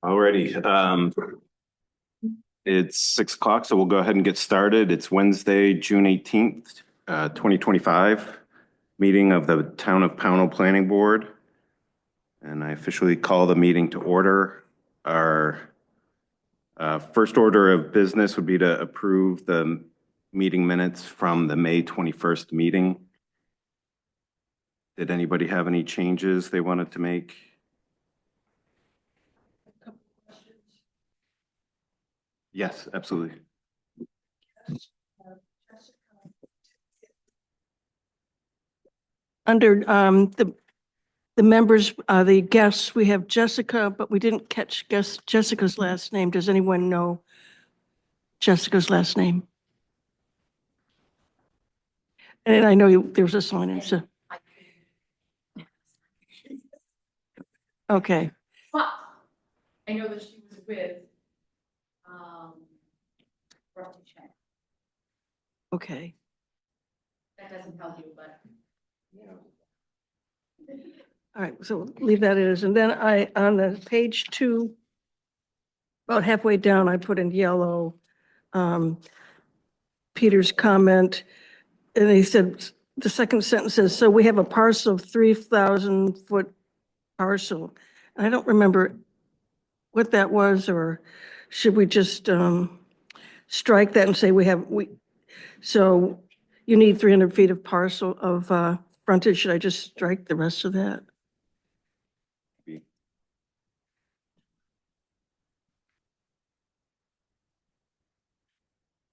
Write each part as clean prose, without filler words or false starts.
Alrighty, it's 6 o'clock, so we'll go ahead and get started. It's Wednesday, June 18th, 2025, meeting of the Town of Pownell Planning Board. And I officially call the meeting to order. Our first order of business would be to approve the meeting minutes from the May 21st meeting. Did anybody have any changes they wanted to make? Yes, absolutely. Under the members, the guests, we have Jessica, but we didn't catch Jessica's last name. Does anyone know Jessica's last name? And I know there was a sign in, so. Okay, But I know that she was with, Rusty Chang. okay. That doesn't help you, but. All right, so leave that as, and then on the page 2, about halfway down, I put in yellow, Peter's comment, and he said, the second sentence says, so we have a parcel of 3,000-foot parcel. And I don't remember what that was, or should we just strike that and say so you need 300 feet of parcel of frontage. Should I just strike the rest of that?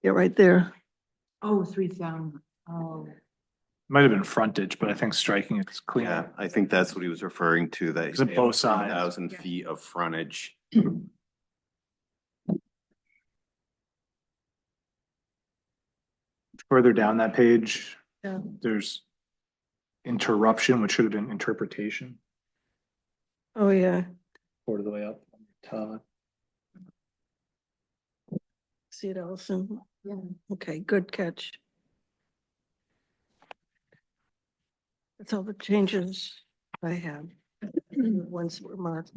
Yeah, right there. Oh, 3,000. Oh. Might have been frontage, but I think striking it's Yeah, clear. I think that's what he was referring to, that. Is it both sides? 1,000 feet of frontage. Further down that page, Yeah. there's interruption, which should have been interpretation, Oh, yeah. part of the way up. See it, Allison? Yeah. Okay, good catch. That's all the changes I have. Once were marked.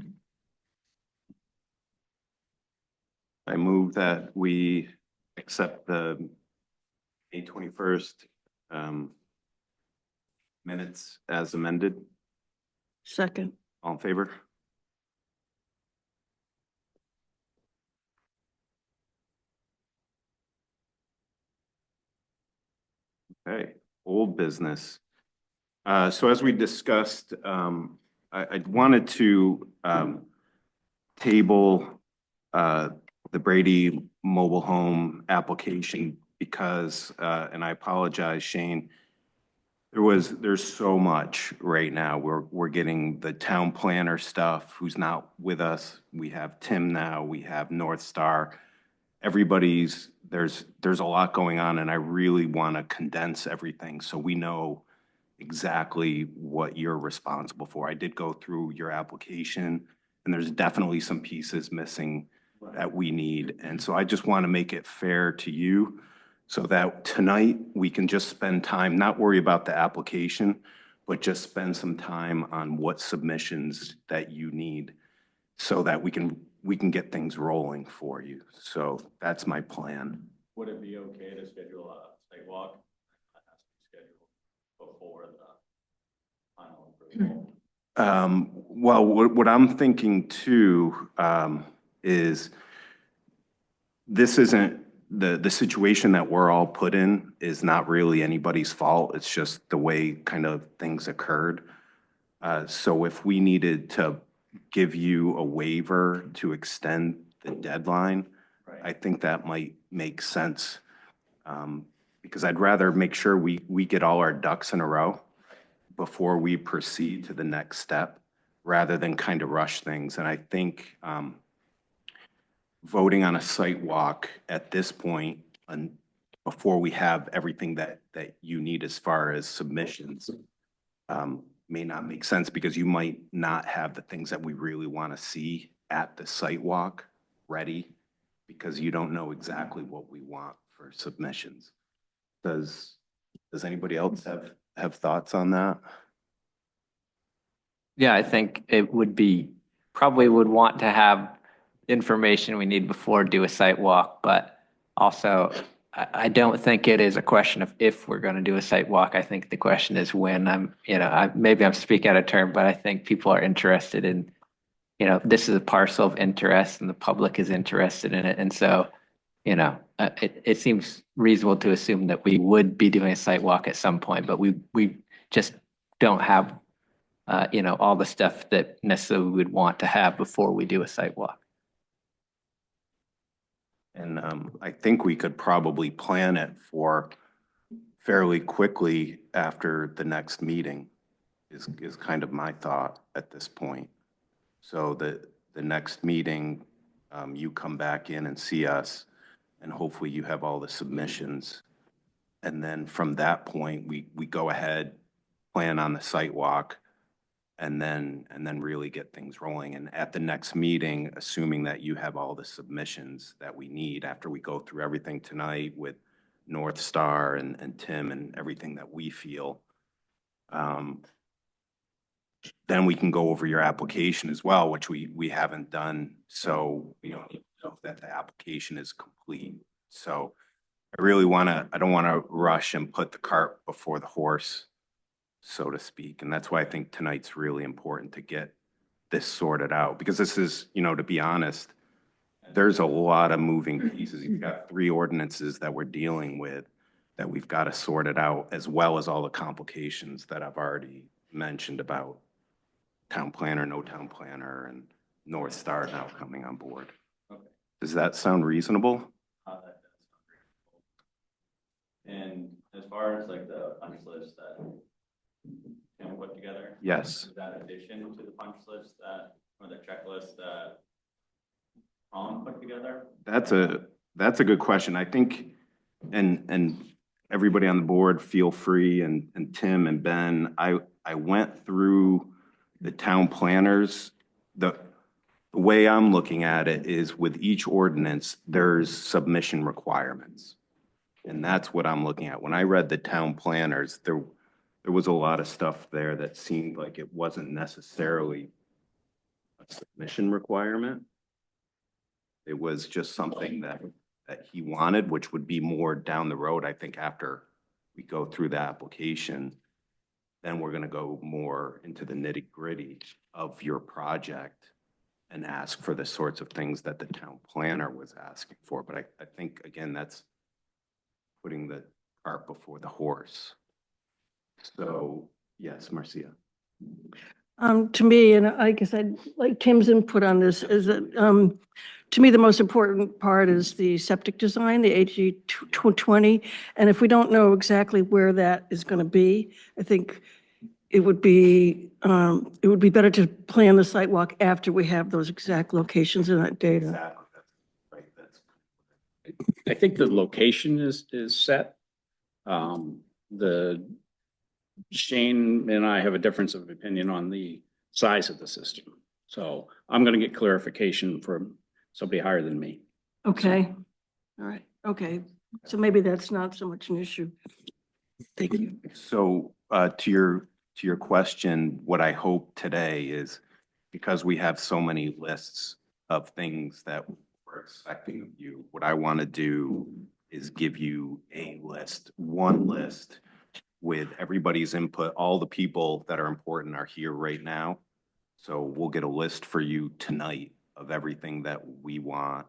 I move that we accept the May 21st minutes as amended. Second. All in favor? Okay, old business. So as we discussed, I wanted to table the Brady mobile home application because, and I apologize, Shane, there's so much right now. We're getting the town planner stuff who's not with us. We have Tim now, we have North Star. There's a lot going on, and I really want to condense everything so we know exactly what you're responsible for. I did go through your application, and there's definitely some pieces missing that we need. And so I just want to make it fair to you so that tonight we can just spend time, not worry about the application, but just spend some time on what submissions that you need so that we can get things rolling for you. So that's my plan. Would it be okay to schedule a site walk? That has to be scheduled before the final approval. Well, what I'm thinking too, is this isn't the situation that we're all put in is not really anybody's fault. It's just the way kind of things occurred. So if we needed to give you a waiver to extend the deadline, I think that might make sense. Because I'd rather make sure we get all our ducks in a row before we proceed to the next step, rather than kind of rush things. And I think voting on a site walk at this point, and before we have everything that you need as far as submissions, may not make sense because you might not have the things that we really want to see at the site walk ready because you don't know exactly what we want for submissions. Does anybody else have thoughts on that? Yeah, I think it would be, probably would want to have information we need before do a site walk, but also I don't think it is a question of if we're going to do a site walk. I think the question is when. Maybe I'm speaking out of turn, but I think people are interested in, this is a parcel of interest and the public is interested in it. And so, it seems reasonable to assume that we would be doing a site walk at some point, but we just don't have, all the stuff that necessarily we would want to have before we do a site walk. And I think we could probably plan it for fairly quickly after the next meeting is kind of my thought at this point. So the next meeting, you come back in and see us, and hopefully you have all the submissions. And then from that point, we go ahead, plan on the site walk, and then really get things rolling. And at the next meeting, assuming that you have all the submissions that we need after we go through everything tonight with North Star and Tim and everything that we feel, then we can go over your application as well, which we haven't done. So we don't even know that the application is complete. So I don't want to rush and put the cart before the horse, so to speak. And that's why I think tonight's really important to get this sorted out, because this is, to be honest, there's a lot of moving pieces. You've got 3 ordinances that we're dealing with that we've got to sort it out, as well as all the complications that I've already mentioned about town planner, no town planner, and North Star now coming on board. Okay. Does that sound reasonable? That does sound reasonable. And as far as like the punch list that Tim put together? Yes. Is that addition to the punch list or the checklist that Tom put together? That's a good question. I think, and everybody on the board, feel free, and Tim and Ben, I went through the town planners. The way I'm looking at it is with each ordinance, there's submission requirements. And that's what I'm looking at. When I read the town planners, there was a lot of stuff there that seemed like it wasn't necessarily a submission requirement. It was just something that he wanted, which would be more down the road, I think, after we go through the application. Then we're going to go more into the nitty-gritty of your project and ask for the sorts of things that the town planner was asking for. But I think, again, that's putting the cart before the horse. So, yes, Marcia. To me, and I guess I'd like Tim's input on this, is that, to me, the most important part is the septic design, the AG 20. And if we don't know exactly where that is going to be, I think it would be better to plan the site walk after we have those exact locations and that data. Exactly. Right. I think the location is set. Shane and I have a difference of opinion on the size of the system. So I'm going to get clarification from somebody higher than me. Okay. All right. Okay. So maybe that's not so much an issue. Thank you. So to your question, what I hope today is, because we have so many lists of things that we're expecting of you, what I want to do is give you one list with everybody's input. All the people that are important are here right now. So we'll get a list for you tonight of everything that we want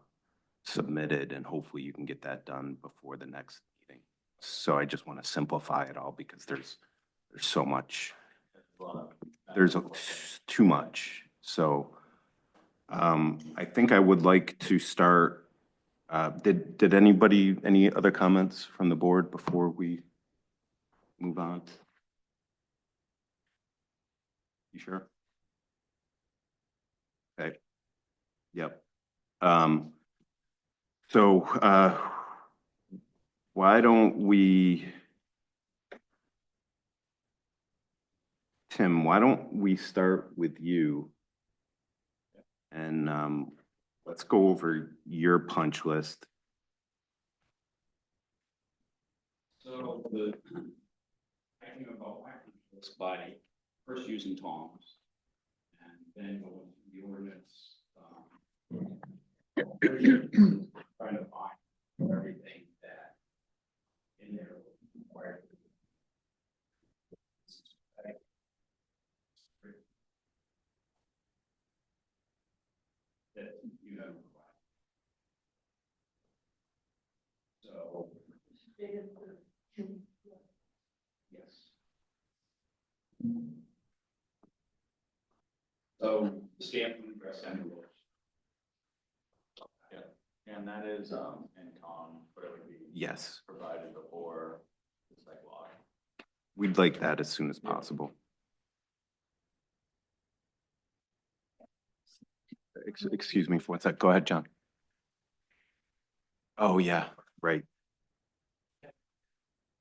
submitted, and hopefully you can get that done before the next meeting. So I just want to simplify it all, because there's so much, there's too much. So I think I would like to start. Did any other comments from the board before we move on? You sure? Okay. Yep. So why don't we, Tim, why don't we start with you? And let's go over your punch list. So the talking about this by first using Tom's and then going to the ordinance Trying to find everything that in there required. That you have. So. Yes. So stamp and address anywhere. Yeah, and that is, in Tom, but it would be Yes, provided before the sidewalk. we'd like that as soon as possible. Excuse me for one sec. Go ahead, John. Oh, yeah, right.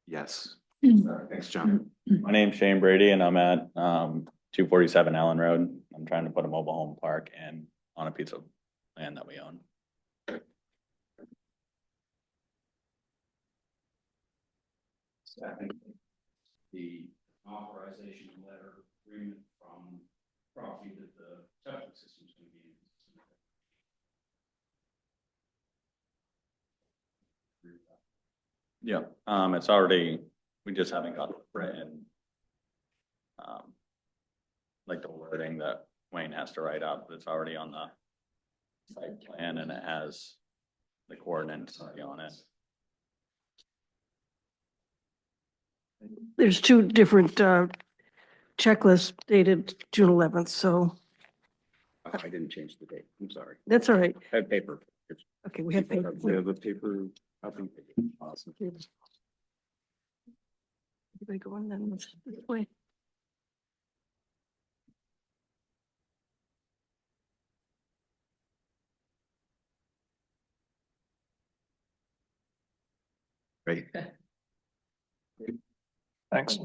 Yes. Thanks, John. My name's Shane Brady and I'm at 247 Allen Road. I'm trying to put a mobile home park in on a piece of land that we own. Second, the authorization letter agreement from property that the septic system is going to be in. Yeah, it's already, we just haven't got it written. Like the wording that Wayne has to write up, it's already on the site plan and it has the coordinates on it. There's two different checklists dated June 11th, so I didn't change the date. I'm sorry. that's all right. I had paper. Okay, we have paper. We have a paper copy. Awesome. Everybody go on then this way. Right. Thanks.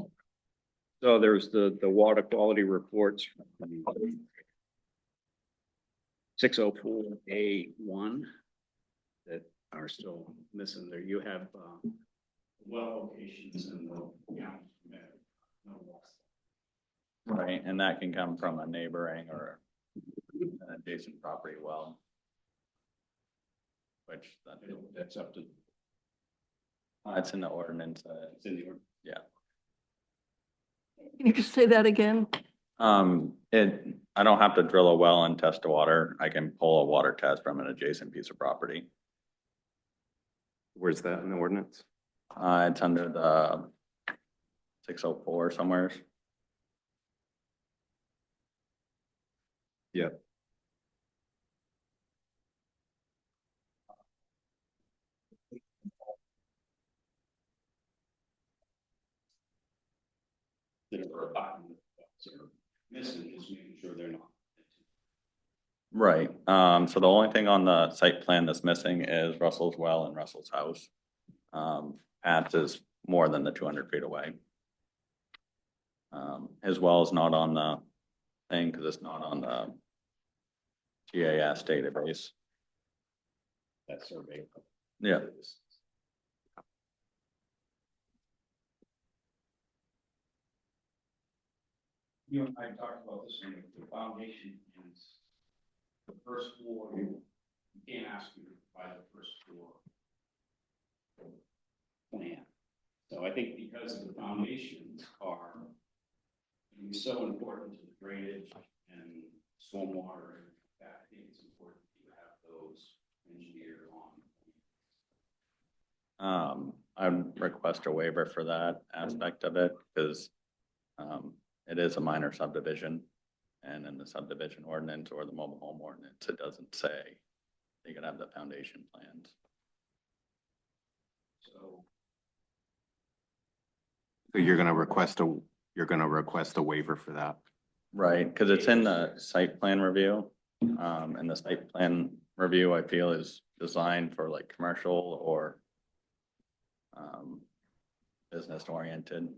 So there's the water quality reports. 604A1 that are still missing there. You have well locations and the county permit. No loss. Right, and that can come from a neighboring or an adjacent property well. Which That's up to, it's in the ordinance. it's in the order. Yeah. Can you just say that again? I don't have to drill a well and test the water. I can pull a water test from an adjacent piece of property. Where's that in the ordinance? It's under the 604 somewhere. Yep. That are bottom, so missing, just making sure they're not. Right, so the only thing on the site plan that's missing is Russell's well and Russell's house. Pat's is more than the 200 feet away. His well is not on the thing because it's not on the GIS database. That survey. Yeah. You and I talked about this one, the foundation is the first floor, you can't ask you to provide the first floor plan. So I think because of the foundations are so important to the drainage and stormwater, and that I think it's important to have those engineered on. I'd request a waiver for that aspect of it because it is a minor subdivision. And in the subdivision ordinance or the mobile home ordinance, it doesn't say you can have the foundation plans. So So you're gonna request a waiver for that? Right, because it's in the site plan review. And the site plan review, I feel, is designed for like commercial or business oriented.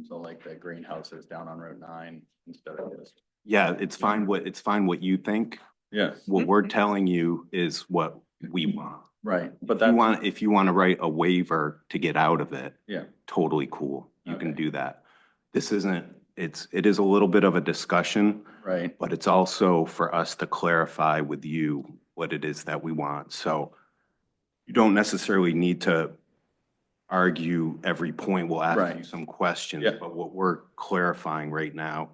So like the greenhouses down on Route 9 instead of just. Yeah, it's fine what you think. Yes. What we're telling you is what we want. Right, but If you want to write a waiver to get out of it, yeah, totally cool. You can Okay. do that. This isn't, it is a little bit of a discussion, right, but it's also for us to clarify with you what it is that we want. So you don't necessarily need to argue every point. We'll ask Right. you some questions, Yeah. but what we're clarifying right now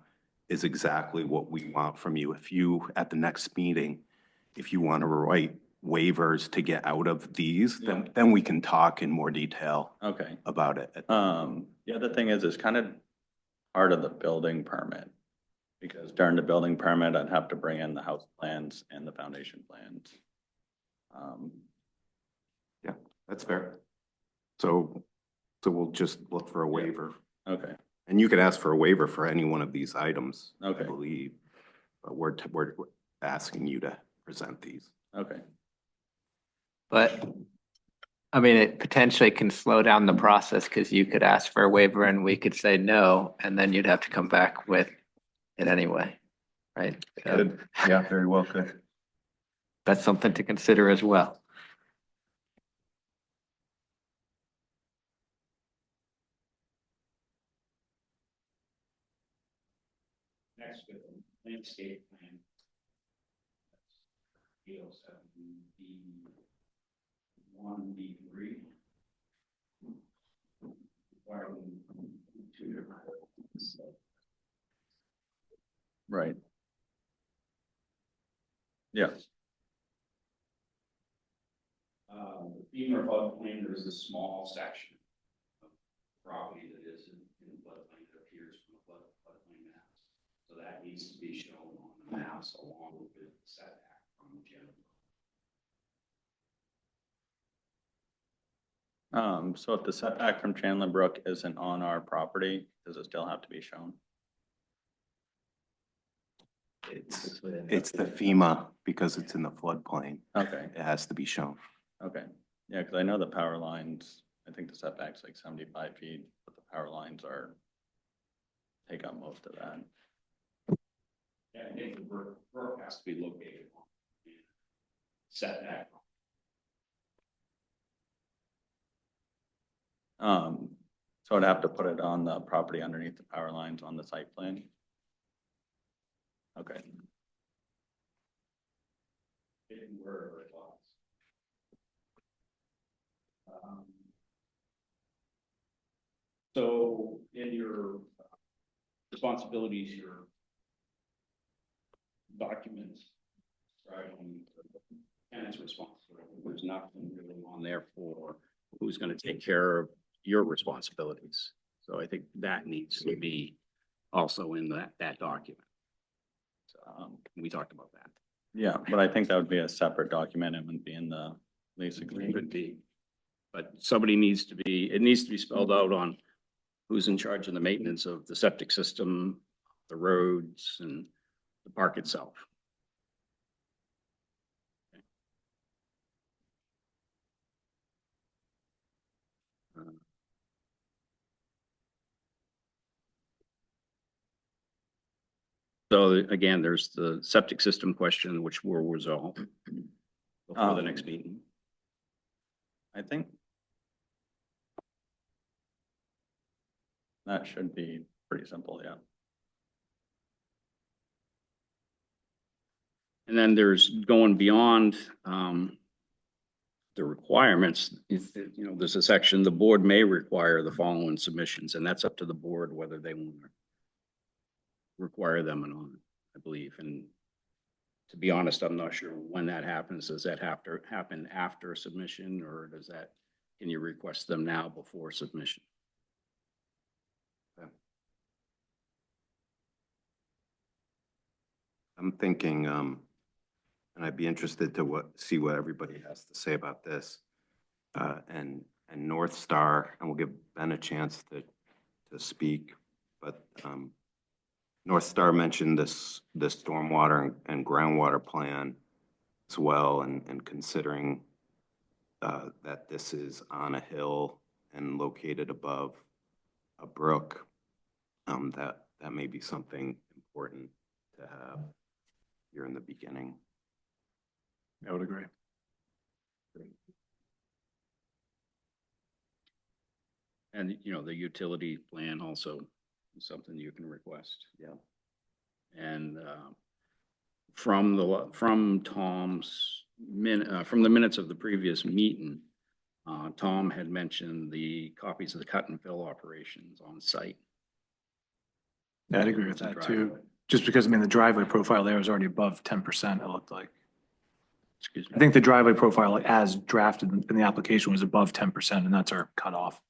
is exactly what we want from you. If you, at the next meeting, if you want to write waivers to get out of these, then we can talk in more detail Okay. about it. The other thing is, it's kind of part of the building permit. Because during the building permit, I'd have to bring in the house plans and the foundation plans. Yeah, that's fair. So we'll just look for a waiver. Okay, And you could ask for a waiver for any one of these items, I Okay. believe. But we're asking you to present these. okay. But, I mean, it potentially can slow down the process because you could ask for a waiver and we could say no, and then you'd have to come back with it anyway, right? So Yeah, very well could. that's something to consider as well. Next with the landscape plan. B07, B1, B3. Requiring two different. Right. Yes. FEMA floodplain, there is a small section of property that is in floodplain that appears from the floodplain maps. So that needs to be shown on the maps along with the setback from the general. So if the setback from Chandler Brook isn't on our property, does it still have to be shown? It's the FEMA because it's in the floodplain. Okay, It has to be shown. okay. Yeah, because I know the power lines, I think the setback's like 75 feet, but the power lines take up most of that. Yeah, I think the brook has to be located on the setback. So I'd have to put it on the property underneath the power lines on the site plan? Okay, Wherever it was. So in your responsibilities, your documents, describing the tenant's responsibility, there's nothing really on there for who's gonna take care of your responsibilities. So I think that needs to be also in that document. We talked about that. yeah, but I think that would be a separate document. It wouldn't be in the lease It agreement. could be. But somebody needs to be, it needs to be spelled out on who's in charge of the maintenance of the septic system, the roads, and the park itself. So again, there's the septic system question, which we'll resolve before the next meeting. I think that should be pretty simple, yeah. And then there's going beyond the requirements. There's a section, the board may require the following submissions, and that's up to the board whether they want to require them or not, I believe. And to be honest, I'm not sure when that happens. Does that have to happen after submission, or can you request them now before submission? I'm thinking, and I'd be interested to see what everybody has to say about this. And North Star, and we'll give Ben a chance to speak, but North Star mentioned the stormwater and groundwater plan as well, and considering that this is on a hill and located above a brook, that may be something important to have here in the beginning. I would agree. And, the utility plan also is something you can request. Yeah. And from Tom's from the minutes of the previous meeting, Tom had mentioned the copies of the cut and fill operations on site. Yeah, I'd agree with The that too. driveway. Just because, I mean, the driveway profile there was already above 10%, it looked like. Excuse me. I think the driveway profile as drafted in the application was above 10%, and that's our cutoff.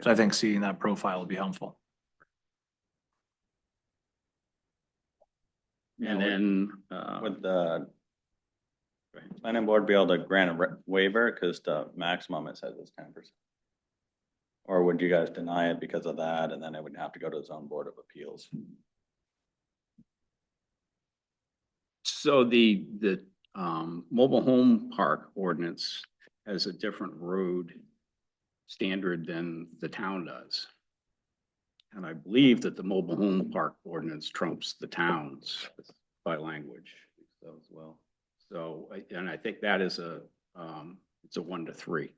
So I think seeing that profile would be helpful. And then, Would the planning board be able to grant a waiver because the maximum it says is 10%? Or would you guys deny it because of that and then it would have to go to the zone board of appeals? so the mobile home park ordinance has a different road standard than the town does. And I believe that the mobile home park ordinance trumps the towns by language as well. So, and I think that is it's a 1 to 3.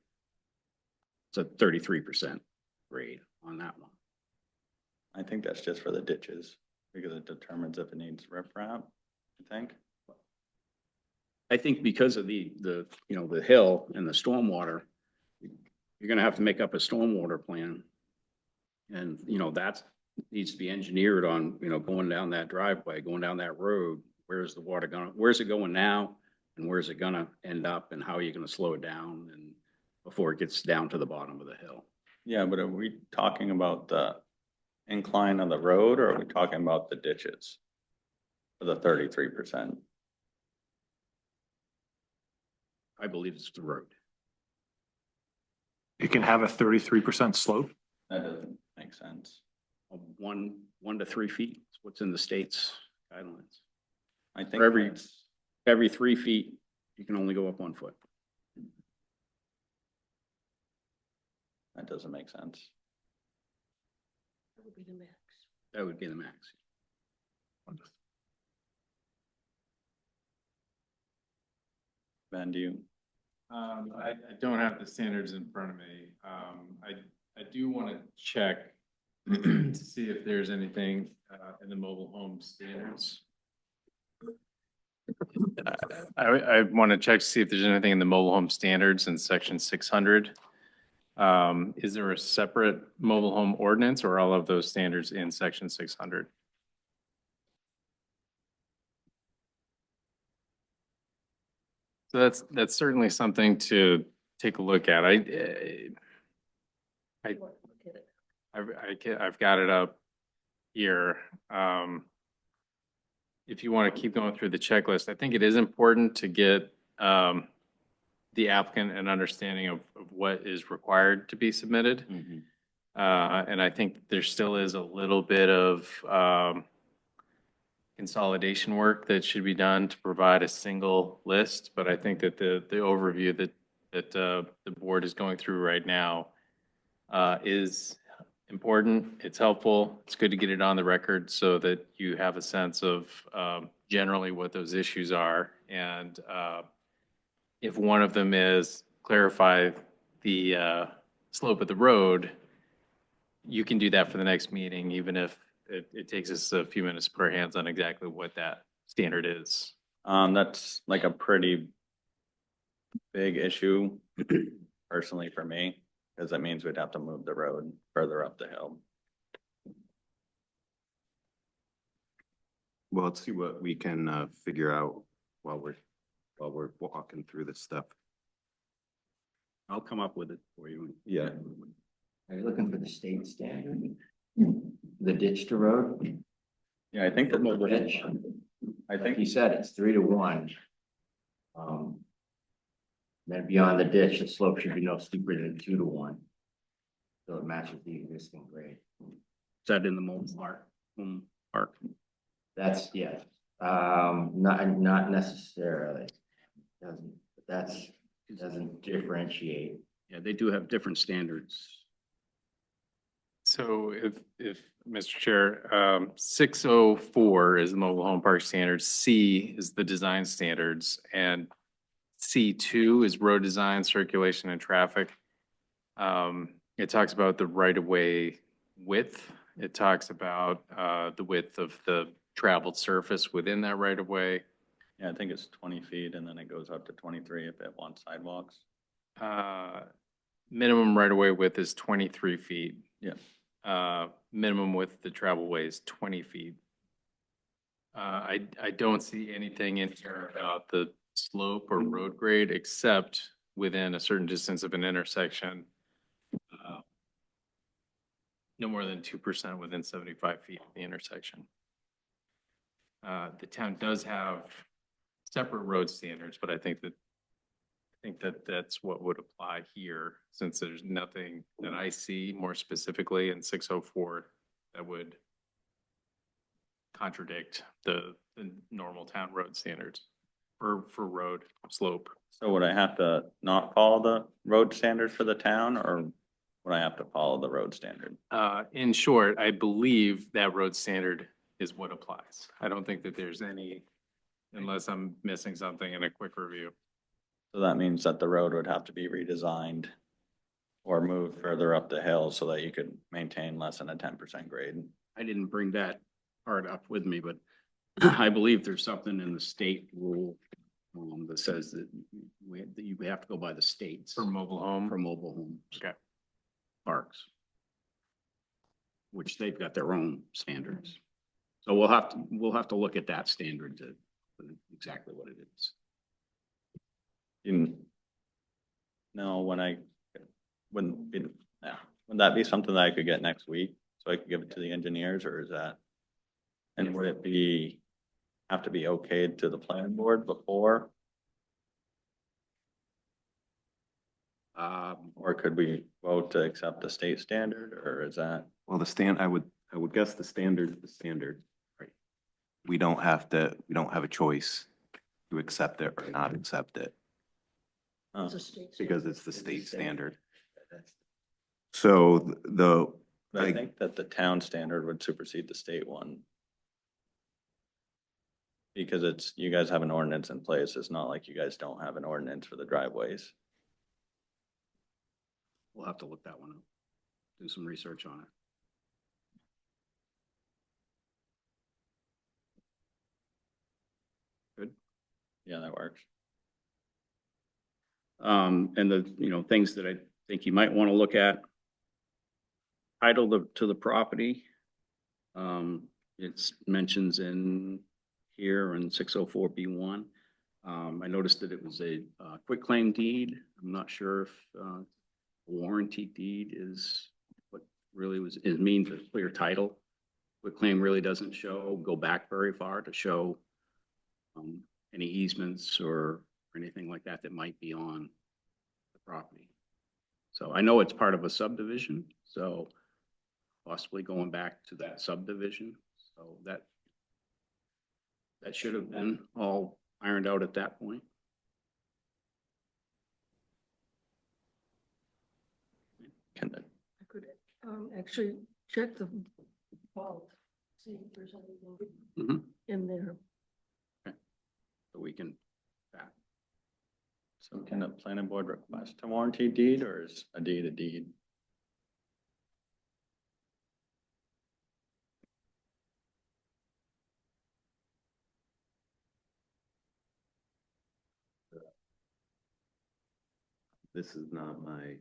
It's a 33% grade on that one. I think that's just for the ditches because it determines if it needs riprap, I think. I think because of the hill and the stormwater, you're gonna have to make up a stormwater plan. And, that needs to be engineered on, going down that driveway, going down that road. Where's it going now? And where's it gonna end up and how are you gonna slow it down and before it gets down to the bottom of the hill? Yeah, but are we talking about the incline of the road or are we talking about the ditches? For the 33%? I believe it's the road. You can have a 33% slope. That doesn't make sense. Of 1 to 3 feet, is what's in the state's guidelines. I think For every, that's- every 3 feet, you can only go up 1 foot. that doesn't make sense. That would be the max. That would be the max. Ben, do you? I don't have the standards in front of me. I do want to check to see if there's anything in the mobile home standards. I want to check to see if there's anything in the mobile home standards in section 600. Is there a separate mobile home ordinance or all of those standards in section 600? So that's certainly something to take a look at. I've got it up here. If you want to keep going through the checklist, I think it is important to get the applicant an understanding of what is required to be submitted. And I think there still is a little bit of consolidation work that should be done to provide a single list. But I think that the overview that the board is going through right now is important. It's helpful. It's good to get it on the record so that you have a sense of generally what those issues are. And if one of them is clarify the slope of the road, you can do that for the next meeting, even if it takes us a few minutes to put our hands on exactly what that standard is. That's like a pretty big issue personally for me, because that means we'd have to move the road further up the hill. Well, let's see what we can figure out while we're walking through this stuff. I'll come up with it for you. Yeah. Are you looking for the state standard? The ditch to road? Yeah, I think that, The ditch? I Like think, he said, it's 3 to 1. Then beyond the ditch, the slope should be no steeper than 2 to 1. So it matches the existing grade. Is that in the mobile home park? That's, yeah, not necessarily. Doesn't differentiate. Yeah, they do have different standards. So if, Mr. Chair, 604 is the mobile home park standards, C is the design standards, and C2 is road design, circulation, and traffic. It talks about the right-of-way width. It talks about the width of the traveled surface within that right-of-way. Yeah, I think it's 20 feet and then it goes up to 23 if it wants sidewalks. Minimum right-of-way width is 23 feet. Yeah. Minimum width the travelway is 20 feet. I don't see anything in here about the slope or road grade, except within a certain distance of an intersection. No more than 2% within 75 feet of the intersection. The town does have separate road standards, but I think that that's what would apply here, since there's nothing that I see more specifically in 604 that would contradict the normal town road standards for road slope. So would I have to not follow the road standard for the town, or would I have to follow the road standard? In short, I believe that road standard is what applies. I don't think that there's any, unless I'm missing something in a quick review. So that means that the road would have to be redesigned or moved further up the hill so that you could maintain less than a 10% grade. I didn't bring that part up with me, but I believe there's something in the state rule that says that you have to go by the states For mobile home? for mobile homes. Okay. Parks. Which they've got their own standards. So we'll have to look at that standard to exactly what it is. No, wouldn't that be something that I could get next week? So I could give it to the engineers, or is that? And would it have to be okayed to the planning board before? Or could we vote to accept the state standard, or is that? Well, I would guess the standard is the standard. Right. We don't have a choice to accept it or not accept it, It's a state because standard. it's the state standard. So But I think that the town standard would supersede the state one. Because you guys have an ordinance in place. It's not like you guys don't have an ordinance for the driveways. We'll have to look that one up. Do some research on it. Good. Yeah, that works. And things that I think you might want to look at. Title to the property. It's mentions in here in 604B1. I noticed that it was a quitclaim deed. I'm not sure if warranty deed is what really means a clear title. Quitclaim really doesn't go back very far to show any easements or anything like that might be on the property. So I know it's part of a subdivision, so possibly going back to that subdivision. So that should have been all ironed out at that point. Can the I could actually check the vault, see if there's anything Mhm. in there. So we can, So can the planning board request a warranty deed, or is a deed a deed? This is not my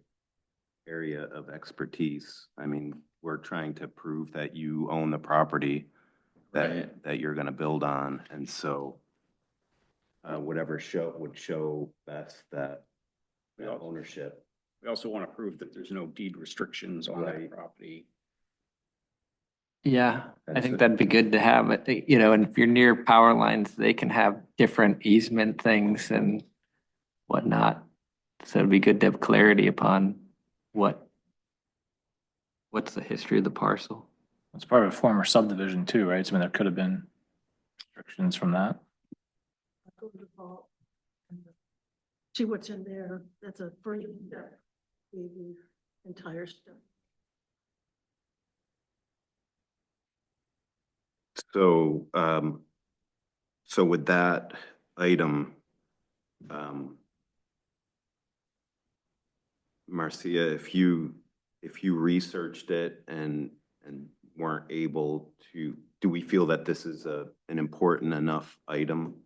area of expertise. I mean, we're trying to prove that you own the property Right. that you're gonna build on, and so whatever would show best that ownership. we also want to prove that there's no deed restrictions on that Right. property. Yeah, I That's think it. that'd be good to have it, and if you're near power lines, they can have different easement things and whatnot. So it'd be good to have clarity upon what's the history of the parcel. It's part of a former subdivision too, right? So I mean, there could have been restrictions from that. I'll go to the vault and see what's in there. That's a further step, the entire step. So, so with that item, Marcia, if you researched it and weren't able to, do we feel that this is an important enough item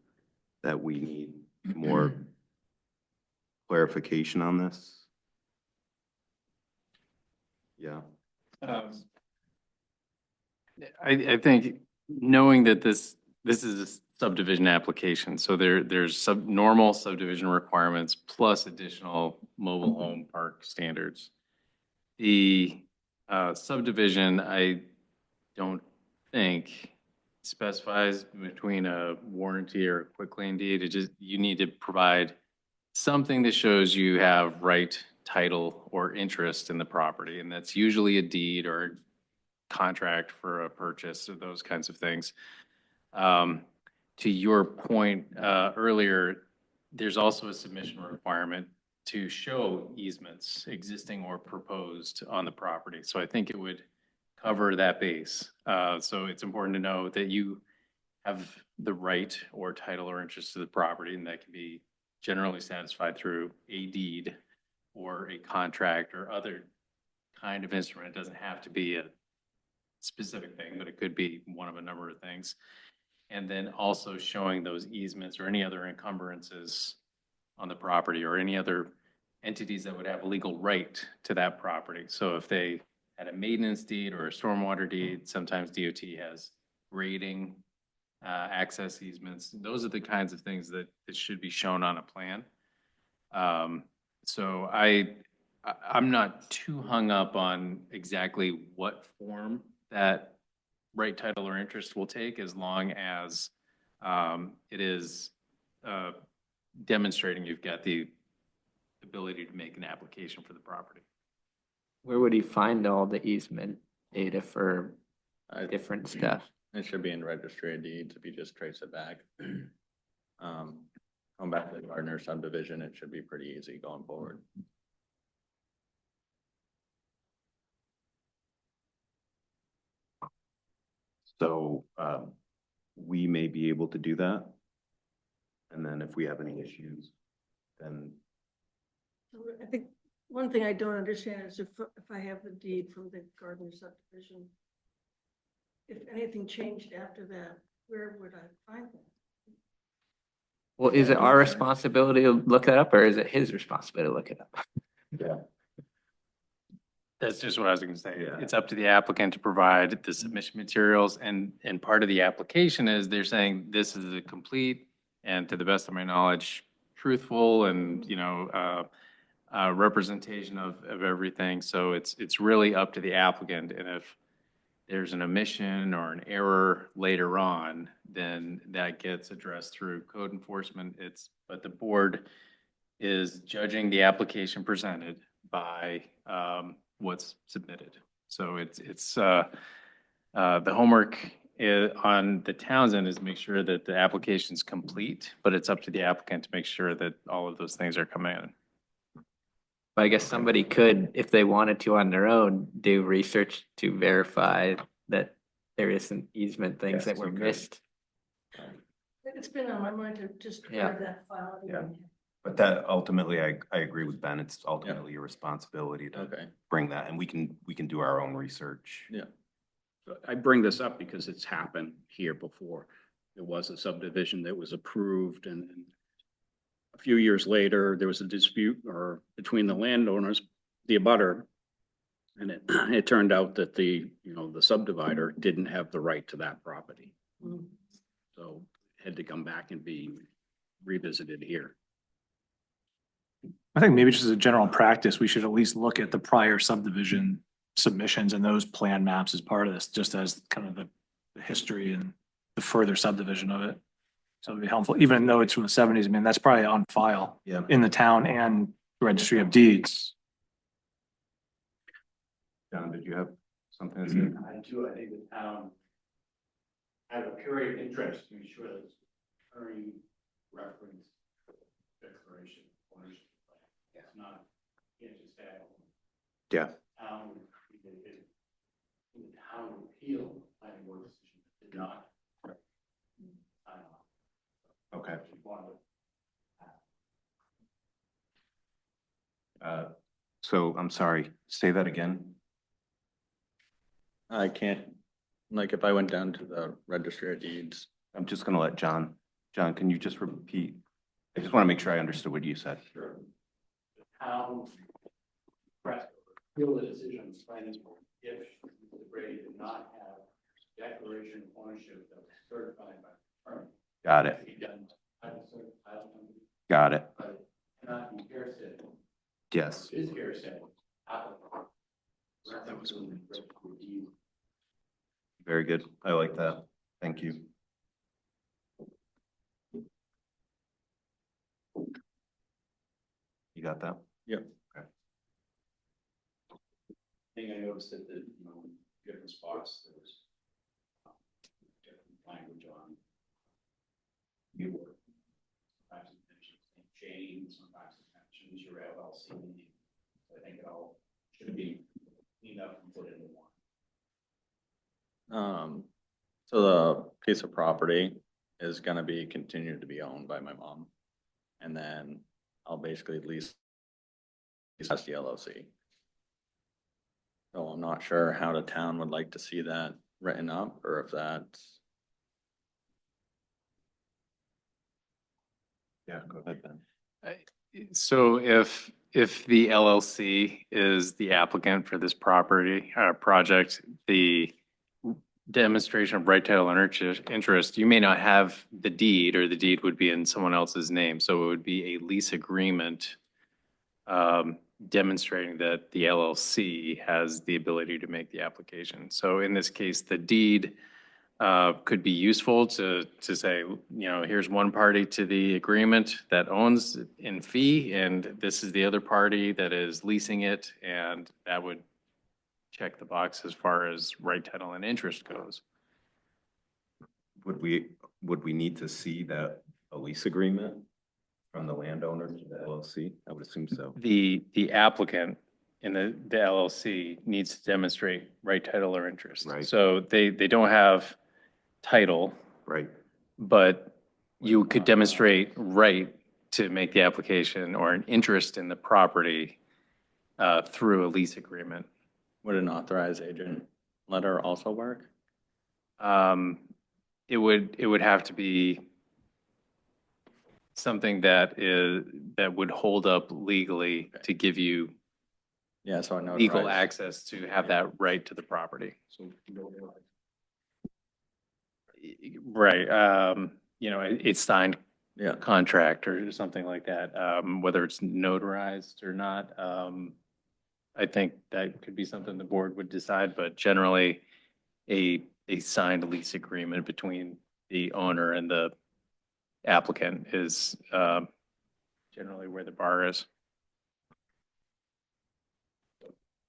that we need more clarification on this? Yeah. I think knowing that this is a subdivision application, so there's normal subdivision requirements plus additional mobile home park standards. The subdivision, I don't think specifies between a warranty or a quitclaim deed. It just, you need to provide something that shows you have right title or interest in the property, and that's usually a deed or a contract for a purchase or those kinds of things. To your point earlier, there's also a submission requirement to show easements, existing or proposed, on the property. So I think it would cover that base. So it's important to know that you have the right or title or interest to the property, and that can be generally satisfied through a deed or a contract or other kind of instrument. It doesn't have to be a specific thing, but it could be one of a number of things. And then also showing those easements or any other encumbrances on the property or any other entities that would have a legal right to that property. So if they had a maintenance deed or a stormwater deed, sometimes DOT has grading, access easements. Those are the kinds of things that should be shown on a plan. So I'm not too hung up on exactly what form that right title or interest will take, as long as it is demonstrating you've got the ability to make an application for the property. Where would he find all the easement data for different stuff? It should be in registry of deeds if you just trace it back. Going back to the Gardner subdivision, it should be pretty easy going forward. So we may be able to do that. And then if we have any issues, then I think one thing I don't understand is if I have the deed from the Gardner subdivision, if anything changed after that, where would I find that? Well, is it our responsibility to look that up, or is it his responsibility to look it up? yeah. That's just what I was gonna say. Yeah. It's up to the applicant to provide the submission materials, and part of the application is they're saying this is a complete and, to the best of my knowledge, truthful and, representation of everything. So it's really up to the applicant, and if there's an omission or an error later on, then that gets addressed through code enforcement. But the board is judging the application presented by what's submitted. So it's the homework on the town's end is to make sure that the application's complete, but it's up to the applicant to make sure that all of those things are coming in. But I guess somebody could, if they wanted to on their own, do research to verify that there isn't easement things Yes, that were you could. missed. It's been on my mind to just Yeah. grab that file. Yeah. But that ultimately, I agree with Ben. It's ultimately your responsibility to Okay. bring that, and we can do our own research. Yeah. I bring this up because it's happened here before. There was a subdivision that was approved and a few years later, there was a dispute between the landowners, the abutter. And it turned out that the subdivider didn't have the right to that property. Mm. So it had to come back and be revisited here. I think maybe just as a general practice, we should at least look at the prior subdivision submissions and those plan maps as part of this, just as kind of the history and the further subdivision of it. So it'd be helpful, even though it's from the 70s. I mean, that's probably on file Yeah. in the town and Registry of Deeds. John, did you have something to say? I do, I think the town had a period of interest to ensure that it's attorney reference declaration ownership. It's not, can't just have. Yeah. Town, the town appeal, planning board decision did not. Okay. So I'm sorry, say that again. I can't, like, if I went down to the registry of deeds, I'm just gonna let John John, can you just repeat? I just want to make sure I understood what you said. Sure. How, feel the decision on this plan is if the Brady did not have declaration of ownership that was certified by the firm. Got it. He doesn't have a certified company, Got it. but it cannot be hearsay. Yes. It is hearsay. Applicable. Very good. I like that. Thank you. You got that? Yep. Okay. Thing I noticed that the, different spots, there was different language on. You were. Sometimes it mentions chain, sometimes it mentions your LLC. I think it all should be cleaned up and put into one. So the piece of property is gonna be continued to be owned by my mom. And then I'll basically lease as the LLC. So I'm not sure how the town would like to see that written up, or if that's, Yeah, go ahead, Ben. So if the LLC is the applicant for this property, project, the demonstration of right title and interest, you may not have the deed, or the deed would be in someone else's name. So it would be a lease agreement demonstrating that the LLC has the ability to make the application. So in this case, the deed could be useful to say, here's one party to the agreement that owns in fee, and this is the other party that is leasing it, and that would check the box as far as right title and interest goes. Would we need to see that a lease agreement from the landowner to the LLC? I would assume so. The applicant in the LLC needs to demonstrate right title or interest. Right. So they don't have title, Right. but you could demonstrate right to make the application, or an interest in the property through a lease agreement. would an authorized agent letter also work? It would have to be something that would hold up legally to give you Yeah, so I know. legal access to have that right to the property. Right, it's signed Yeah, contract or something like that, whether it's notarized or not. I think that could be something the board would decide, but generally a signed lease agreement between the owner and the applicant is generally where the bar is.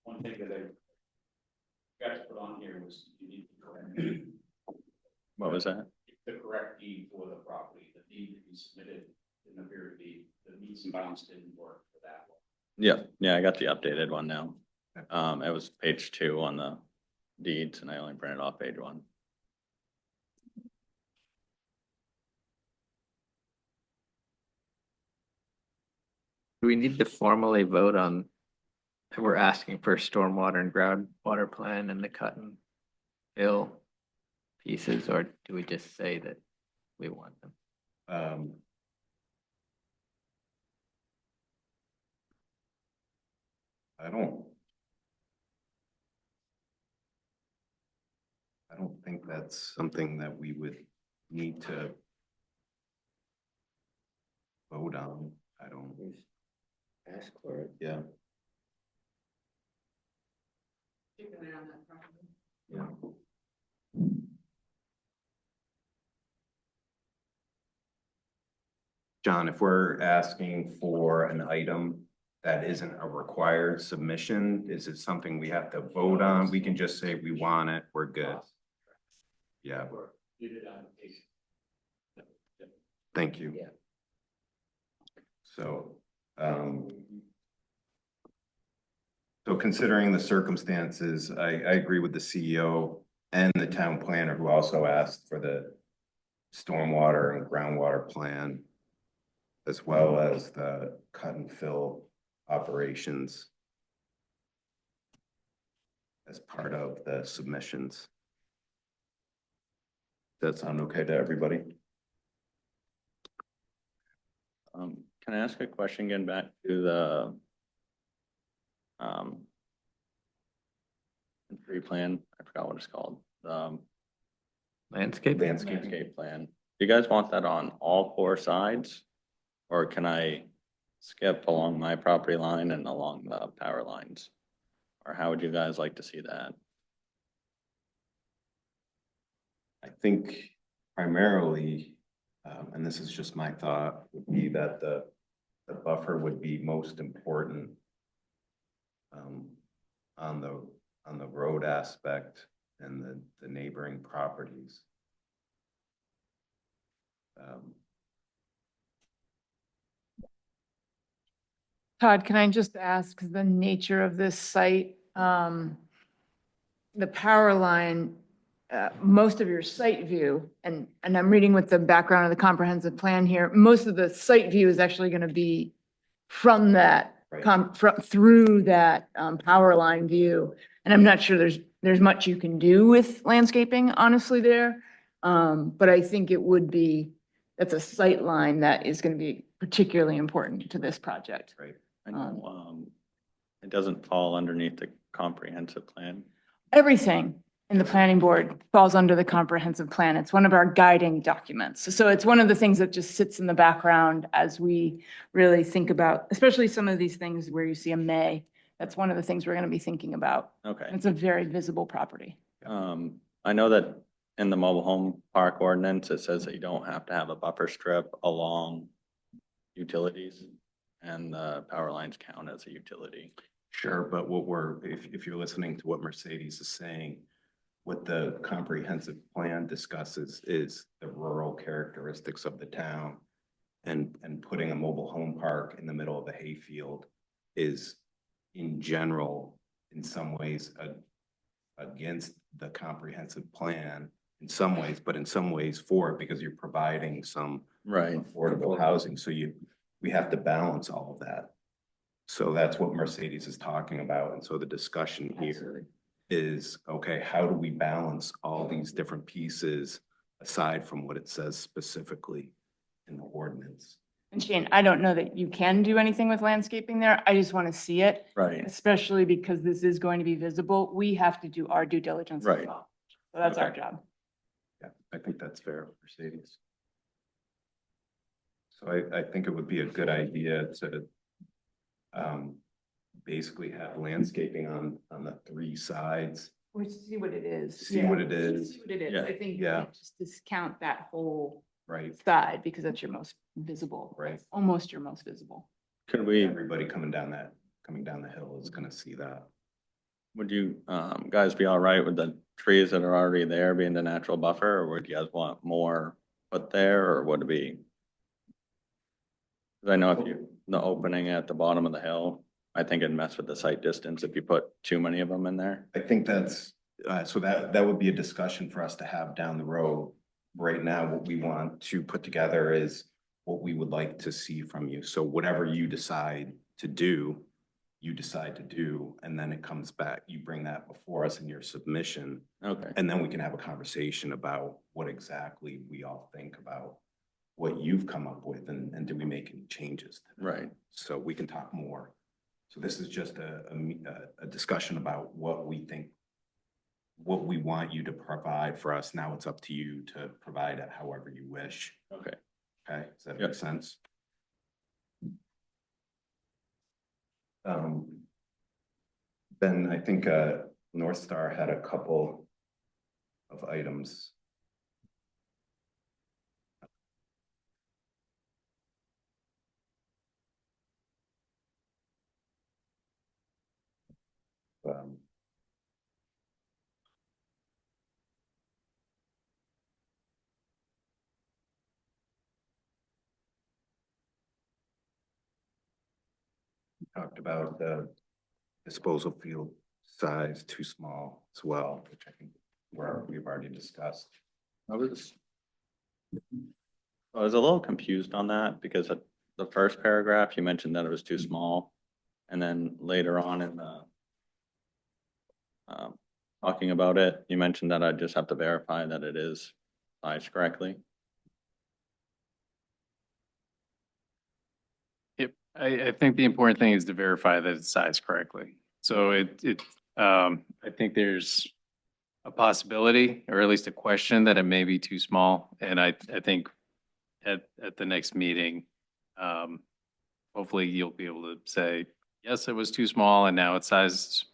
One thing that I got to put on here was you need the correct, what was that? the correct deed for the property, the deed to be submitted in the period deed, the meets and bounds didn't work for that one. Yeah, I got the updated one now. It was page 2 on the deeds, and I only printed off page 1. Do we need to formally vote on, we're asking for stormwater and groundwater plan and the cut and fill pieces, or do we just say that we want them? I don't think that's something that we would need to vote on. I don't. Ask for it. Yeah. Particularly on that property. Yeah. John, if we're asking for an item that isn't a required submission, is it something we have to vote on? We can just say we want it, we're good. Yeah, You did application. thank you. Yeah. So, so considering the circumstances, I agree with the CEO and the town planner who also asked for the stormwater and groundwater plan, as well as the cut and fill operations as part of the submissions. Does that sound okay to everybody? Can I ask a question getting back to the tree plan? I forgot what it's called. Landscape? Landscape plan. Do you guys want that on all four sides? Or can I skip along my property line and along the power lines? Or how would you guys like to see that? I think primarily, and this is just my thought, would be that the buffer would be most important on the road aspect and the neighboring properties. Todd, can I just ask the nature of this site? The power line, most of your site view, and I'm reading with the background of the comprehensive plan here, most of the site view is actually going to be from that, Right. through that power line view. And I'm not sure there's much you can do with landscaping, honestly, there. But I think it would be, that's a sight line that is going to be particularly important to this project. Right. I know, it doesn't fall underneath the comprehensive plan. Everything in the planning board falls under the comprehensive plan. It's one of our guiding documents. So it's one of the things that just sits in the background as we really think about, especially some of these things where you see a may. That's one of the things we're going to be thinking about. Okay. It's a very visible property. I know that in the mobile home park ordinance, it says that you don't have to have a buffer strip along utilities, and the power lines count as a utility. Sure, but if you're listening to what Mercedes is saying, what the comprehensive plan discusses is the rural characteristics of the town. And putting a mobile home park in the middle of a hayfield is in general, in some ways, against the comprehensive plan in some ways, but in some ways for it because you're providing some Right. affordable housing. So we have to balance all of that. So that's what Mercedes is talking about. And so the discussion here is, okay, how do we balance all these different pieces aside from what it says specifically in the ordinance? And Shane, I don't know that you can do anything with landscaping there. I just want to see it. Right. Especially because this is going to be visible. We have to do our due diligence as Right. well. So that's our Okay. job. Yeah, I think that's fair, Mercedes. So I think it would be a good idea to basically have landscaping on the three sides. We see what it is. See what it Yeah, is. See what it is. Yeah. I think you Yeah. can't just discount that whole Right, side because that's your most visible. Right. That's almost your most visible. Could we, everybody coming down the hill is gonna see that. would you, guys be all right with the trees that are already there being the natural buffer, or would you guys want more put there, or would it be? 'Cause I know if the opening at the bottom of the hill, I think it'd mess with the sight distance if you put too many of them in there. I think that's, so that would be a discussion for us to have down the road. Right now, what we want to put together is what we would like to see from you. So whatever you decide to do, you decide to do, and then it comes back, you bring that before us in your submission. Okay. And then we can have a conversation about what exactly we all think about what you've come up with and do we make any changes? to that? Right. So we can talk more. So this is just a discussion about what we think, what we want you to provide for us. Now it's up to you to provide it however you wish. Okay. Okay, does that Yep. make sense? Then I think North Star had a couple of items. Um, Talked about the disposal field size too small as well, which I think we've already discussed. I was a little confused on that because at the first paragraph, you mentioned that it was too small. And then later on in the talking about it, you mentioned that I just have to verify that it is sized correctly. I think the important thing is to verify that it's sized correctly. So I think there's a possibility, or at least a question, that it may be too small. And I think at the next meeting, hopefully you'll be able to say, yes, it was too small and now it's sized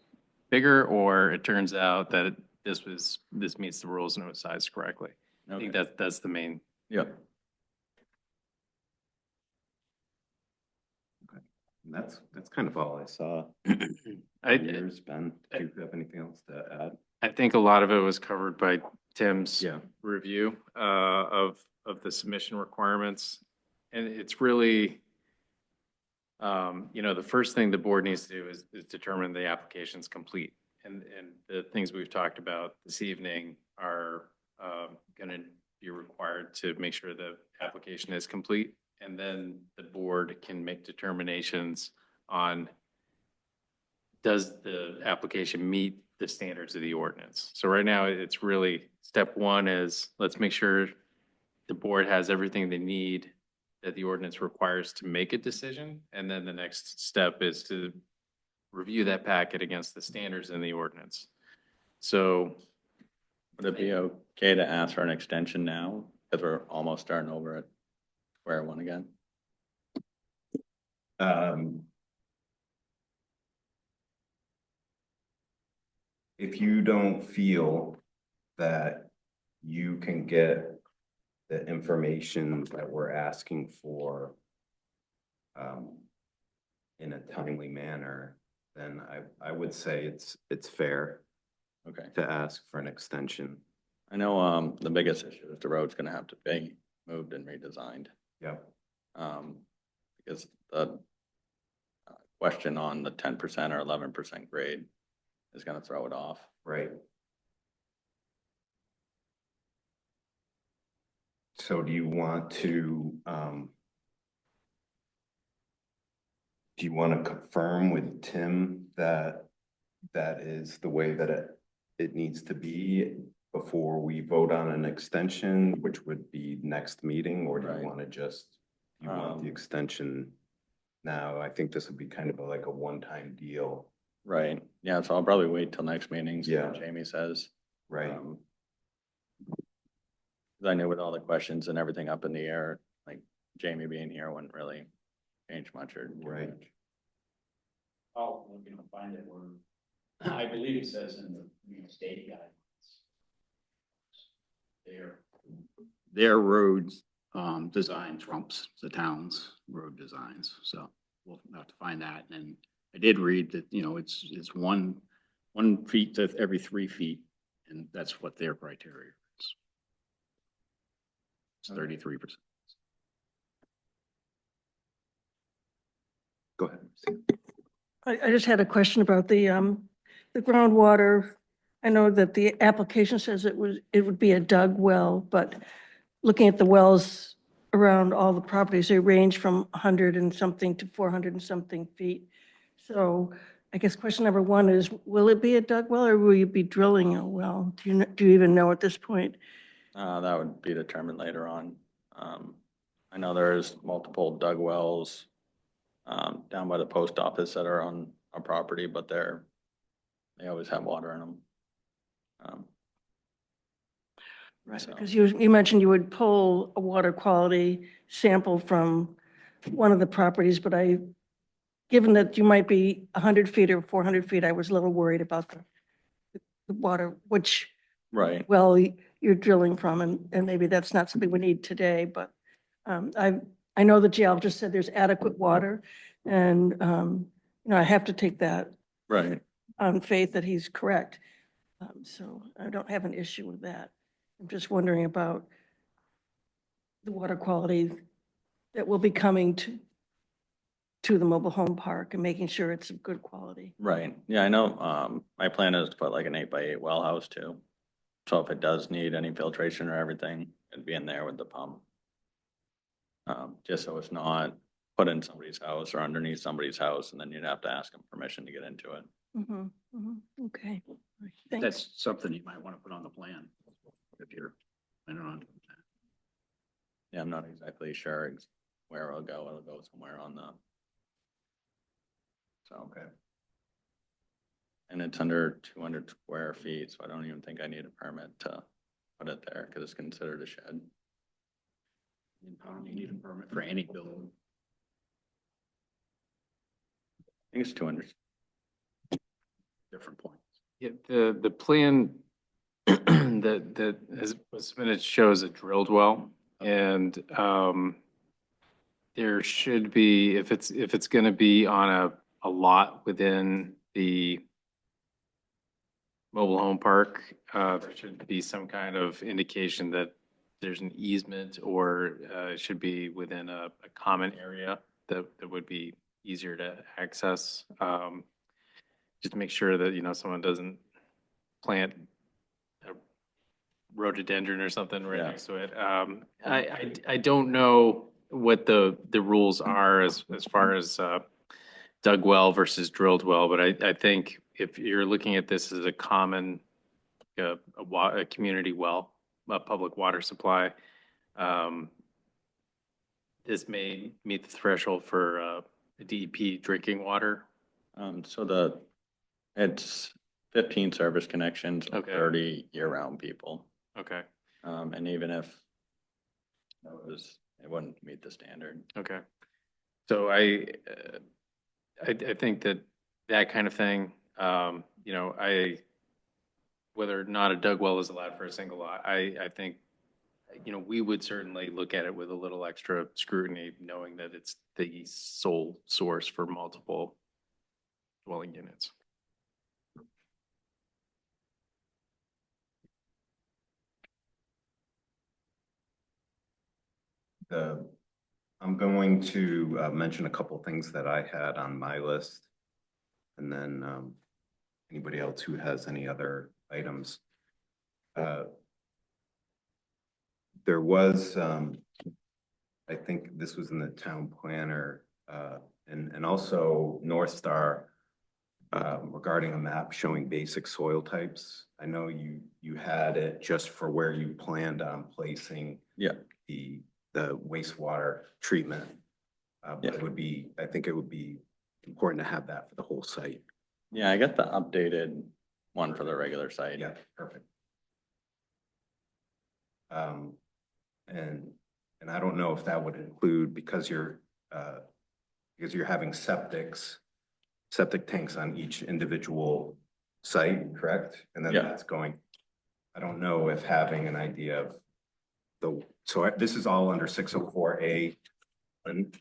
bigger, or it turns out that this meets the rules and it was sized correctly. I think Okay. that's the main. Yep. And that's kind of all I saw. I, Yours, Ben, do you have anything else to add? I think a lot of it was covered by Tim's Yeah. review of the submission requirements. And it's really, the first thing the board needs to do is determine the application's complete. And the things we've talked about this evening are going to be required to make sure the application is complete. And then the board can make determinations on, does the application meet the standards of the ordinance? So right now, it's really, step one is, let's make sure the board has everything they need that the ordinance requires to make a decision. And then the next step is to review that packet against the standards in the ordinance. So Would it be okay to ask for an extension now? Because we're almost starting over at square one again. If you don't feel that you can get the information that we're asking for in a timely manner, then I would say it's fair Okay. to ask for an extension. I know, the biggest issue is the road's gonna have to be moved and redesigned. Yep. Because the question on the 10% or 11% grade is gonna throw it off. Right. So do you want to confirm with Tim that that is the way that it needs to be before we vote on an extension, which would be next meeting, or do Right. you want to you want the extension now? I think this would be kind of like a one-time deal, Right, yeah, so I'll probably wait till next meeting, see what Yeah. Jamie says. right? 'Cause I knew with all the questions and everything up in the air, like Jamie being here wouldn't really change much or do Right. much. Oh, we're gonna find it where, I believe it says in the state guidelines. Their roads, design trumps the town's road designs, so we'll have to find that. And I did read that, it's 1 feet to every 3 feet, and that's what their criteria is. It's 33%. Go ahead. I just had a question about the groundwater. I know that the application says it would be a dug well, but looking at the wells around all the properties, they range from 100 and something to 400 and something feet. So I guess question number one is, will it be a dug well or will you be drilling a well? Do you even know at this point? That would be determined later on. I know there's multiple dug wells down by the post office that are on our property, but they always have water in them. Right, So- because you mentioned you would pull a water quality sample from one of the properties, but given that you might be 100 feet or 400 feet, I was a little worried about the water, which Right, well you're drilling from, and maybe that's not something we need today, but I know the geologist said there's adequate water, and I have to take that right. on faith that he's correct. So I don't have an issue with that. I'm just wondering about the water quality that will be coming to the mobile home park and making sure it's of good quality. Right, yeah, I know, my plan is to put like an 8x8 well house too. So if it does need any filtration or everything, it'd be in there with the pump. Just so it's not put in somebody's house or underneath somebody's house, and then you'd have to ask them permission to get into it. Mhm, mhm. Okay, thanks. That's something you might want to put on the plan if you're, I don't know. Yeah, I'm not exactly sure where it'll go somewhere on the So, okay. And it's under 200 square feet, so I don't even think I need a permit to put it there because it's considered a shed. You need a permit for any building. I think it's 200. Different points. Yeah, the plan that was submitted shows a drilled well, and there should be, if it's gonna be on a lot within the mobile home park, there should be some kind of indication that there's an easement, or it should be within a common area that would be easier to access. Just to make sure that, someone doesn't plant a rhododendron or something right Yeah. next to it. I don't know what the rules are as far as dug well versus drilled well, but I think if you're looking at this as a common, a community well, a public water supply, this may meet the threshold for DEP drinking water. So it's 15 service connections, Okay. 30 year-round people. Okay, And even if it wouldn't meet the standard. okay. So I think that kind of thing, whether or not a dug well is allowed for a single lot, I think, we would certainly look at it with a little extra scrutiny, knowing that it's the sole source for multiple dwelling units. I'm going to mention a couple things that I had on my list. And then anybody else who has any other items. There was, I think this was in the town planner, and also North Star regarding a map showing basic soil types. I know you had it just for where you planned on placing Yeah. the wastewater treatment. But Yeah. I think it would be important to have that for the whole site. Yeah, I got the updated one for the regular site. Yeah, perfect. And I don't know if that would include, because you're having septic tanks on each individual site, correct? And then Yeah. that's going, I don't know if having an idea of this is all under 604A. And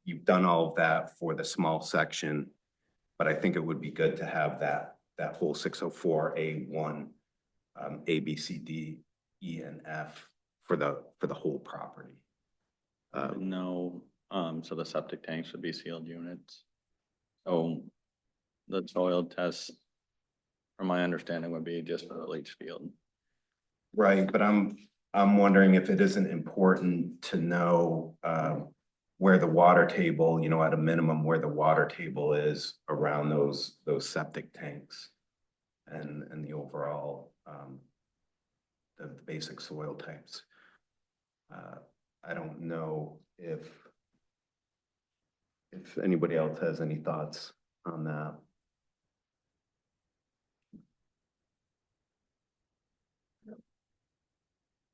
you've done all of that for the small section, but I think it would be good to have that whole 604A1, A, B, C, D, E, and F for the whole property. No, so the septic tanks would be sealed units. So the soil test, from my understanding, would be just for the leach field. Right, but I'm wondering if it isn't important to know where the water table, at a minimum, where the water table is around those septic tanks and the overall the basic soil types. I don't know if anybody else has any thoughts on that.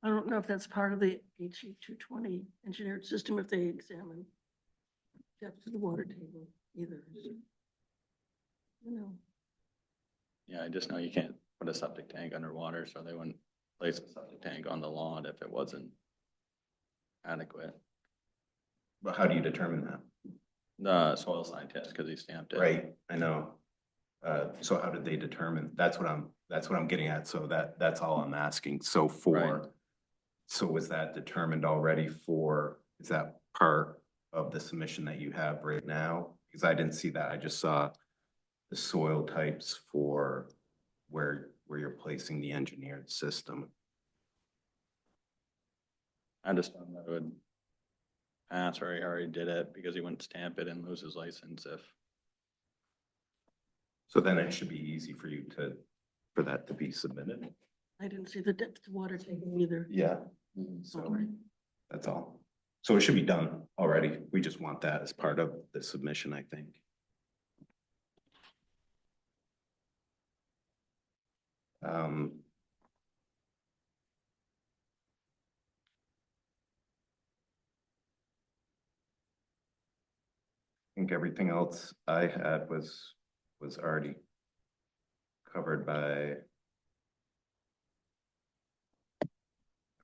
I don't know if that's part of the HE 220 engineered system, if they examine depth of the water table either. Yeah, I just know you can't put a septic tank underwater, so they wouldn't place a septic tank on the lawn if it wasn't adequate. But how do you determine that? The soil scientist, because he stamped it. Right, I know. So how did they determine? That's what I'm getting at. So that's all I'm asking. So Right. so was that determined already is that part of the submission that you have right now? Because I didn't see that. I just saw the soil types for where you're placing the engineered system. I just don't know, it would pass, or he already did it because he wouldn't stamp it and lose his license if. So then it should be easy for you for that to be submitted. I didn't see the depth of water table either. Yeah. So that's all. So it should be done already. We just want that as part of the submission, I think. Um, I think everything else I had was already covered by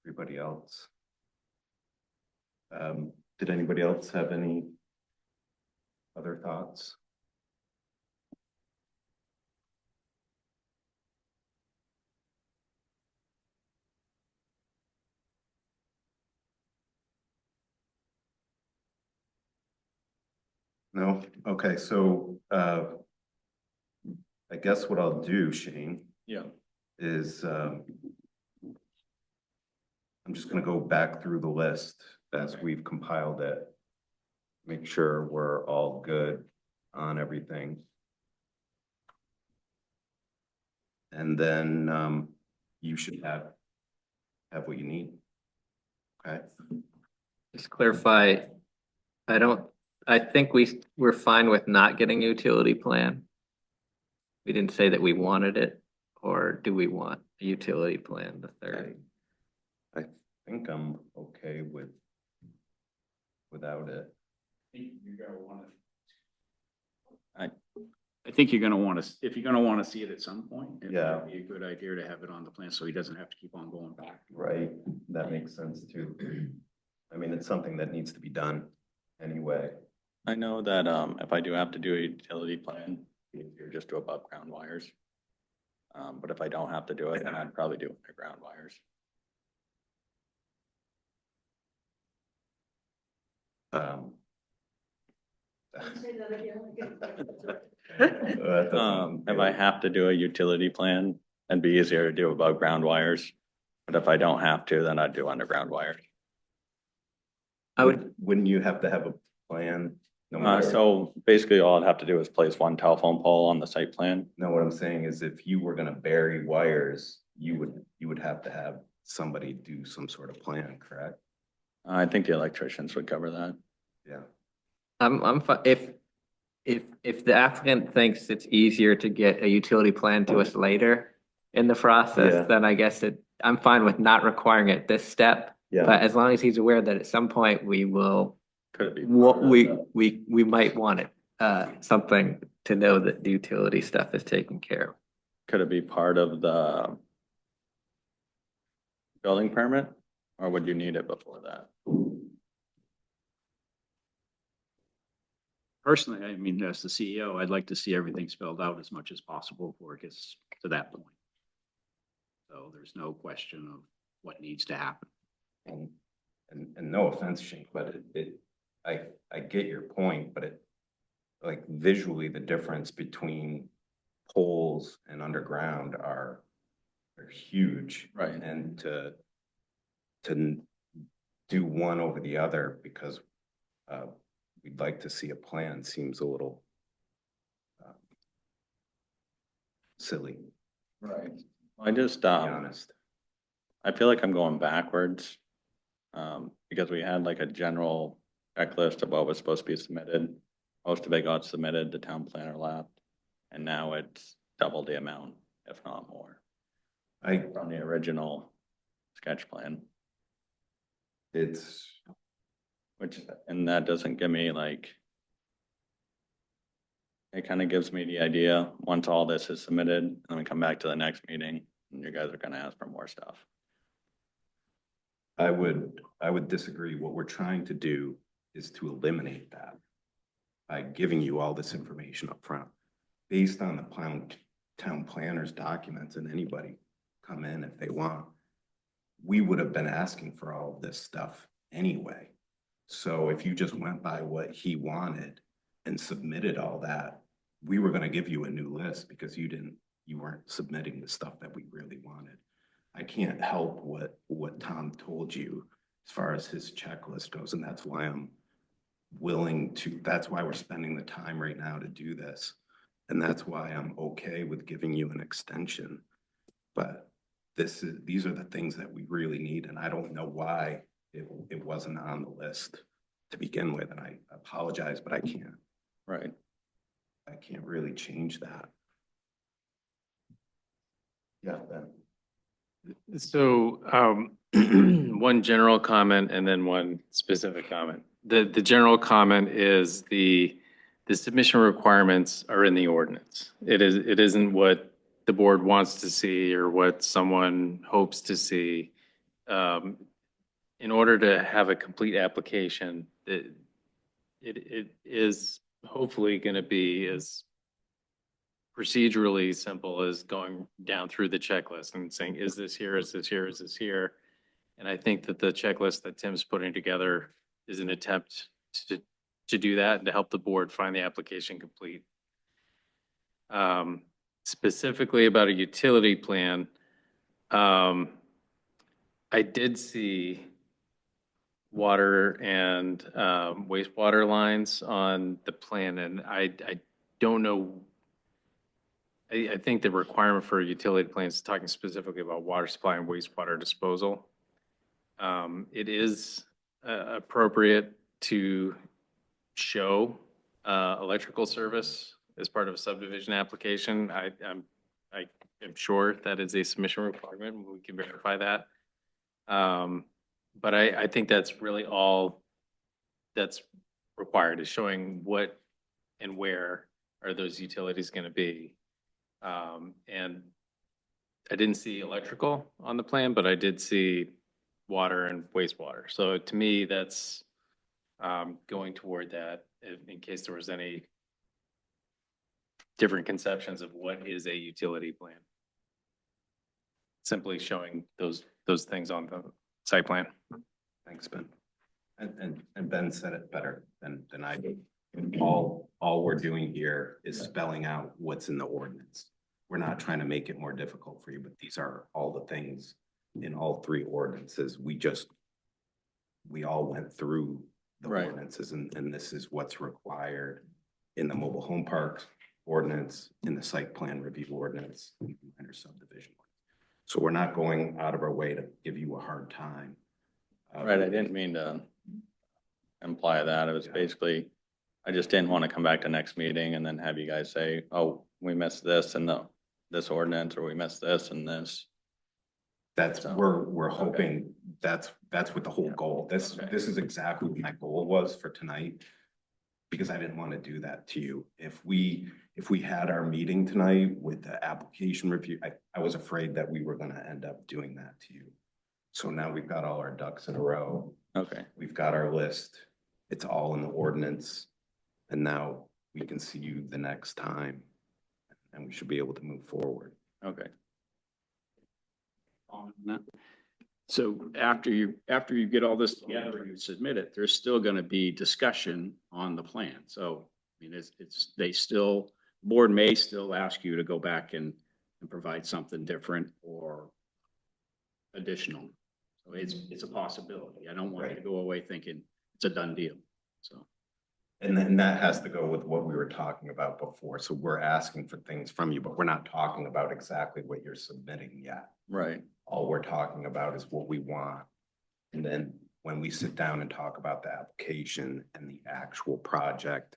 everybody else. Did anybody else have any other thoughts? No? Okay, so, I guess what I'll do, Shane, Yeah. is, I'm just gonna go back through the list as we've compiled it. Make sure we're all good on everything. And then, you should have what you need. Okay? Just clarify, I think we're fine with not getting a utility plan. We didn't say that we wanted it, or do we want a utility plan, the third? I think I'm okay without it. I think you're gonna wanna, if you're gonna wanna see it at some point, it Yeah. would be a good idea to have it on the plan, so he doesn't have to keep on going back. Right, that makes sense too. I mean, it's something that needs to be done anyway. I know that, if I do have to do a utility plan, you're just do above ground wires. But if I don't have to do it, then I'd probably do underground wires. Um, If I have to do a utility plan, it'd be easier to do above ground wires. But if I don't have to, then I'd do underground wires. I would, Wouldn't you have to have a plan? No matter- So basically all I'd have to do is place one telephone pole on the site plan. No, what I'm saying is if you were gonna bury wires, you would have to have somebody do some sort of plan, correct? I think the electricians would cover that. Yeah. if the applicant thinks it's easier to get a utility plan to us later in the Yeah. process, then I guess I'm fine with not requiring it this step. But as long as he's aware that at some point we will, Could it be? what we might want it, something to know that the utility stuff is taken care of. Could it be part of the building permit? Or would you need it before that? Personally, I mean, as the CEO, I'd like to see everything spelled out as much as possible before it gets to that point. So there's no question of what needs to happen. And no offense, Shane, but I get your point, but like visually, the difference between poles and underground are huge. Right. And to do one over the other because we'd like to see a plan seems a little silly, Right. I just, to be honest. I feel like I'm going backwards. Because we had like a general checklist of what was supposed to be submitted. Most of it got submitted, the town planner left, and now it's double the amount, if not more, from the original sketch plan, It's, and that doesn't give me like, it kind of gives me the idea, once all this is submitted, then we come back to the next meeting, and you guys are gonna ask for more stuff. I would disagree. What we're trying to do is to eliminate that by giving you all this information up front, based on the town planner's documents, and anybody come in if they want. We would have been asking for all of this stuff anyway. So if you just went by what he wanted and submitted all that, we were gonna give you a new list because you weren't submitting the stuff that we really wanted. I can't help what Tom told you as far as his checklist goes, and that's why I'm willing to, that's why we're spending the time right now to do this. And that's why I'm okay with giving you an extension. But these are the things that we really need, and I don't know why it wasn't on the list to begin with, and I apologize, but I can't Right. really change that. Yeah, Ben. So, one general comment and then one specific comment. The general comment is the submission requirements are in the ordinance. It isn't what the board wants to see or what someone hopes to see. In order to have a complete application, it is hopefully going to be as procedurally simple as going down through the checklist and saying, is this here, is this here, is this here? And I think that the checklist that Tim's putting together is an attempt to do that and to help the board find the application complete. Specifically about a utility plan, I did see water and wastewater lines on the plan, and I don't know. I think the requirement for a utility plan is talking specifically about water supply and wastewater disposal. It is appropriate to show electrical service as part of a subdivision application. I am sure that is a submission requirement. We can verify that. But I think that's really all that's required, is showing what and where are those utilities going to be. And I didn't see electrical on the plan, but I did see water and wastewater. So to me, that's going toward that in case there was any different conceptions of what is a utility plan. Simply showing those things on the site plan. Thanks, Ben. And Ben said it better than I did. All we're doing here is spelling out what's in the ordinance. We're not trying to make it more difficult for you, but these are all the things in all three ordinances. We all went through the Right. ordinances, and this is what's required in the mobile home park ordinance, in the site plan review ordinance, and minor subdivision. So we're not going out of our way to give you a hard time. Right, I didn't mean to imply that. It was basically, I just didn't want to come back to next meeting and then have you guys say, oh, we missed this in this ordinance, or we missed this and this. That's, So, we're hoping that's what the whole goal, this is exactly what my goal was for tonight. Because I didn't want to do that to you. If we had our meeting tonight with the application review, I was afraid that we were gonna end up doing that to you. So now we've got all our ducks in a row. Okay, We've got our list. It's all in the ordinance. And now we can see you the next time. And we should be able to move forward. okay. On that. So after you get all this together and you submit it, there's still gonna be discussion on the plan. So, I mean, board may still ask you to go back and provide something different or additional. So it's a possibility. I don't want you to go away thinking it's a done deal, so. And then that has to go with what we were talking about before. So we're asking for things from you, but we're not talking about exactly what you're submitting yet. Right, All we're talking about is what we want. And then when we sit down and talk about the application and the actual project,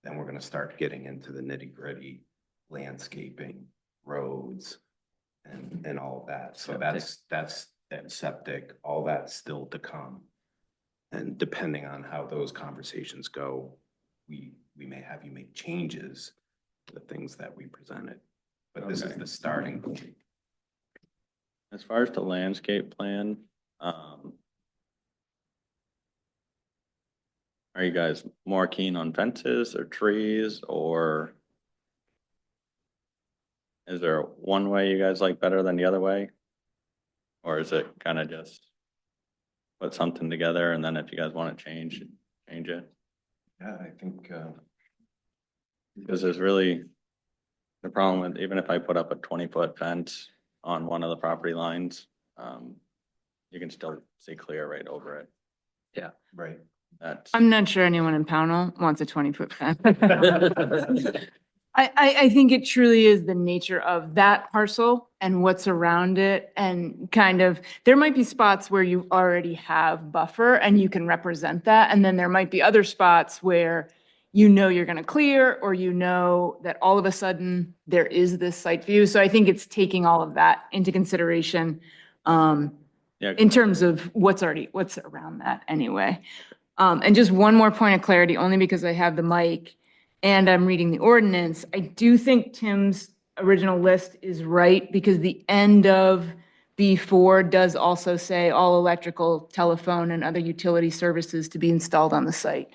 then we're gonna start getting into the nitty gritty, landscaping, roads, and all of that. So that's septic, all that's still to come. And depending on how those conversations go, we may have you make changes to the things that we presented. But this is Okay. the starting point. as far as the landscape plan, are you guys more keen on fences or trees, or is there one way you guys like better than the other way? Or is it kind of just put something together and then if you guys want to change it? Yeah, I think, Because there's really, the problem with, even if I put up a 20-foot fence on one of the property lines, you can still see clear right over it. right. That's, I'm not sure anyone in Pownell wants a 20-foot fence. I think it truly is the nature of that parcel and what's around it, and kind of, there might be spots where you already have buffer and you can represent that. And then there might be other spots where you know you're going to clear, or you know that all of a sudden there is this site view. So I think it's taking all of that into consideration Yeah, in terms of what's around that anyway. And just one more point of clarity, only because I have the mic and I'm reading the ordinance. I do think Tim's original list is right, because the end of B4 does also say all electrical, telephone, and other utility services to be installed on the site.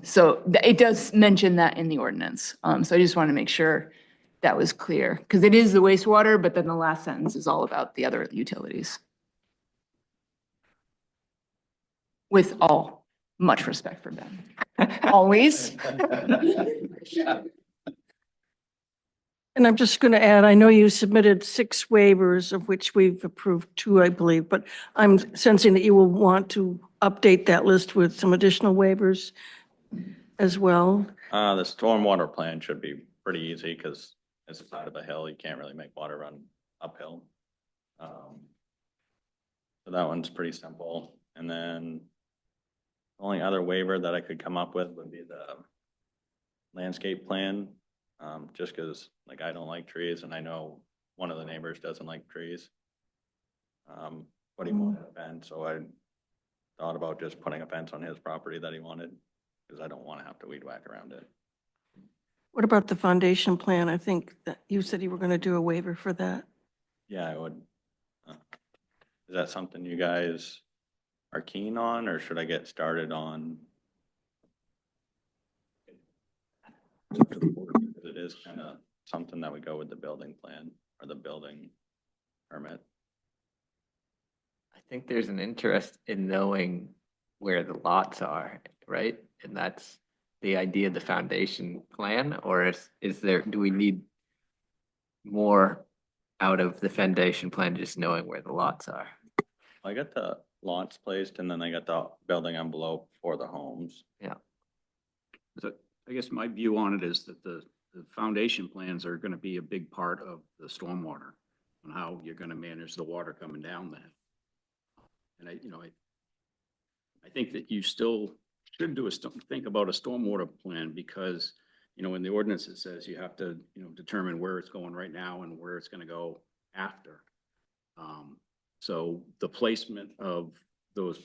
So it does mention that in the ordinance. So I just want to make sure that was clear, because it is the wastewater, but then the last sentence is all about the other utilities. With all much respect for Ben. Always. And I'm just going to add, I know you submitted 6 waivers, of which we've approved 2, I believe, but I'm sensing that you will want to update that list with some additional waivers as well. The stormwater plan should be pretty easy because it's a side of a hill. You can't really make water run uphill. So that one's pretty simple. And then the only other waiver that I could come up with would be the landscape plan. Just because like I don't like trees, and I know one of the neighbors doesn't like trees. But he wanted a fence, so I thought about just putting a fence on his property that he wanted, because I don't want to have to weed whack around it. What about the foundation plan? I think that you said you were going to do a waiver for that. Yeah, I would. Is that something you guys are keen on, or should I get started on? Because it is kind of something that would go with the building plan or the building permit. I think there's an interest in knowing where the lots are, right? And that's the idea of the foundation plan, or is there, do we need more out of the foundation plan, just knowing where the lots are? I got the lots placed, and then I got the building envelope for the homes. So I guess my view on it is that the foundation plans are gonna be a big part of the stormwater and how you're gonna manage the water coming down that. And I think that you still should think about a stormwater plan, because, in the ordinance, it says you have to, determine where it's going right now and where it's gonna go after. So the placement of those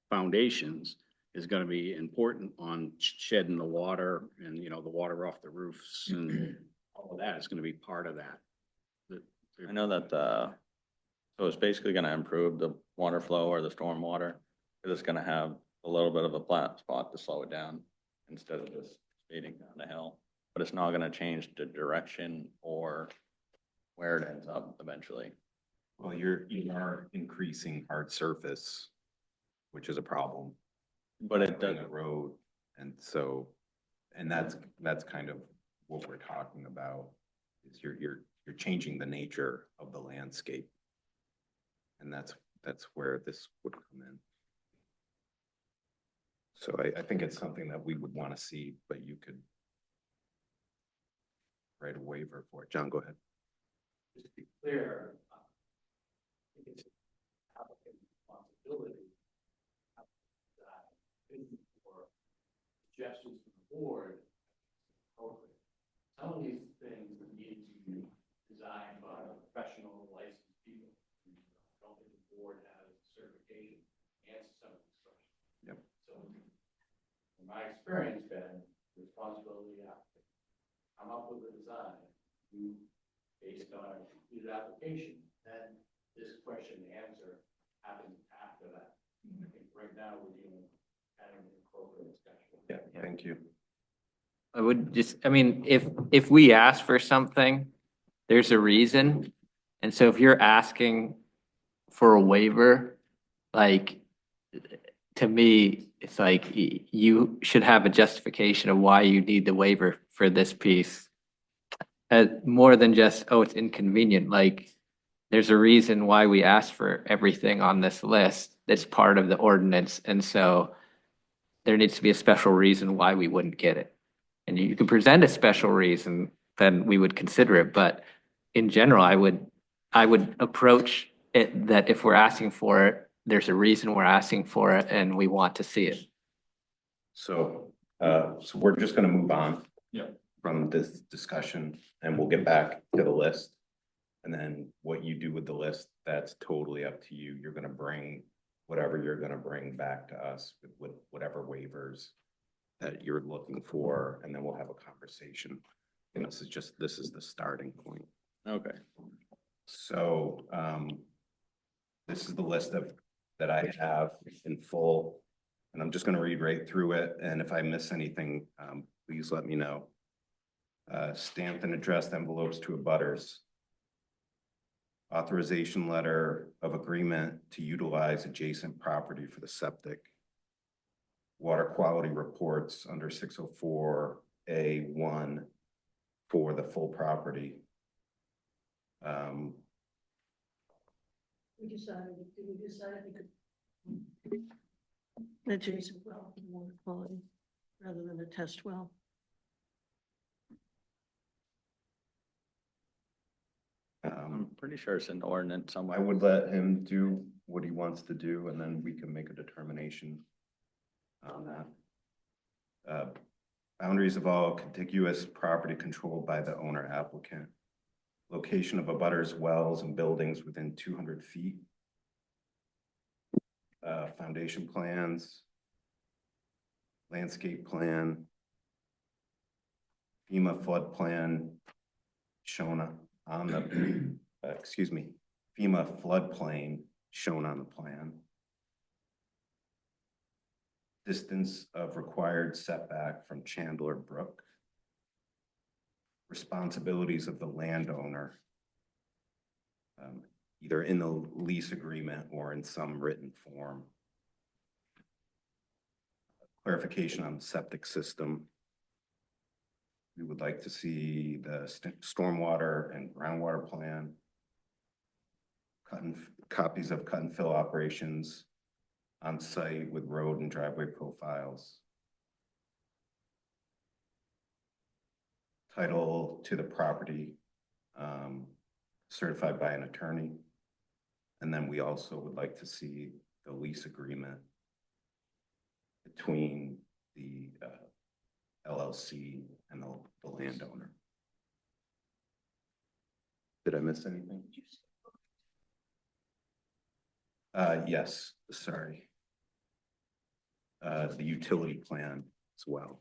foundations is gonna be important on shedding the water and, the water off the roofs and all of that is gonna be part of that. I know that so it's basically gonna improve the water flow or the storm water, because it's gonna have a little bit of a flat spot to slow it down instead of just speeding down the hill. But it's not gonna change the direction or where it ends up eventually. Well, you are increasing hard surface, which is a problem. But it Building does, a road, and so, and that's kind of what we're talking about, is you're changing the nature of the landscape. And that's where this would come in. So I think it's something that we would want to see, but you could write a waiver for it. John, go ahead. Just to be clear, I think it's applicant responsibility for suggestions from the board. Some of these things need to be designed by professional licensed people. I don't think the board has certification to answer some of these questions. Yep. So, in my experience, Ben, the responsibility of the applicant, come up with a design, you, based on a completed application, then this question and answer happens after that. I think right now we're dealing with kind of an appropriate discussion. Yeah, thank you. I would just, I mean, if we ask for something, there's a reason. And so if you're asking for a waiver, like, to me, it's like you should have a justification of why you need the waiver for this piece. More than just, oh, it's inconvenient. Like, there's a reason why we asked for everything on this list. That's part of the ordinance. And so there needs to be a special reason why we wouldn't get it. And you can present a special reason, then we would consider it. But in general, I would approach it that if we're asking for it, there's a reason we're asking for it and we want to see it. So So we're just gonna move on. Yeah. From this discussion, and we'll get back to the list. And then what you do with the list, that's totally up to you. You're gonna bring whatever you're gonna bring back to us with whatever waivers that you're looking for, and then we'll have a conversation. And this is the starting point. Okay. So, this is the list that I have in full. And I'm just gonna read right through it, and if I miss anything, please let me know. Stamped and addressed envelopes to abutters. Authorization letter of agreement to utilize adjacent property for the septic. Water quality reports under 604A1 for the full property. We decided, did we decide we could adjacent well, water quality, rather than a test well? I'm pretty sure it's an ordinance I somewhere. would let him do what he wants to do, and then we can make a determination on that. Boundaries of all contiguous property controlled by the owner applicant. Location of abutters wells and buildings within 200 feet. Foundation plans. Landscape plan. FEMA flood plan shown on the, FEMA floodplain shown on the plan. Distance of required setback from Chandler Brook. Responsibilities of the landowner. Either in the lease agreement or in some written form. Clarification on the septic system. We would like to see the stormwater and groundwater plan. Copies of cut and fill operations on site with road and driveway profiles. Title to the property, certified by an attorney. And then we also would like to see the lease agreement between the LLC and the landowner. Did I miss anything? Yes, sorry. The utility plan as well.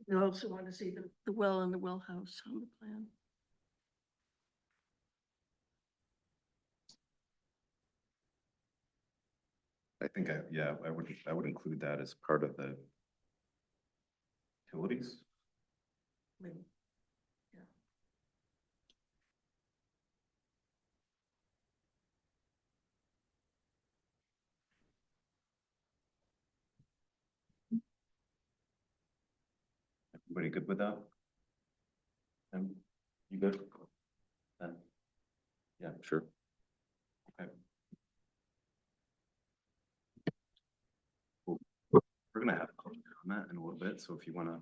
We also want to see the well and the well house on the plan. I think I would include that as part of the utilities. Maybe. Yeah. Everybody good with that? You good? Yeah, sure. Okay. We're gonna have a public comment in a little bit, so if you wanna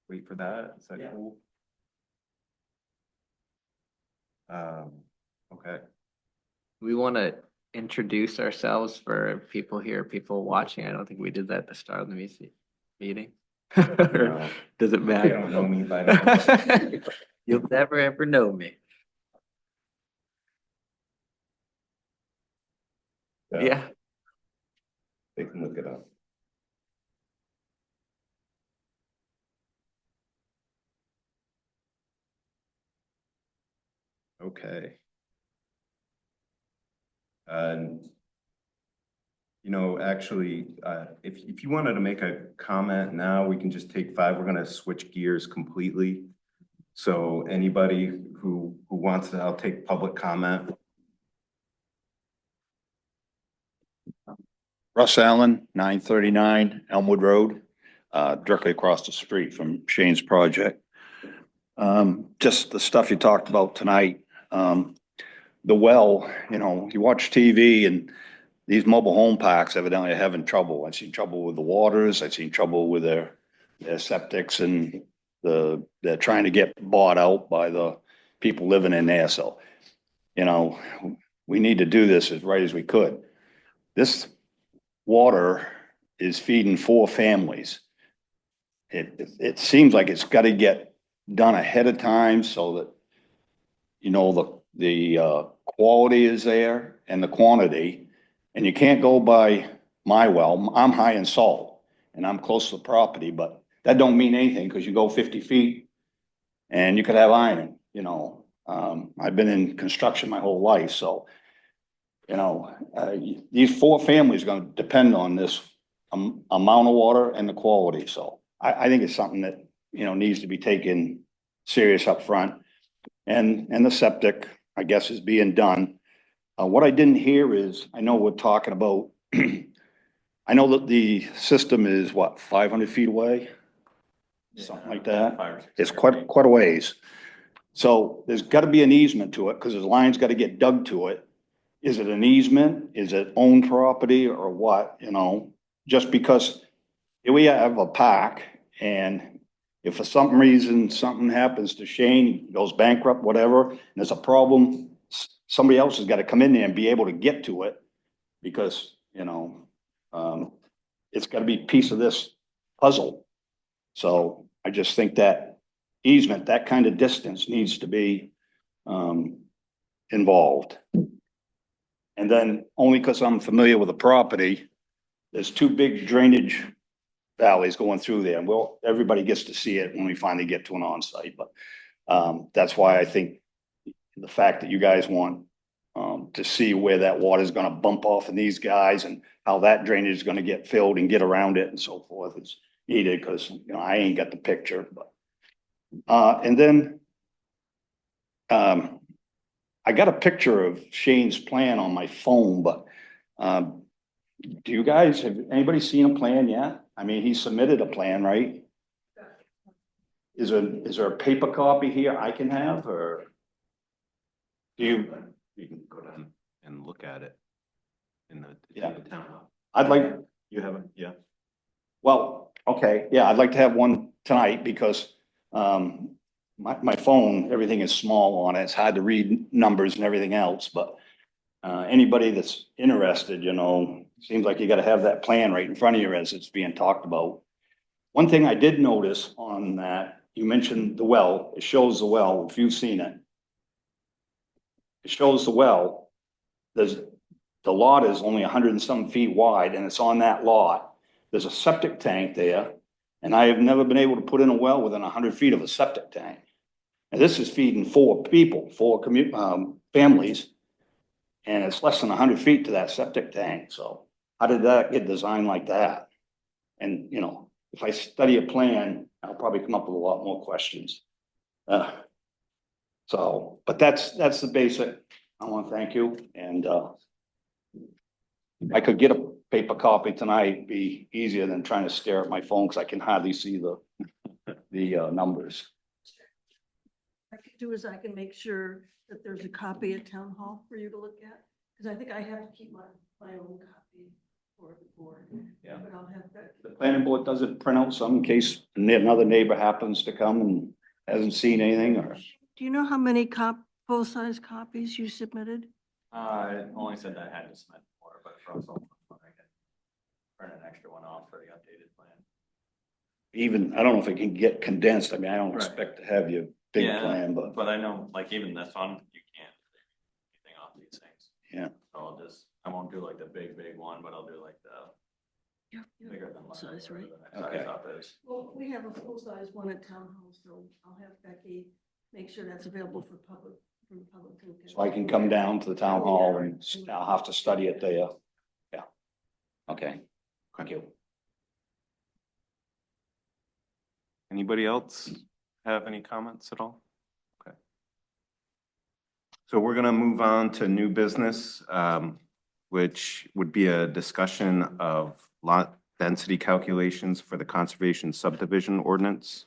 wait for that, is that cool? Okay. We want to introduce ourselves for people here, people watching. I don't think we did that at the start of the meeting. No. Does it They matter? don't know me by now. You'll never ever know me. Yeah. They can look it up. Okay. Actually, if you wanted to make a comment now, we can just take 5. We're gonna switch gears completely. So anybody who wants to, I'll take public comment. Russ Allen, 939 Elmwood Road, directly across the street from Shane's project. Just the stuff you talked about tonight. The well, you watch TV and these mobile home parks evidently are having trouble. I've seen trouble with the waters, I've seen trouble with their septics, and they're trying to get bought out by the people living in there, so, you know, we need to do this as right as we could. This water is feeding 4 families. It seems like it's gotta get done ahead of time so that, you know, the quality is there and the quantity. And you can't go by my well. I'm high in salt and I'm close to the property, but that don't mean anything because you go 50 feet and you could have iron, you know. I've been in construction my whole life, so, you know, these 4 families are gonna depend on this amount of water and the quality, so I think it's something that, you know, needs to be taken serious up front. And the septic, I guess, is being done. What I didn't hear is, I know we're talking about, I know that the system is what, 500 feet away? Something like that. 500 or 600 It's quite a ways. So there's gotta be an easement to it, because the line's gotta get dug to it. Is it an easement? Is it owned property or what, you know? Just because here we have a park, and if for some reason something happens to Shane, he goes bankrupt, whatever, and there's a problem, somebody else has gotta come in there and be able to get to it, because, you know, it's gotta be a piece of this puzzle. So I just think that easement, that kind of distance needs to be, involved. And then only because I'm familiar with the property, there's 2 big drainage valleys going through there. And well, everybody gets to see it when we finally get to an onsite, but, that's why I think the fact that you guys want, to see where that water is gonna bump off of these guys and how that drainage is gonna get filled and get around it and so forth is needed, because, you know, I ain't got the picture, but, and then, I got a picture of Shane's plan on my phone, but, do you guys, have anybody seen a plan yet? I mean, he submitted a plan, right? Is there a paper copy here I can have, or? Do You can go down and look at it in the Yeah. town hall. I'd like, You haven't, yeah. well, okay, yeah, I'd like to have one tonight because, my phone, everything is small on it. It's hard to read numbers and everything else, but, anybody that's interested, you know, seems like you gotta have that plan right in front of you as it's being talked about. One thing I did notice on that, you mentioned the well, it shows the well, if you've seen it. It shows the well, the lot is only 100 and some feet wide, and it's on that lot. There's a septic tank there, and I have never been able to put in a well within 100 feet of a septic tank. And this is feeding 4 people, 4 families, and it's less than 100 feet to that septic tank, so how did that get designed like that? And, you know, if I study a plan, I'll probably come up with a lot more questions. So, but that's the basic. I want to thank you, and, I could get a paper copy tonight, it'd be easier than trying to stare at my phone, because I can hardly see the numbers. I can do is I can make sure that there's a copy at town hall for you to look at, because I think I have to keep my own copy for the board. Yeah. But I'll have that. The planning board doesn't print out some in case another neighbor happens to come and hasn't seen anything, or? Do you know how many full-size copies you submitted? It only said that I had to submit more, but for also, I can print an extra one off for the updated plan. Even, I don't know if it can get condensed, I mean, I don't Right. expect to have your big Yeah, plan, but, But I know, like, even this one, you can't do anything off these things. yeah. So I won't do like the big one, but I'll do like the bigger than Full-size, right? the next Okay. size up is. Well, we have a full-size one at town hall, so I'll have Becky make sure that's available for the public. to look at. So I can come down to the town hall and I'll have to study it there. Yeah. Okay, thank you. Anybody else have any comments at all? Okay. So we're gonna move on to new business, which would be a discussion of lot density calculations for the conservation subdivision ordinance.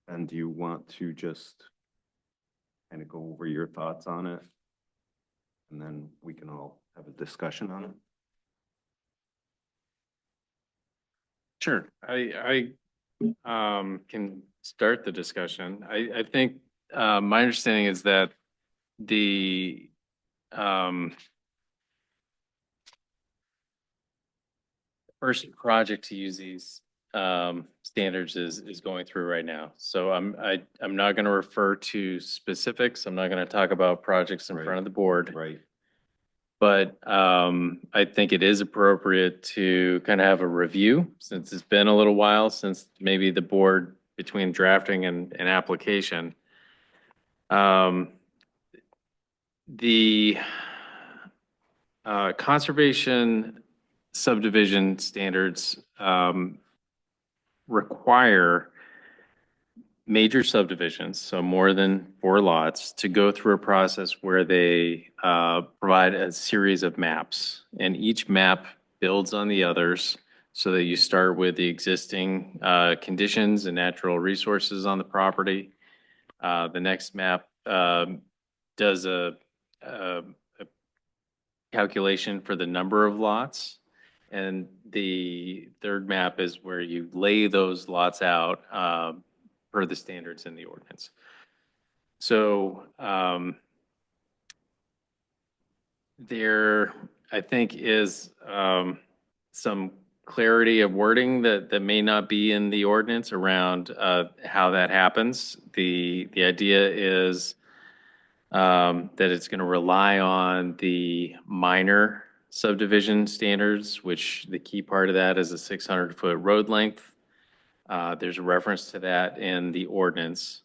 And do you want to just kind of go over your thoughts on it. And then we can all have a discussion on it. Sure, I can start the discussion. I think, my understanding is that the, first project to use these, standards is going through right now. So I'm not gonna refer to specifics. I'm not gonna talk about projects in front of the board. Right. But I think it is appropriate to kind of have a review, since it's been a little while since maybe the board between drafting and application. The conservation subdivision standards require major subdivisions, so more than 4 lots, to go through a process where they provide a series of maps. And each map builds on the others so that you start with the existing conditions and natural resources on the property. The next map does a calculation for the number of lots. And the third map is where you lay those lots out per the standards in the ordinance. So there, I think, is some clarity of wording that may not be in the ordinance around how that happens. The idea is that it's going to rely on the minor subdivision standards, which the key part of that is a 600-foot road length. There's a reference to that in the ordinance,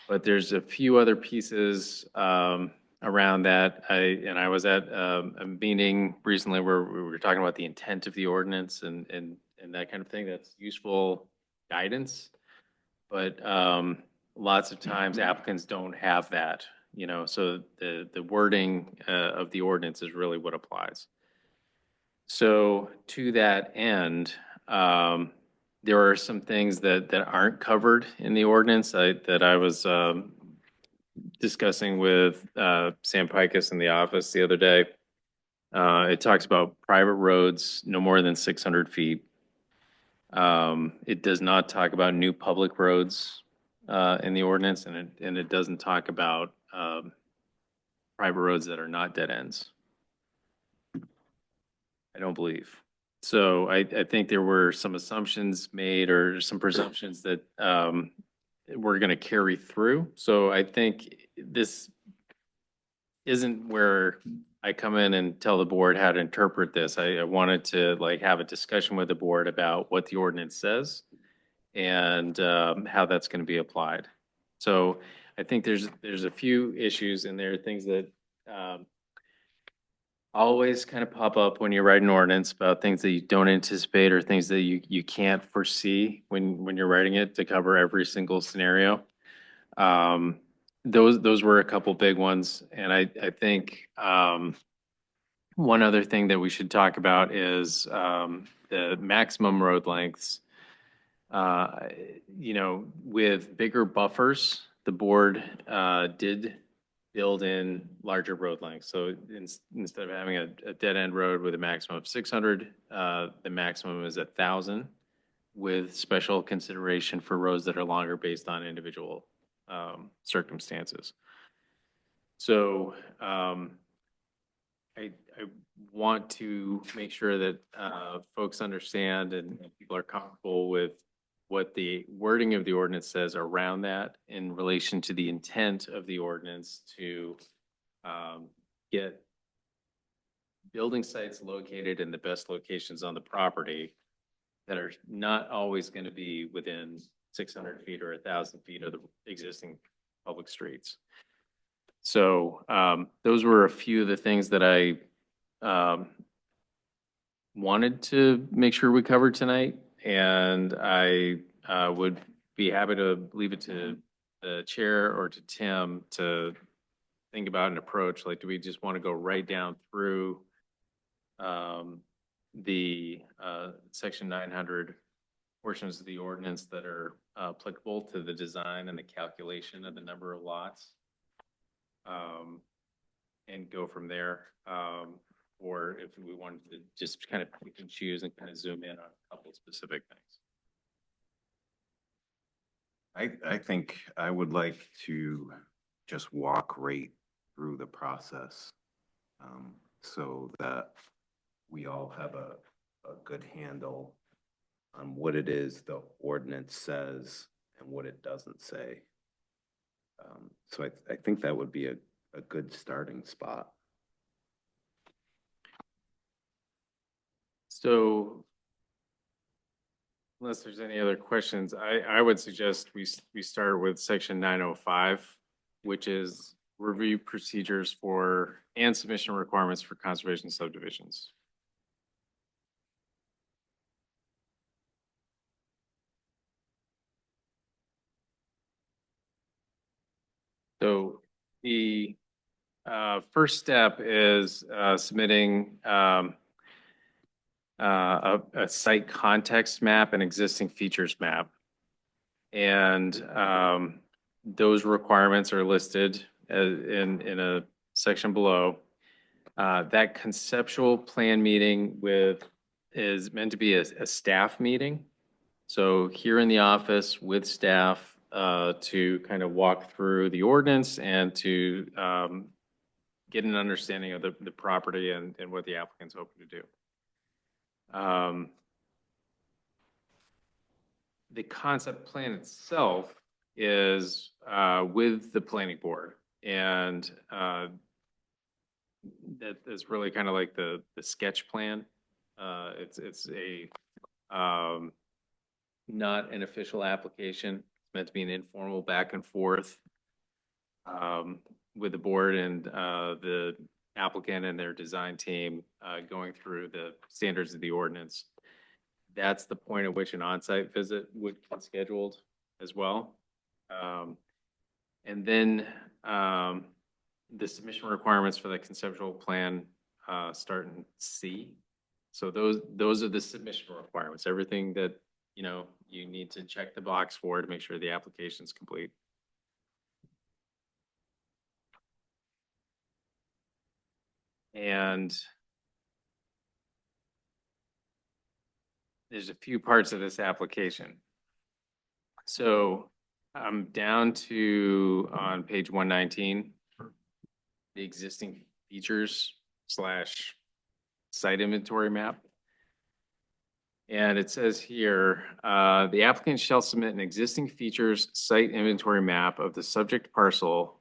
but there's a few other pieces around that. I was at a meeting recently where we were talking about the intent of the ordinance and that kind of thing. That's useful guidance, but lots of times applicants don't have that, so the wording of the ordinance is really what applies. So to that end, there are some things that aren't covered in the ordinance that I was discussing with Sam Pikus in the office the other day. It talks about private roads no more than 600 feet. It does not talk about new public roads in the ordinance, and it doesn't talk about private roads that are not dead ends. I don't believe. So I think there were some assumptions made or some presumptions that we're going to carry through. So I think this isn't where I come in and tell the board how to interpret this. I wanted to have a discussion with the board about what the ordinance says and how that's going to be applied. So I think there's a few issues in there, things that always kind of pop up when you write an ordinance about things that you don't anticipate or things that you can't foresee when you're writing it to cover every single scenario. Those were a couple big ones. And I think one other thing that we should talk about is the maximum road lengths. With bigger buffers, the board did build in larger road lengths. So instead of having a dead end road with a maximum of 600, the maximum is 1,000 with special consideration for roads that are longer based on individual circumstances. So I want to make sure that folks understand and people are comfortable with what the wording of the ordinance says around that in relation to the intent of the ordinance to get building sites located in the best locations on the property that are not always going to be within 600 feet or 1,000 feet of the existing public streets. So those were a few of the things that I wanted to make sure we covered tonight. And I would be happy to leave it to the chair or to Tim to think about an approach. Like, do we just want to go right down through the section 900 portions of the ordinance that are applicable to the design and the calculation of the number of lots? and go from there. Or if we wanted to just kind of pick and choose and kind of zoom in on a couple specific things. I think I would like to just walk right through the process, so that we all have a good handle on what it is the ordinance says and what it doesn't say. So I think that would be a good starting spot. So unless there's any other questions, I would suggest we start with section 905, which is review procedures for and submission requirements for conservation subdivisions. So the first step is submitting a site context map and existing features map. And those requirements are listed in a section below. That conceptual plan meeting is meant to be a staff meeting. So here in the office with staff to kind of walk through the ordinance and to get an understanding of the property and what the applicant's hoping to do. The concept plan itself is with the planning board, and that is really kind of like the sketch plan. It's a not an official application. It's meant to be an informal back and forth with the board and the applicant and their design team going through the standards of the ordinance. That's the point at which an on-site visit would be scheduled as well. And then the submission requirements for the conceptual plan start in C. So those are the submission requirements, everything that you need to check the box for to make sure the application is complete. And there's a few parts of this application. So I'm down to on page 119, the existing features / site inventory map. And it says here, the applicant shall submit an existing features site inventory map of the subject parcel,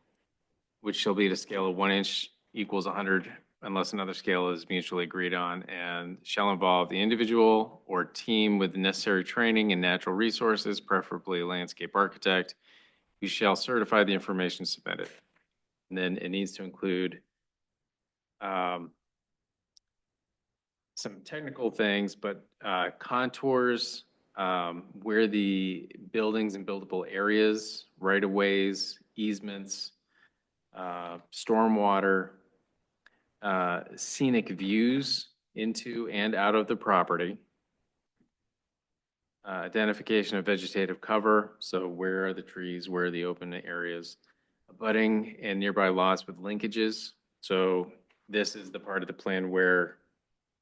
which shall be to scale of 1 inch equals 100 unless another scale is mutually agreed on, and shall involve the individual or team with the necessary training and natural resources, preferably a landscape architect, who shall certify the information submitted. And then it needs to include some technical things, but contours, where the buildings and buildable areas, right-of-ways, easements, stormwater, scenic views into and out of the property, identification of vegetative cover, so where are the trees, where are the open areas, abutting and nearby lots with linkages. So this is the part of the plan where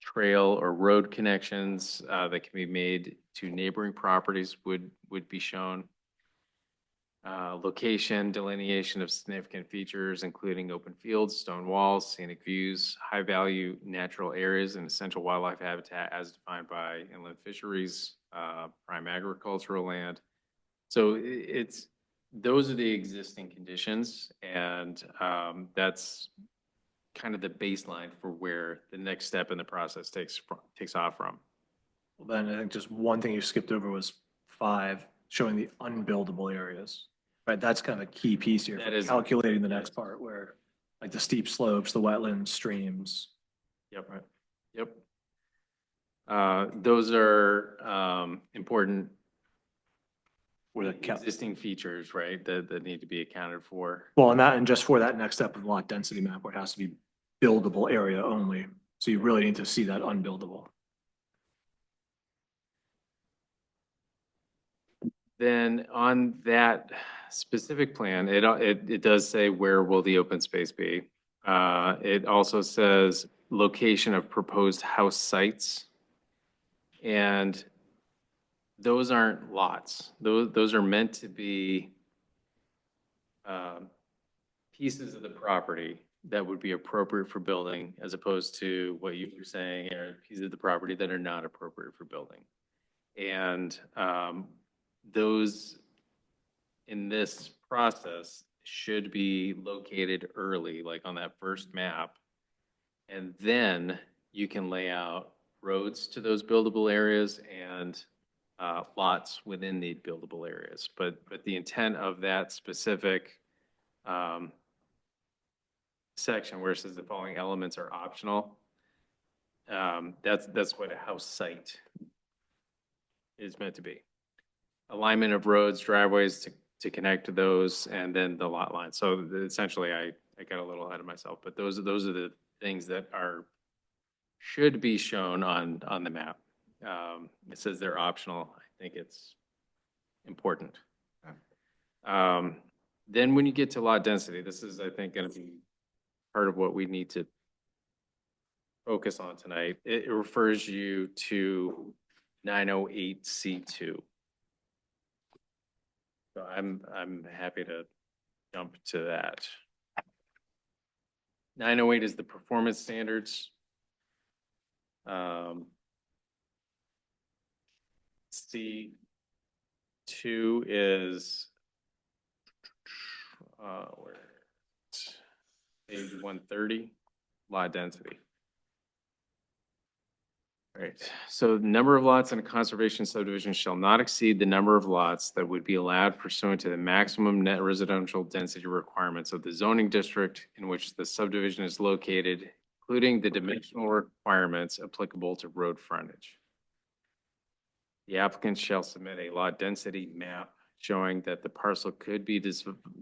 trail or road connections that can be made to neighboring properties would be shown. Location, delineation of significant features, including open fields, stone walls, scenic views, high-value natural areas, and essential wildlife habitat as defined by inland fisheries, prime agricultural land. So those are the existing conditions, and that's kind of the baseline for where the next step in the process takes off from. Well, then I think just one thing you skipped over was 5, showing the unbuildable areas. Right, that's kind of a key piece here. That is calculating the next part where, like the steep slopes, the wetlands, streams. Yep. Right. Yep. Those are important Where the existing features, right, that need to be accounted for. Well, and just for that next step of the lot density map, where it has to be buildable area only. So you really need to see that unbuildable. then on that specific plan, it does say where will the open space be. It also says location of proposed house sites. And those aren't lots. Those are meant to be pieces of the property that would be appropriate for building, as opposed to what you were saying are pieces of the property that are not appropriate for building. And those in this process should be located early, like on that first map. And then you can lay out roads to those buildable areas and lots within the buildable areas. But the intent of that specific section where it says the following elements are optional, that's what a house site is meant to be. Alignment of roads, driveways to connect to those, and then the lot line. So essentially, I got a little ahead of myself, but those are the things that should be shown on the map. It says they're optional. I think it's important. Then when you get to lot density, this is, I think, going to be part of what we need to focus on tonight. It refers you to 908C2. So I'm happy to jump to that. 908 is the performance standards. C2 is where page 130, lot density. Right, so the number of lots in a conservation subdivision shall not exceed the number of lots that would be allowed pursuant to the maximum net residential density requirements of the zoning district in which the subdivision is located, including the dimensional requirements applicable to road frontage. The applicant shall submit a lot density map showing that the parcel could be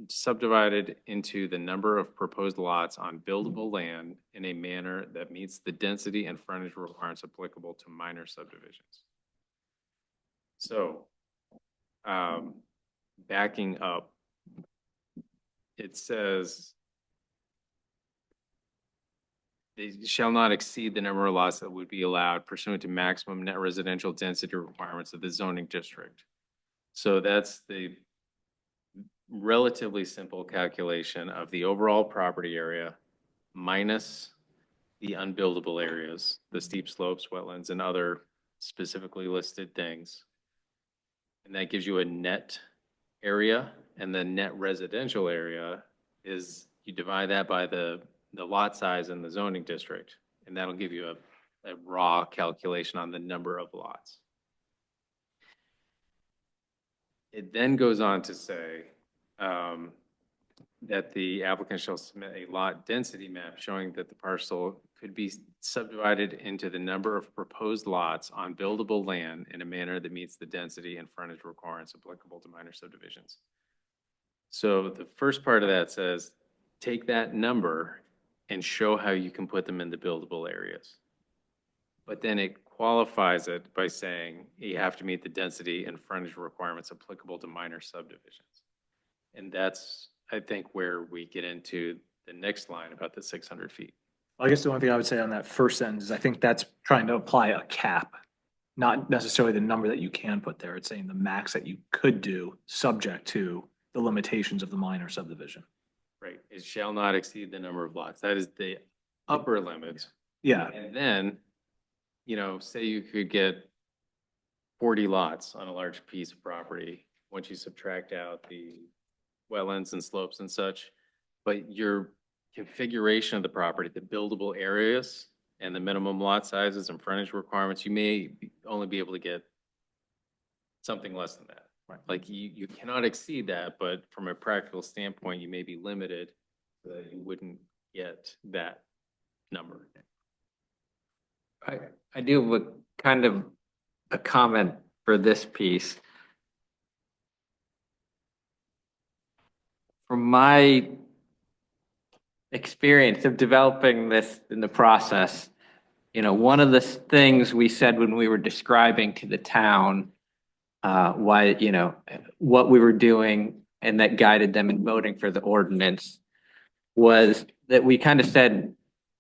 subdivided into the number of proposed lots on buildable land in a manner that meets the density and frontage requirements applicable to minor subdivisions. So, backing up, it says they shall not exceed the number of lots that would be allowed pursuant to maximum net residential density requirements of the zoning district. So that's the relatively simple calculation of the overall property area minus the unbuildable areas, the steep slopes, wetlands, and other specifically listed things. And that gives you a net area, and the net residential area is, you divide that by the lot size in the zoning district, and that'll give you a raw calculation on the number of lots. It then goes on to say that the applicant shall submit a lot density map showing that the parcel could be subdivided into the number of proposed lots on buildable land in a manner that meets the density and frontage requirements applicable to minor subdivisions. So the first part of that says, take that number and show how you can put them in the buildable areas. But then it qualifies it by saying you have to meet the density and frontage requirements applicable to minor subdivisions. And that's, I think, where we get into the next line about the 600 feet. I guess the only thing I would say on that first sentence is I think that's trying to apply a cap, not necessarily the number that you can put there. It's saying the max that you could do subject to the limitations of the minor subdivision. Right, it shall not exceed the number of lots. That is the upper limit. Yeah, And then, you know, say you could get 40 lots on a large piece of property, once you subtract out the wetlands and slopes and such, but your configuration of the property, the buildable areas and the minimum lot sizes and frontage requirements, you may only be able to get something less than that. Right. Like you cannot exceed that, but from a practical standpoint, you may be limited so that you wouldn't get that number. I do have kind of a comment for this piece. From my experience of developing this in the process, you know, one of the things we said when we were describing to the town why, you know, what we were doing and that guided them in voting for the ordinance was that we kind of said,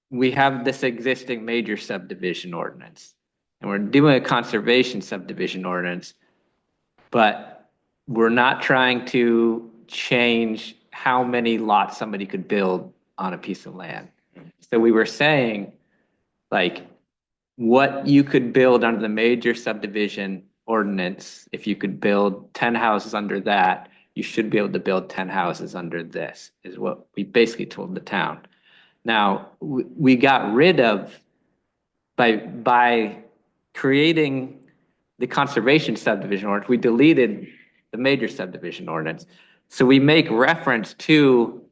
we have this existing major subdivision ordinance and we're doing a conservation subdivision ordinance, but we're not trying to change how many lots somebody could build on a piece of land. So we were saying, like, what you could build under the major subdivision ordinance, if you could build 10 houses under that, you should be able to build 10 houses under this, is what we basically told the town. Now, we got rid of, by creating the conservation subdivision ordinance, we deleted the major subdivision ordinance. So we make reference to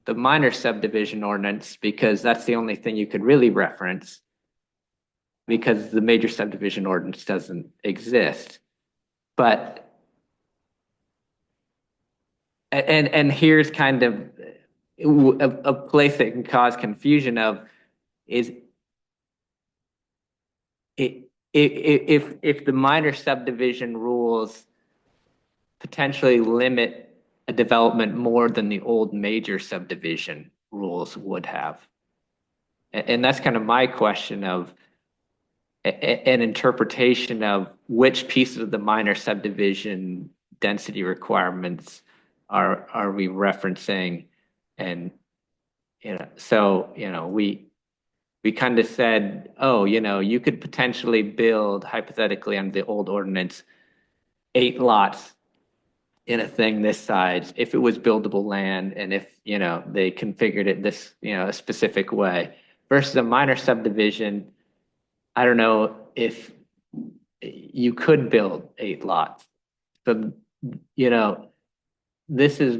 the minor subdivision ordinance because that's the only thing you could really reference, because the major subdivision ordinance doesn't exist. But, and here's kind of a place that can cause confusion of is if the minor subdivision rules potentially limit a development more than the old major subdivision rules would have. And that's kind of my question of an interpretation of which pieces of the minor subdivision density requirements are we referencing. And, you know, so, you know, we kind of said, oh, you know, you could potentially build hypothetically under the old ordinance 8 lots in a thing this size if it was buildable land and if, you know, they configured it this, you know, a specific way versus a minor subdivision. I don't know if you could build 8 lots. So, you know, this is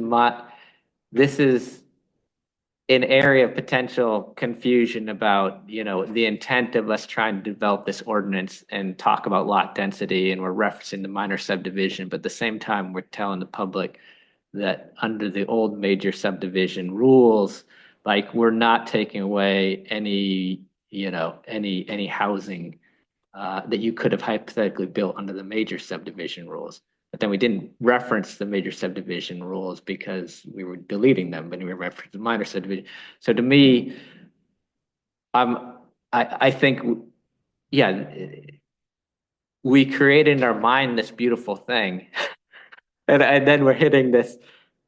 an area of potential confusion about, you know, the intent of us trying to develop this ordinance and talk about lot density, and we're referencing the minor subdivision, but at the same time, we're telling the public that under the old major subdivision rules, like, we're not taking away any, you know, any housing that you could have hypothetically built under the major subdivision rules. But then we didn't reference the major subdivision rules because we were deleting them, but we referenced the minor subdivision. So to me, I think, yeah, we created in our mind this beautiful thing, and then we're hitting this,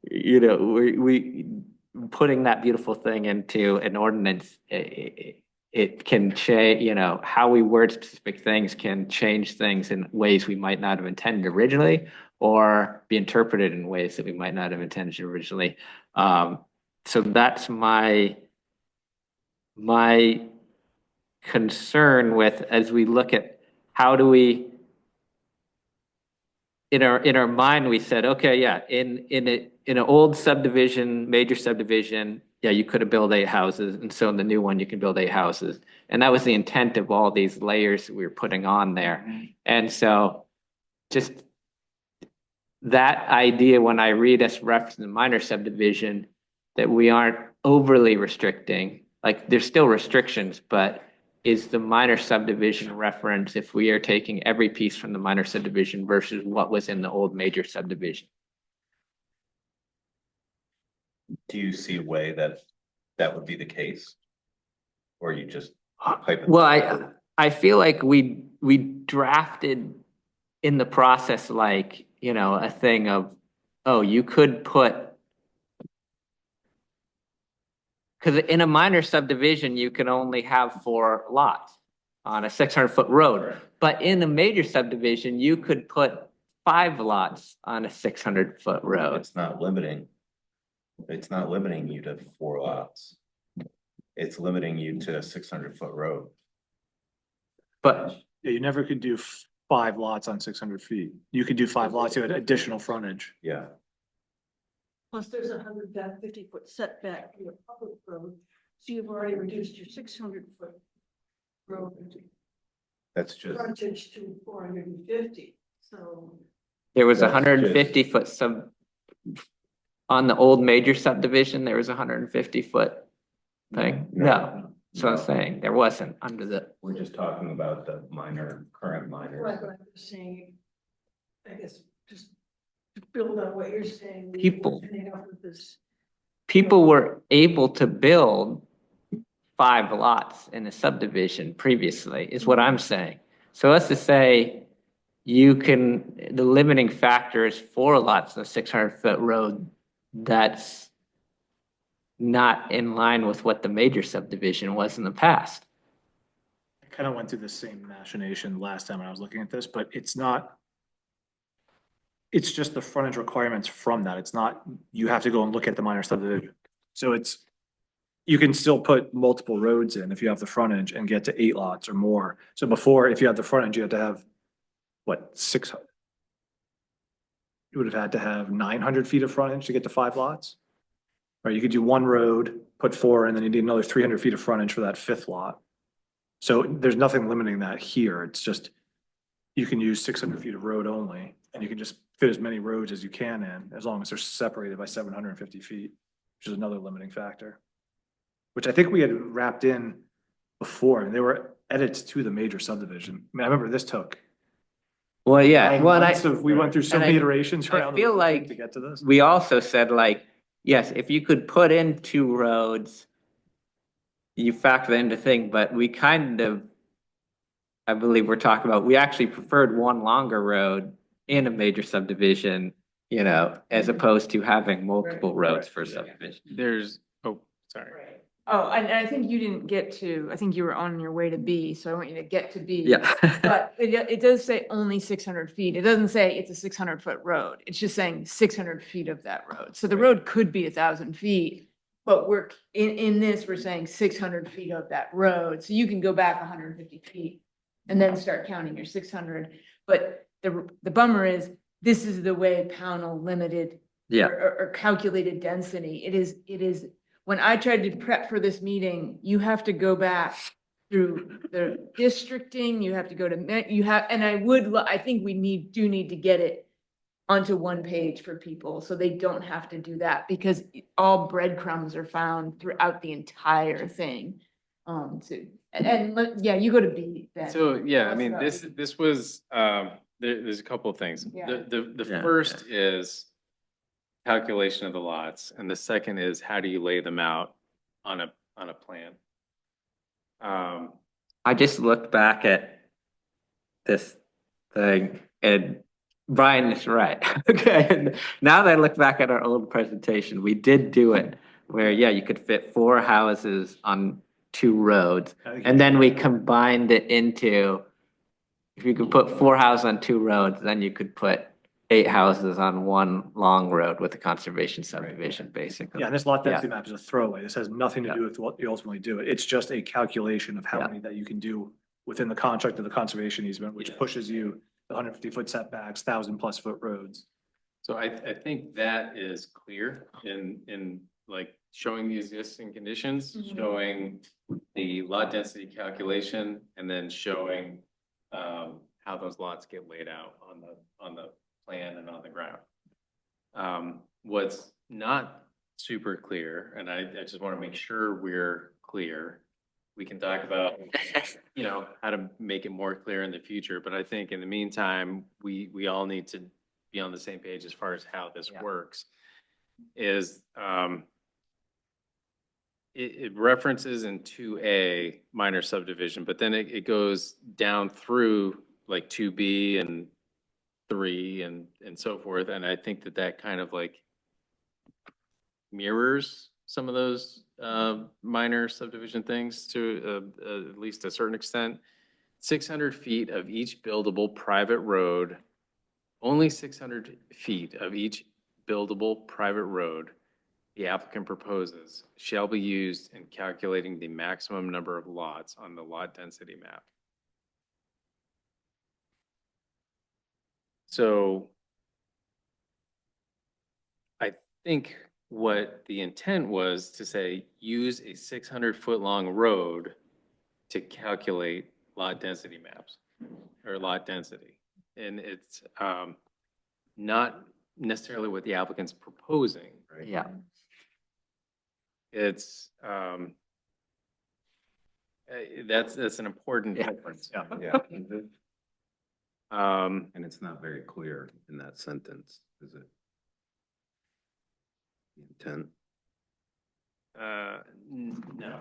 you know, we putting that beautiful thing into an ordinance. It can change, you know, how we word specific things can change things in ways we might not have intended originally, or be interpreted in ways that we might not have intended originally. So that's my concern with, as we look at how do we, in our mind, we said, okay, yeah, in an old subdivision, major subdivision, yeah, you could have built 8 houses. And so in the new one, you can build 8 houses. And that was the intent of all these layers we were putting on there. And so just that idea, when I read us referencing the minor subdivision, that we aren't overly restricting, like, there's still restrictions, but is the minor subdivision reference if we are taking every piece from the minor subdivision versus what was in the old major subdivision? Do you see a way that would be the case? Or you just? Well, I feel like we drafted in the process, like, you know, a thing of, oh, you could put, because in a minor subdivision, you can only have 4 lots on a 600-foot road. But in a major subdivision, you could put 5 lots on a 600-foot road. It's not limiting you to 4 lots. It's limiting you to a 600-foot road. But Yeah, you never could do 5 lots on 600 feet. You could do 5 lots, you had additional frontage. Yeah. Plus there's 150-foot setback in a public road, so you've already reduced your 600-foot road That's just, frontage to 450, so. there was That's 150-foot on the old major subdivision, there was 150-foot thing? No, that's what I'm saying. There wasn't under the, we're just talking about the current minor. Right, but I'm just saying, I guess, just to build on what you're saying. we're People. ending up with this. People were able to build 5 lots in a subdivision previously, is what I'm saying. So let's just say the limiting factor is 4 lots in a 600-foot road. That's not in line with what the major subdivision was in the past. I kind of went through the same machination last time when I was looking at this, but it's not. It's just the frontage requirements from that. It's not, you have to go and look at the minor subdivision. So you can still put multiple roads in if you have the frontage and get to 8 lots or more. So before, if you had the frontage, you had to have, what, 600? You would have had to have 900 feet of frontage to get to 5 lots. Right, you could do 1 road, put 4, and then you need another 300 feet of frontage for that 5th lot. So there's nothing limiting that here. It's just, you can use 600 feet of road only, and you can just fit as many roads as you can in, as long as they're separated by 750 feet, which is another limiting factor. Which I think we had wrapped in before, and they were edits to the major subdivision. I mean, I remember this took. Well, yeah, 9 well, months we went through so and many I- iterations I around feel the like to get to this. we also said like, yes, if you could put in 2 roads, you factor that into thing, but we kind of, I believe we're talking about, we actually preferred 1 longer road in a major subdivision, as opposed to having multiple roads for subdivision. Sorry. Oh, and I think you didn't get to, I think you were on your way to B, so I want you to get to B. Yeah. But it does say only 600 feet. It doesn't say it's a 600-foot road. It's just saying 600 feet of that road. So the road could be 1,000 feet, but we're, in this, we're saying 600 feet of that road. So you can go back 150 feet and then start counting your 600. But the bummer is, this is the way Pownell limited Yeah. or calculated density. It is, when I tried to prep for this meeting, you have to go back through the districting, you have to go to, and I think we do need to get it onto 1 page for people, so they don't have to do that, because all breadcrumbs are found throughout the entire thing. Yeah, you go to B then. So, yeah, I Let's mean, go. this was, there's a couple of things. Yeah. The Yeah. first is calculation of the lots, and the second is how do you lay them out on a plan? I just looked back at this thing and Brian is right. Okay. And now that I look back at our old presentation, we did do it where, yeah, you could fit 4 houses on 2 roads. And then we combined it into, if you could put 4 houses on 2 roads, then you could put 8 houses on 1 long road with a conservation subdivision, basically. Yeah, and this lot density map is a throwaway. This has nothing to do with what you ultimately do. It's just a calculation of how Yeah. many that you can do within the contract of the conservation easement, which pushes you the 150-foot setbacks, 1,000+ foot roads. So I think that is clear in like showing the existing conditions, Mhm. showing the lot density calculation, and then showing how those lots get laid out on the plan and on the ground. What's not super clear, and I just want to make sure we're clear. We can talk about, how to make it more clear in the future, but I think in the meantime, we all need to be on the same page as far as how this Yeah. works. Is, it references in 2A minor subdivision, but then it goes down through like 2B and 3 and so forth. And I think that kind of like mirrors some of those minor subdivision things to at least a certain extent. 600 feet of each buildable private road, only 600 feet of each buildable private road the applicant proposes shall be used in calculating the maximum number of lots on the lot density map. So I think what the intent was to say, use a 600-foot long road to calculate lot density maps or lot density. And it's not necessarily what the applicant's proposing. Yeah. It's, that's an important Yeah. difference. Yeah. Yeah. And it's not very clear in that sentence, is it? The intent. No.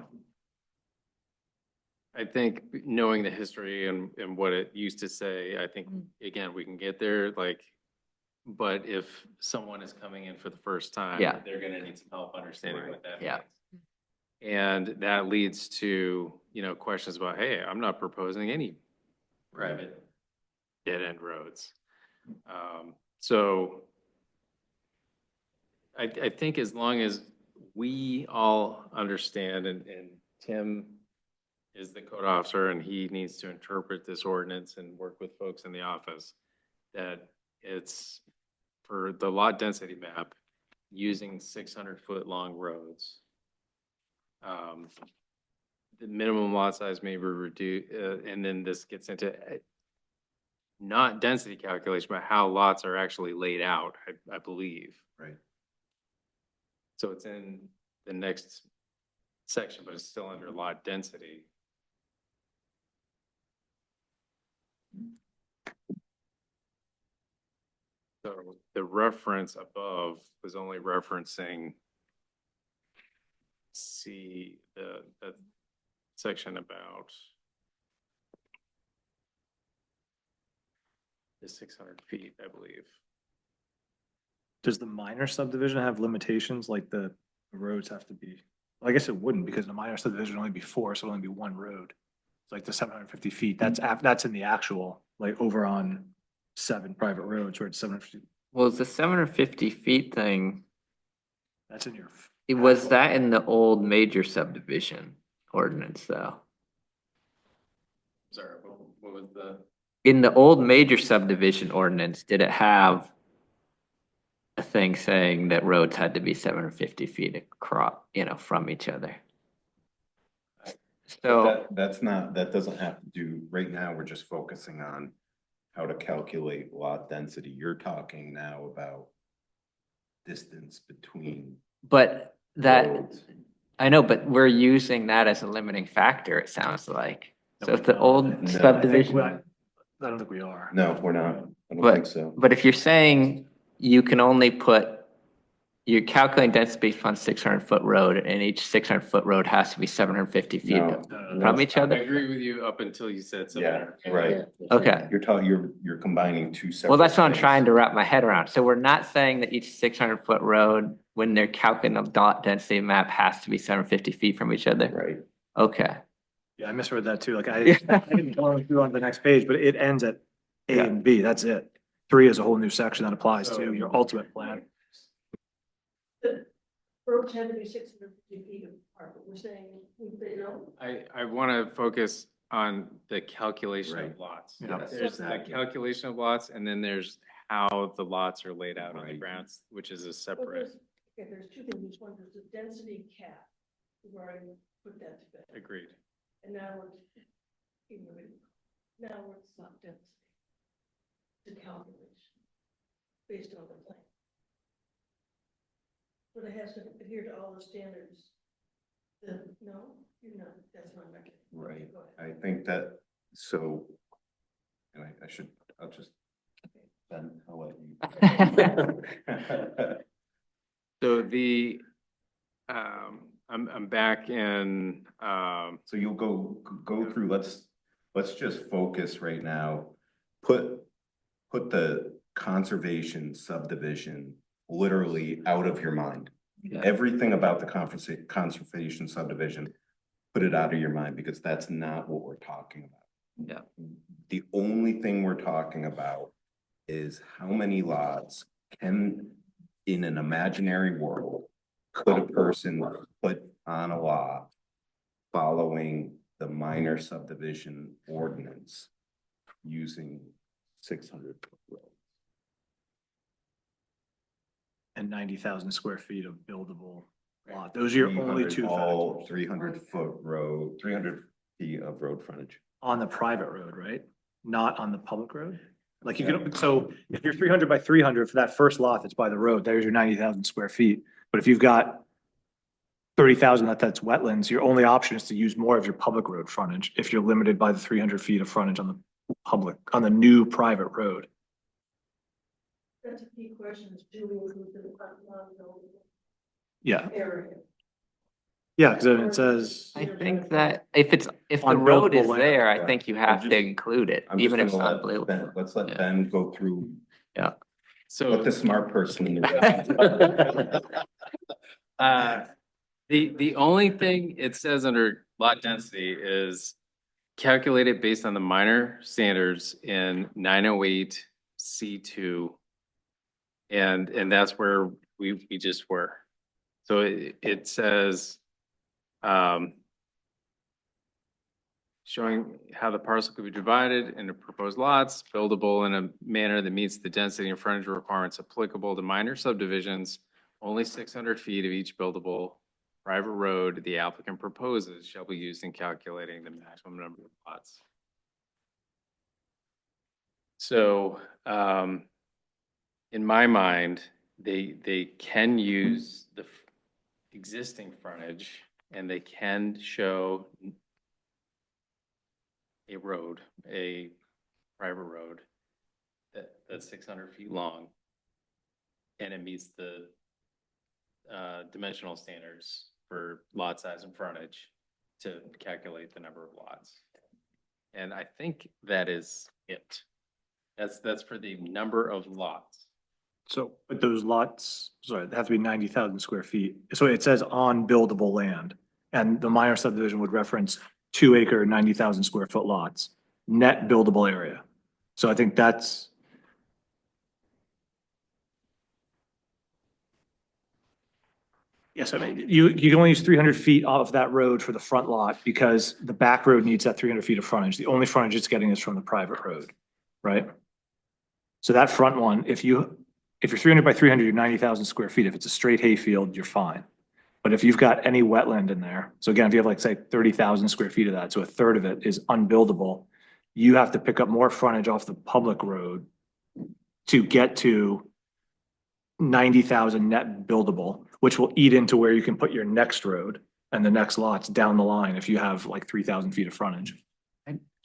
I think knowing the history and what it used to say, I think, again, we can get there, like, but if someone is coming in for the first time, Yeah. they're gonna need some help understanding what that Yeah. means. And that leads to, questions about, hey, I'm not proposing any private dead-end roads. So I think as long as we all understand, and Tim is the code officer and he needs to interpret this ordinance and work with folks in the office, that it's for the lot density map, using 600-foot long roads. The minimum lot size may be reduced, and then this gets into not density calculation, but how lots are actually laid out, I believe. Right. So it's in the next section, but it's still under lot density. So the reference above was only referencing the section about the 600 feet, I believe. Does the minor subdivision have limitations like the roads have to be? Well, I guess it wouldn't because the minor subdivision would only be 4, so it'll only be 1 road. It's like the 750 feet, that's in the actual, like over on 7 private roads where it's 750. Well, the 750 feet thing, That's in your. was that in the old major subdivision ordinance though? Sorry, what was the? In the old major subdivision ordinance, did it have a thing saying that roads had to be 750 feet across, from each other? So, That doesn't have to do, right now, we're just focusing on how to calculate lot density. You're talking now about distance between but that, roads. I know, but we're using that as a limiting factor, it sounds like. So if the No, old I think subdivision, I don't think we are. No, we're not. I don't But- think so. but if you're saying you can only you're calculating density based on 600-foot road, and each 600-foot road has to be 750 feet No. from each I other? agree with you up until you said Yeah, 700. right. Okay. You're combining two separate. Well, that's what I'm things. trying to wrap my head around. So we're not saying that each 600-foot road, when they're calculating the dot density map, has to be 750 feet from each other? Right. Okay. Yeah, I misread that too. Like I didn't go through on the next page, but it ends at A Yeah. and B. That's it. 3 is a whole new section that applies to your ultimate plan. Roads had to be 650 feet apart, but we're saying, I want to focus on the calculation Right. of lots. Yeah. Yes, There's the exactly. calculation of lots, and then there's how the lots are laid out on the Right. grounds, which is a Well, separate, there's two things. One is the density cap. We've already put that to bed. agreed. And now it's, now it's not density. It's a calculation based on the plan. But it has to adhere to all the standards. No, you're not, that's not my. Right. Go ahead. I think that, so, and I'll just, Ben, I'll let you. So I'm back in, So you'll go through, let's just focus right now. Put the conservation subdivision literally out of your mind. Yeah. Everything about the conservation subdivision, put it out of your mind because that's not what we're talking about. Yeah. The only thing we're talking about is how many lots can, in an imaginary world, could a person put on a lot following the minor subdivision ordinance using 600-foot road? And 90,000 square feet of buildable lot. Those are your only 2 All factors 300-foot road, 300 feet of road frontage. on the private road, right? Not on the public road? Like you can, so if you're 300 by 300 for that first lot that's by the road, there's your 90,000 square feet. But if you've got 30,000 that's wetlands, your only option is to use more of your public road frontage if you're limited by the 300 feet of frontage on the public, on the new private road. That's a key question, is do we include the non-buildable Yeah, area? yeah, because then it says, I think that if the On road is buildable land, there, I yeah. think you I'm have to just- include it, I'm just even if it's gonna not let Ben- believable. Let's let Yeah. Ben go through So. what the smart person in the room. The only thing it says under lot density is calculated based on the minor standards in 908C2. And that's where we just were. So it says, showing how the parcel could be divided into proposed lots, buildable in a manner that meets the density and frontage requirements applicable to minor subdivisions. Only 600 feet of each buildable private road the applicant proposes shall be used in calculating the maximum number of lots. So, in my mind, they can use the existing frontage and they can show a road, a private road that's 600 feet long. And it meets the dimensional standards for lot size and frontage to calculate the number of lots. And I think that is it. That's for the number of lots. so, but those lots, sorry, they have to be 90,000 square feet. So it says on buildable land. And the minor subdivision would reference 2-acre, 90,000 square foot lots, net buildable area. So I think that's. Yes, I mean, you can only use 300 feet off that road for the front lot because the back road needs that 300 feet of frontage. The only frontage it's getting is from the private road, right? So that front one, if you're 300 by 300, you're 90,000 square feet. If it's a straight hay field, you're fine. But if you've got any wetland in there, so again, if you have like, say, 30,000 square feet of that, so a third of it is unbuildable, you have to pick up more frontage off the public road to get to 90,000 net buildable, which will eat into where you can put your next road and the next lots down the line if you have like 3,000 feet of frontage.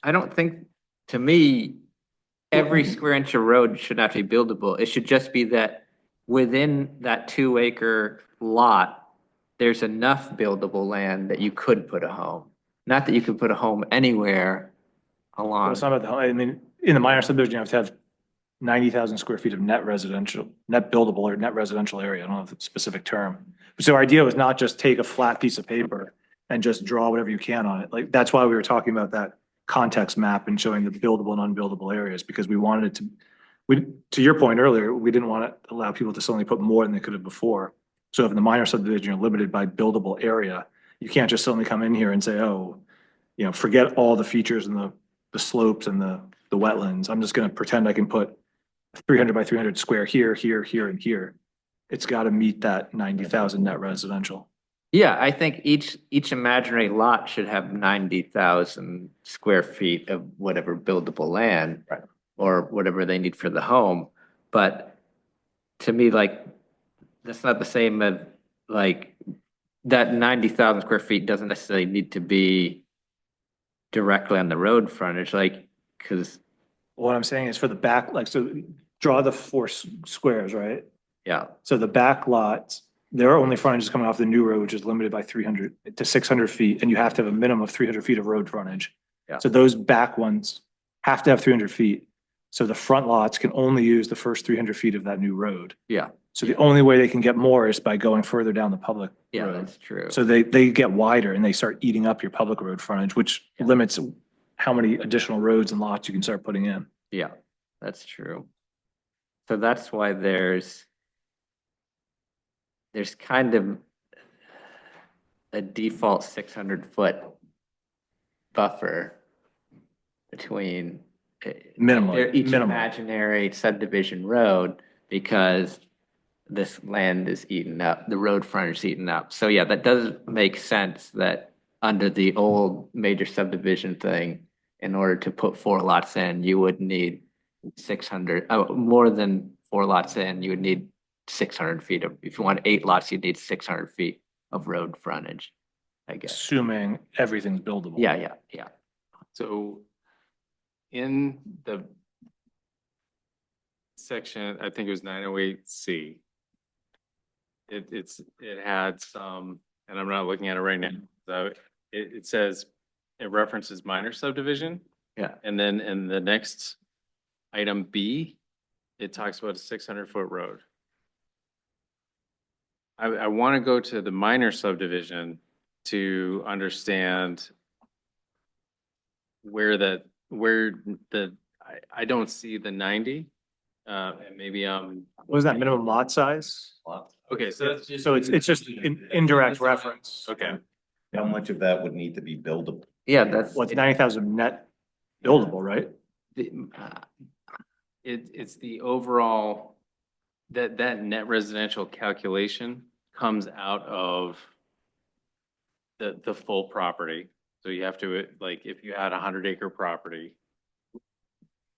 I don't think, to me, every square inch of road should not be buildable. It should just be that within that 2-acre lot, there's enough buildable land that you could put a home. Not that you could put a home anywhere Well, along. it's not about the, I mean, in the minor subdivision, you have to have 90,000 square feet of net residential, net buildable or net residential area. I don't know the specific term. So our idea was not just take a flat piece of paper and just draw whatever you can on it. Like, that's why we were talking about that context map and showing the buildable and unbuildable areas, because we wanted it to your point earlier, we didn't want to allow people to suddenly put more than they could have before. So if in the minor subdivision, you're limited by buildable area, you can't just suddenly come in here and say, oh, forget all the features and the slopes and the wetlands. I'm just going to pretend I can put 300 by 300 square here, here, here, and here. It's got to meet that 90,000 net residential. Yeah, I think each imaginary lot should have 90,000 square feet of whatever buildable land. Right. Or whatever they need for the home. But to me, like, that's not the same as, like, that 90,000 square feet doesn't necessarily need to be directly on the road frontage, like, because, What I'm saying is for the back, like, so draw the 4 squares, right? yeah, So the back lots, their only frontage is coming off the new road, which is limited by 300 to 600 feet, and you have to have a minimum of 300 feet of road frontage. Yeah. So those back ones have to have 300 feet. So the front lots can only use the first 300 feet of that new road. yeah, So the only way they can get more is by going further down the public yeah, road. that's true. So they get wider and they start eating up your public road frontage, which limits how many additional roads and lots you can start putting in. Yeah, that's true. So that's why there's kind of a default 600-foot buffer between Minimally, each minimally. imaginary subdivision road, because this land is eaten up, the road frontage is eaten up. So yeah, that does make sense that under the old major subdivision thing, in order to put 4 lots in, you would need 600, more than 4 lots in, you would need 600 feet of, if you want 8 lots, you'd need 600 feet of road frontage, I guess. Assuming everything's buildable. Yeah. So in the section, I think it was 908C. It had some, and I'm not looking at it right now. So it says, it references minor subdivision. Yeah. And then in the next item B, it talks about a 600-foot road. I want to go to the minor subdivision to understand where I don't see the 90. And maybe, What was that minimum lot size? okay, so that's just. So it's just indirect reference. Okay. How much of that would need to be buildable? Yeah, that's. Well, it's 90,000 net buildable, right? It's the overall, that net residential calculation comes out of the full property. So you have to, like, if you had a 100-acre property,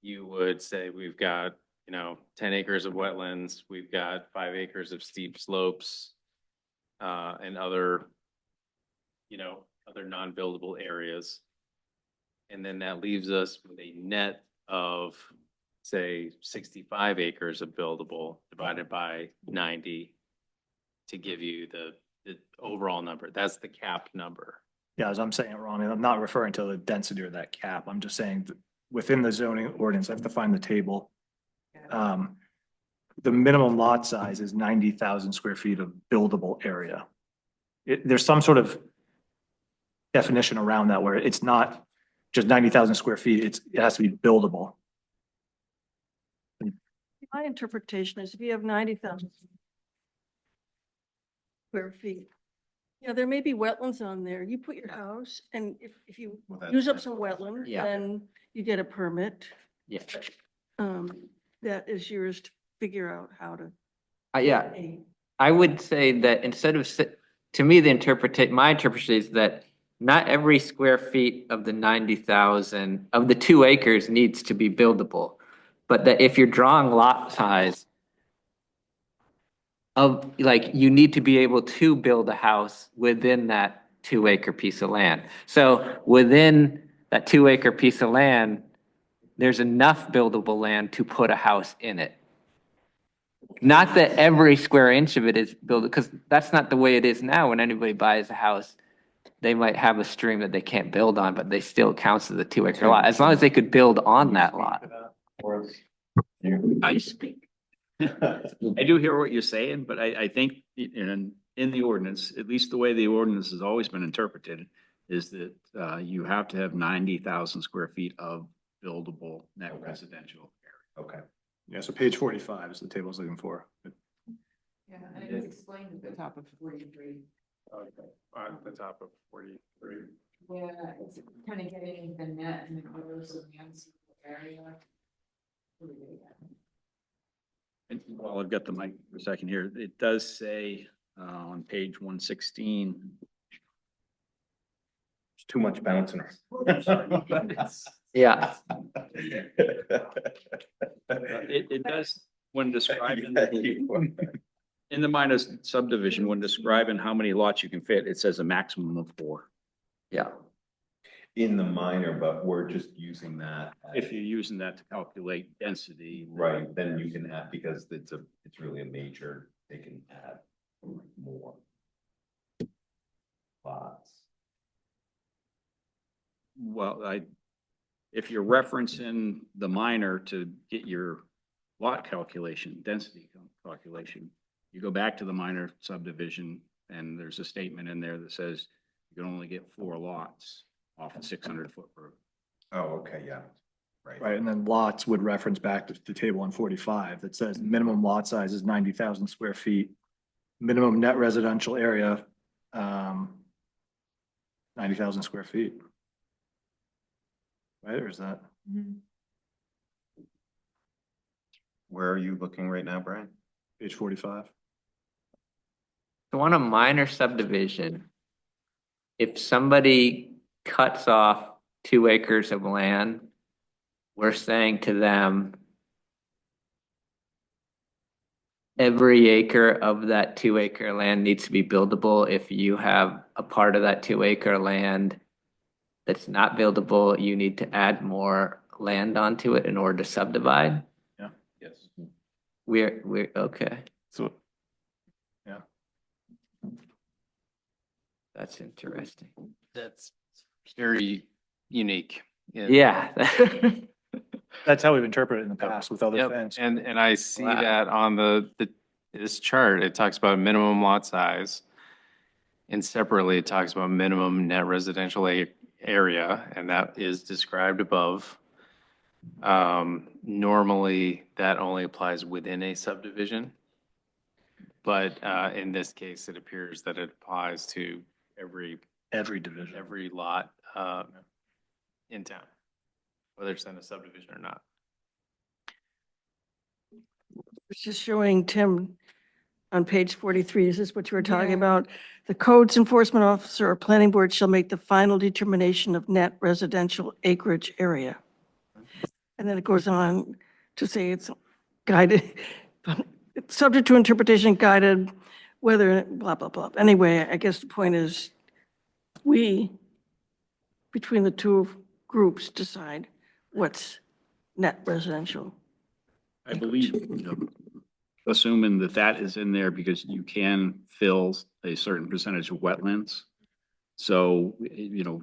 you would say, we've got, 10 acres of wetlands, we've got 5 acres of steep slopes, and other, other non-buildable areas. And then that leaves us with a net of, say, 65 acres of buildable divided by 90 to give you the overall number. That's the capped number. Yeah, as I'm saying it wrong, and I'm not referring to the density or that cap. I'm just saying that within the zoning ordinance, I have to find the table. The minimum lot size is 90,000 square feet of buildable area. There's some sort of definition around that where it's not just 90,000 square feet, it has to be buildable. My interpretation is if you have 90,000 square feet, there may be wetlands on there. You put your house and if you use up some wetland, Yeah. then you get a permit. Yeah. That is yours to figure out how to. Yeah, pay. I would say that instead of, to me, my interpretation is that not every square feet of the 90,000 of the 2 acres needs to be buildable. But that if you're drawing lot size of, like, you need to be able to build a house within that 2-acre piece of land. So within that 2-acre piece of land, there's enough buildable land to put a house in it. Not that every square inch of it is buildable, because that's not the way it is now. When anybody buys a house, they might have a stream that they can't build on, but they still counts as a 2-acre lot, as long as they could build on that lot. I speak. I do hear what you're saying, but I think in the ordinance, at least the way the ordinance has always been interpreted, is that you have to have 90,000 square feet of buildable net residential area. Okay. Yeah, so page 45 is the table I was looking for. Yeah, and it was explained at the top of 43. Okay, at the top of 43. Yeah, it's kind of getting the net and the gross of the unseen area. And while I've got the mic for a second here, it does say on page 116. There's too much bouncing. Yeah. It does, when describing, in the minor subdivision, when describing how many lots you can fit, it says a maximum of 4. Yeah. In the minor, but we're just using that. If you're using that to calculate density. Right, then you can add, because it's really a major, they can add more lots. Well, if you're referencing the minor to get your lot calculation, density calculation, you go back to the minor subdivision and there's a statement in there that says you can only get 4 lots off a 600-foot road. Oh, okay, yeah, right. Right, and then lots would reference back to the table on 45 that says minimum lot size is 90,000 square feet. Minimum net residential area, 90,000 square feet. Right, or is that? Where are you looking right now, Brian? Page 45. So on a minor subdivision, if somebody cuts off 2 acres of land, we're saying to them, every acre of that 2-acre land needs to be buildable. If you have a part of that 2-acre land that's not buildable, you need to add more land onto it in order to subdivide? Yes. We're, okay, So, yeah, that's interesting. That's very unique. Yeah. that's how we've interpreted it in the past with other Yep, things. and I see Wow. that on this chart, it talks about minimum lot size. And separately, it talks about minimum net residential area, and that is described above. Normally, that only applies within a subdivision. But in this case, it appears that it applies to every Division. every lot in town, whether it's in a subdivision or not. It's just showing Tim on page 43. Is this what you were talking Yeah. about? The codes enforcement officer or planning board shall make the final determination of net residential acreage area. And then it goes on to say it's guided, it's subject to interpretation, guided, whether, blah, blah, blah. Anyway, I guess the point is, we, between the two groups, decide what's net residential. I believe, assuming that that is in there because you can fill a certain percentage of wetlands. So,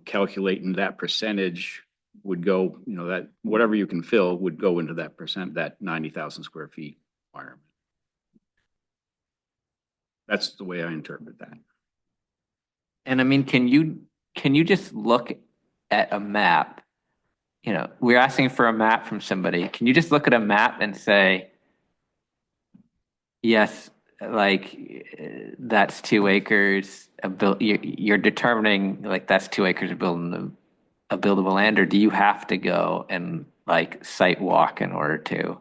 calculating that percentage would go, that whatever you can fill would go into that percent, that 90,000 square feet requirement. That's the way I interpret that. And I mean, can you just look at a map? We're asking for a map from somebody. Can you just look at a map and say, yes, like that's 2 acres of you're determining like that's 2 acres of buildable land, or do you have to go and like site walk in order to?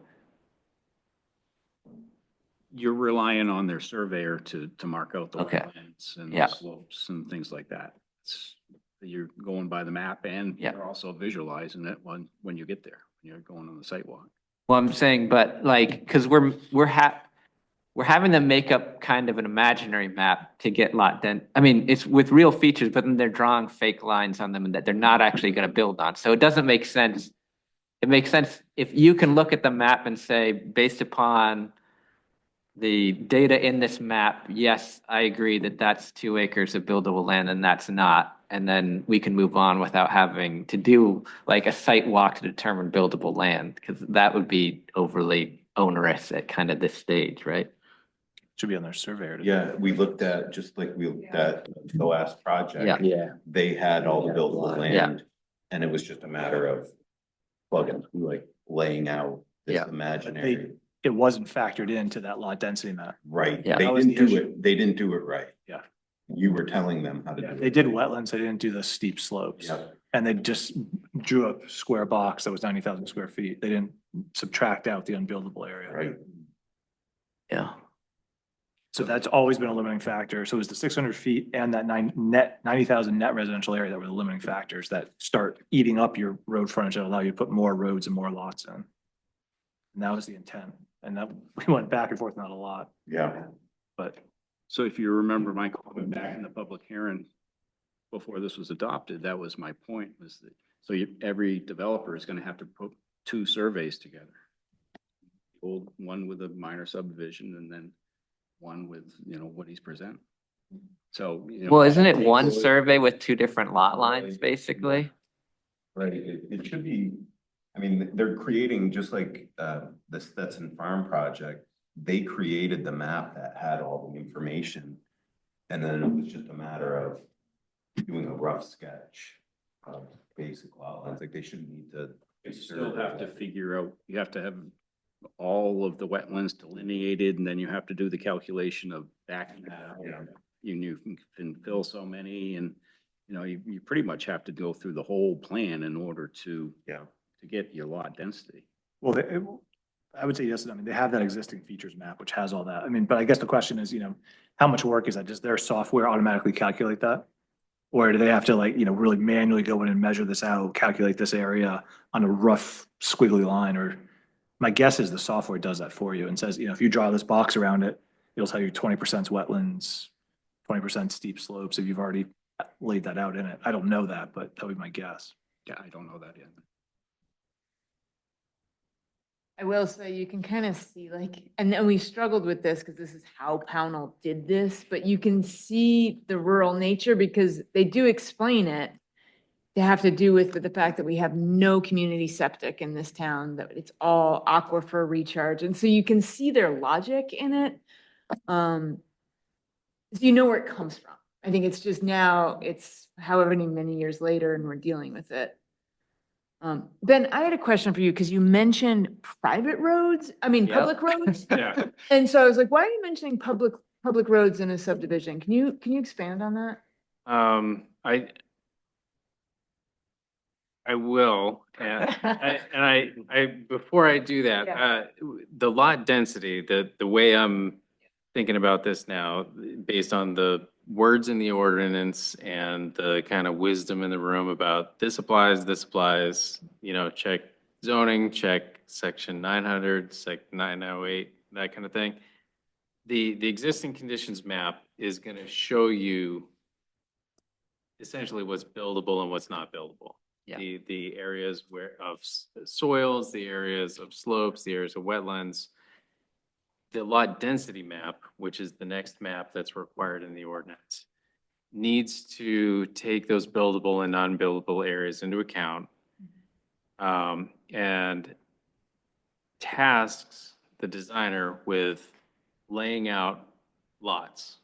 You're relying on their surveyor to mark out the Okay. wetlands and Yeah. the slopes and things like that. You're going by the map and Yeah. you're also visualizing it when you get there, when you're going on the site walk. Well, I'm saying, but like, because we're having them make up kind of an imaginary map to get I mean, it's with real features, but then they're drawing fake lines on them that they're not actually going to build on. So it doesn't make sense. It makes sense if you can look at the map and say, based upon the data in this map, yes, I agree that that's 2 acres of buildable land and that's not. And then we can move on without having to do like a site walk to determine buildable land, because that would be overly onerous at kind of this stage, right? Should be on their surveyor. to- Yeah, we looked at, just like we looked at the last project. Yeah. They had all the buildable Yeah. land, and it was just a matter of plugging, like laying out this Yeah. imaginary. It wasn't factored into that lot density map. Right, Yeah. they That was didn't the do issue. it, they didn't do it right. Yeah. You were telling them how to do it. They did wetlands, they didn't do the steep slopes. Yeah. And they just drew a square box that was 90,000 square feet. They didn't subtract out the unbuildable area. Right, Yeah. So that's always been a limiting factor. So it was the 600 feet and that 90,000 net residential area that were the limiting factors that start eating up your road frontage that allow you to put more roads and more lots in. And that was the intent. And that we went back and forth on that a lot, yeah. but So if you remember my comment back in the public hearing before this was adopted, that was my point, was that, so every developer is gonna have to put 2 surveys together. One with a minor subdivision and then one with, what he's presenting. So. Well, isn't it one survey with 2 different lot lines, basically? Right, it should be, I mean, they're creating, just like the Stetson Farm project, they created the map that had all the information. And then it was just a matter of doing a rough sketch of basic lot lines, like they shouldn't need to. You still have to figure out, you have to have all of the wetlands delineated, and then you have to do the calculation of backing that out. Yeah. You can fill so many, and, you pretty much have to go through the whole plan in order to. Yeah. To get your lot density. well, I would say yes. I mean, they have that existing features map, which has all that. I mean, but I guess the question is, how much work is that? Does their software automatically calculate that? Or do they have to really manually go in and measure this out, calculate this area on a rough squiggly line? Or my guess is the software does that for you and says, if you draw this box around it, it'll tell you 20% wetlands, 20% steep slopes if you've already laid that out in it. I don't know that, but that would be my guess. Yeah, I don't know that yet. I will say you can kind of see like, and then we struggled with this because this is how Pownell did this, but you can see the rural nature because they do explain it. They have to do with the fact that we have no community septic in this town, that it's all aquifer recharge. And so you can see their logic in it. So you know where it comes from. I think it's just now it's however many years later and we're dealing with it. Ben, I had a question for you because you mentioned private roads, Yep. public roads. Yeah. And so I was like, why are you mentioning public roads in a subdivision? Can you expand on that? I will, before I do that, Yeah. the lot density, the way I'm thinking about this now, based on the words in the ordinance and the kind of wisdom in the room about this applies, check zoning, check section 900, sec 908, that kind of thing. The existing conditions map is going to show you essentially what's buildable and what's not buildable. Yeah. The areas of soils, the areas of slopes, the areas of wetlands. The lot density map, which is the next map that's required in the ordinance, needs to take those buildable and non-buildable areas into account, and tasks the designer with laying out lots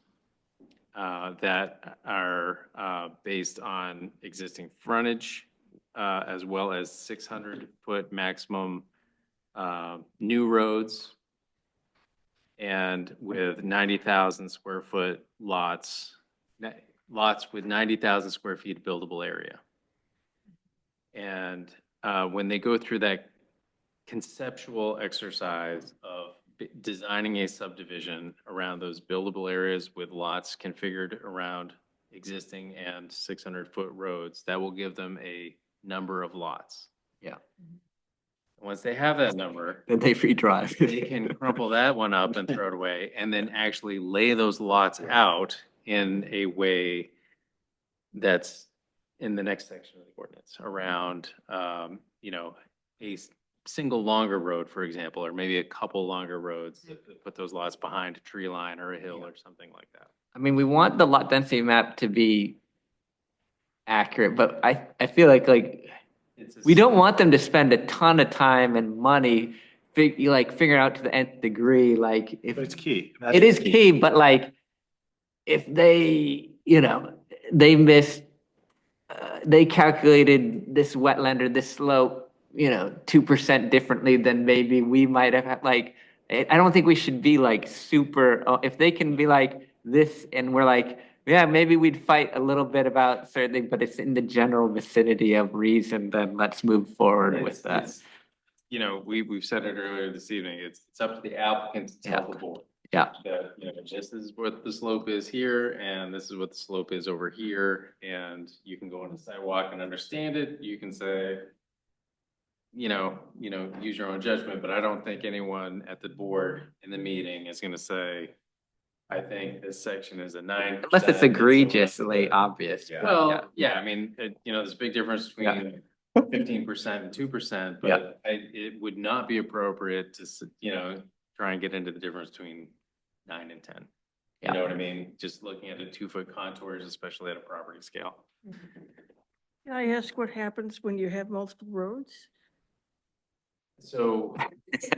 that are based on existing frontage, as well as 600-foot maximum new roads, and with 90,000 square foot lots with 90,000 square feet of buildable area. And when they go through that conceptual exercise of designing a subdivision around those buildable areas with lots configured around existing and 600-foot roads, that will give them a number of lots. Yeah. Once they have that number, Then they free drive. they can crumple that one up and throw it away, and then actually lay those lots out in a way that's in the next section of the ordinance around, a single longer road, for example, or maybe a couple longer roads that put those lots behind a tree line or a hill or something like that. I mean, we want the lot density map to be accurate, but I feel like we don't want them to spend a ton of time and money figuring out to the nth degree, like if But it's key. it is key, but if they, they missed, they calculated this wetland or this slope, 2% differently than maybe we might have had, I don't think we should be super, if they can be this and we're yeah, maybe we'd fight a little bit about certain things, but it's in the general vicinity of reason, then let's move forward with that. We've said it earlier this evening, it's up to the applicant to tell the board. Yeah. That, this is what the slope is here, and this is what the slope is over here, and you can go on a sidewalk and understand it, you can say, use your own judgment, but I don't think anyone at the board in the meeting is gonna say, I think this section is a 9%. Unless it's egregiously obvious. Yeah. Well, yeah, I mean, there's a big difference between 15% and 2%, Yeah. but it would not be appropriate to, try and get into the difference between 9 and 10. You know what I mean? Just looking at the 2-foot contours, especially at a property scale. Can I ask what happens when you have multiple roads? So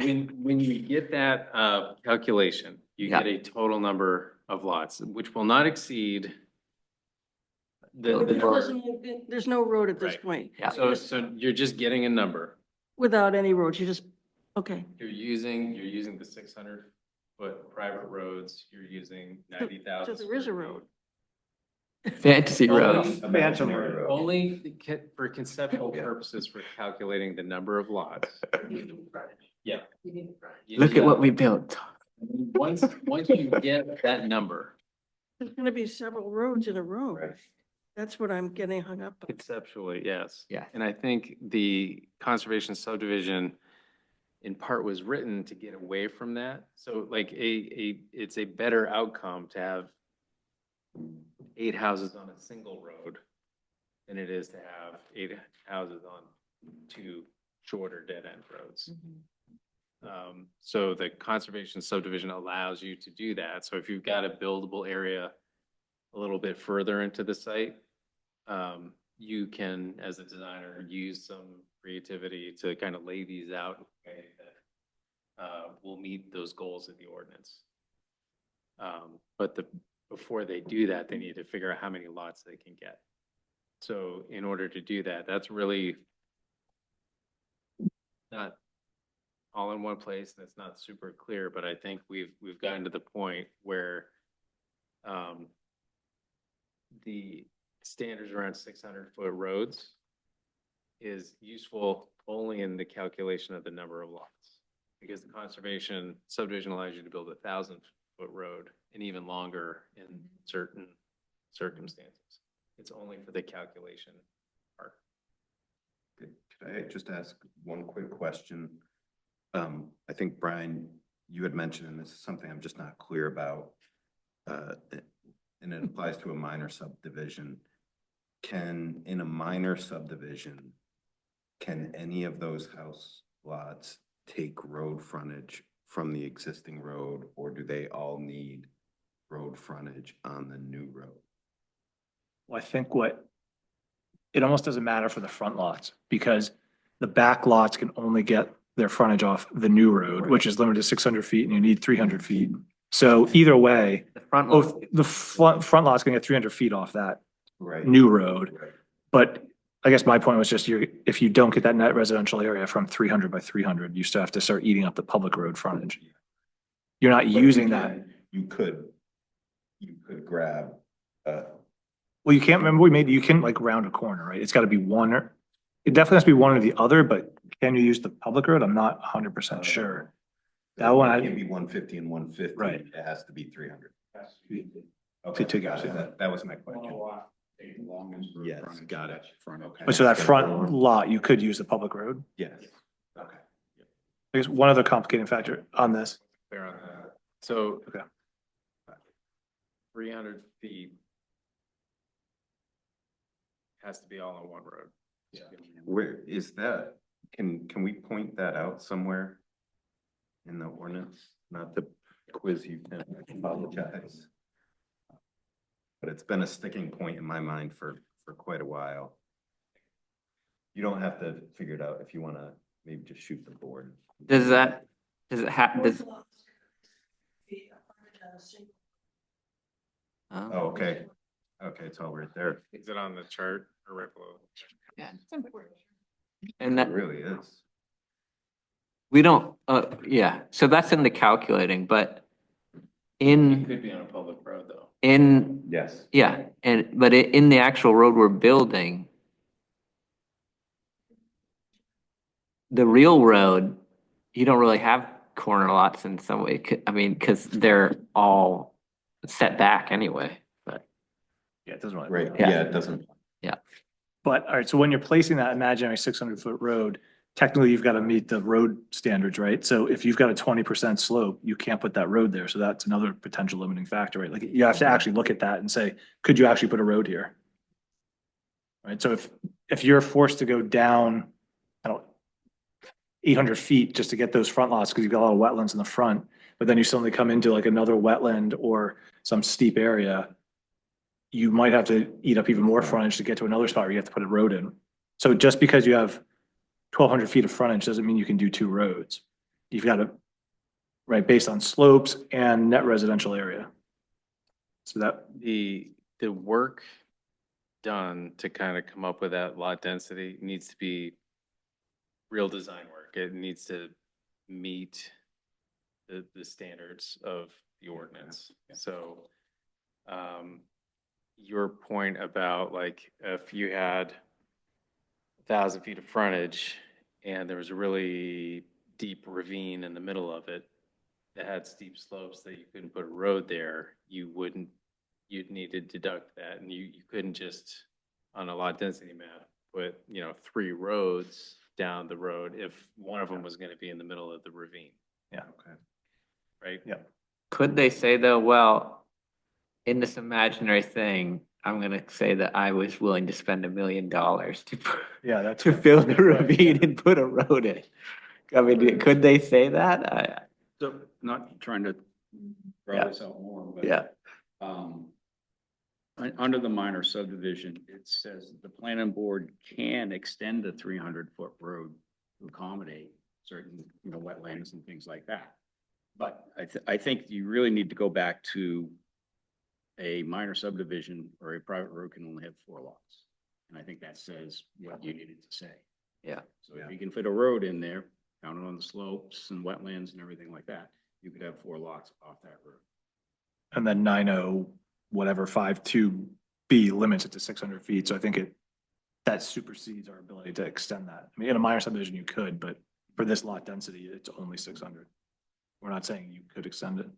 when you get that calculation, you get a total number of lots, which will not exceed There's no road at this Right. point. Yeah. So you're just getting a number. Without any roads, you just, okay. You're using the 600-foot private roads, you're using 90,000. So there is a road. Fantasy road. Only for conceptual purposes for calculating the number of lots. Yeah. Look at what we built. Once you get that number, There's gonna be several roads in a row. Right. That's what I'm getting hung up on. conceptually, yes. Yeah. And I think the conservation subdivision in part was written to get away from that. So it's a better outcome to have 8 houses on a single road than it is to have 8 houses on 2 shorter dead end roads. So the conservation subdivision allows you to do that. So if you've got a buildable area a little bit further into the site, you can, as a designer, use some creativity to kind of lay these out in a way that will meet those goals of the ordinance. But before they do that, they need to figure out how many lots they can get. So in order to do that, that's really not all in one place, and it's not super clear, but I think we've gotten to the point where the standards around 600-foot roads is useful only in the calculation of the number of lots. Because the conservation subdivision allows you to build 1,000-foot road and even longer in certain circumstances. It's only for the calculation part. Could I just ask one quick question? I think, Brian, you had mentioned, and this is something I'm just not clear about, and it applies to a minor subdivision. In a minor subdivision, can any of those house lots take road frontage from the existing road, or do they all need road frontage on the new road? Well, I think it almost doesn't matter for the front lots, because the back lots can only get their frontage off the new road, which is limited to 600 feet, and you need 300 feet. So either way, The front lot, both the front lot's gonna get 300 feet off that Right. new road. Right. But I guess my point was just if you don't get that net residential area from 300 by 300, you still have to start eating up the public road frontage. You're not using that. You could grab, Well, you can't remember, you can like round a corner, right? It's gotta be one or, it definitely has to be one or the other, but can you use the public road? I'm not 100% sure. That one, it can't be 150 and 150. Right. It has to be 300. To Okay, together, got it. yeah. That was my question. Yes, Yes, got it. Okay. But so that front lot, you could use the public road. Yes. Okay. I guess one other complicating factor on this. Clear on that. So. Okay. 300 feet has to be all on one road. Where is that? Can we point that out somewhere in the ordinance? Not to quiz you, Tim, I apologize. But it's been a sticking point in my mind for quite a while. You don't have to figure it out if you want to maybe just shoot the board. does it have, Oh, okay. Okay, it's all right there. Is it on the chart or right below? Yeah, it's important. and It that, really is. we don't, yeah, so that's in the calculating, but It in, could be on a public road, though. Yes. yeah, but in the actual road we're building, the real road, you don't really have corner lots in some way. I mean, because they're all set back anyway, but Yeah, it doesn't really. Right, Yeah. yeah, it doesn't. But, all right, so when you're placing that imaginary 600-foot road, technically you've got to meet the road standards, right? So if you've got a 20% slope, you can't put that road there. So that's another potential limiting factor, right? Like you have to actually look at that and say, could you actually put a road here? Right, so if you're forced to go down, 800 feet just to get those front lots, because you've got a lot of wetlands in the front, but then you suddenly come into like another wetland or some steep area, you might have to eat up even more frontage to get to another spot where you have to put a road in. So just because you have 1,200 feet of frontage doesn't mean you can do two roads. You've got to, right, based on slopes and net residential area. So that, The work done to kind of come up with that lot density needs to be real design work. It needs to meet the standards of the ordinance. So, your point about like, if you had 1,000 feet of frontage and there was a really deep ravine in the middle of it that had steep slopes that you couldn't put a road there, you'd need to deduct that, and you couldn't just, on a lot density map, put, 3 roads down the road if one of them was gonna be in the middle of the ravine, yeah. Okay. right? Yeah. could they say though, well, in this imaginary thing, I'm gonna say that I was willing to spend $1 million Yeah, that's. to fill the ravine and put a road in. I mean, could they say that? So not trying to Yeah. draw this out more, but. Yeah. Under the minor subdivision, it says the planning board can extend a 300-foot road to accommodate certain, wetlands and things like that. But I think you really need to go back to a minor subdivision or a private road can only have 4 lots. And I think that says what you needed to say. Yeah. So if you can fit a road in there, counting on the slopes and wetlands and everything like that, you could have 4 lots off that road. And then 90, whatever, 52B limits it to 600 feet. So I think that supersedes our ability to extend that. I mean, in a minor subdivision, you could, but for this lot density, it's only 600. We're not saying you could extend it.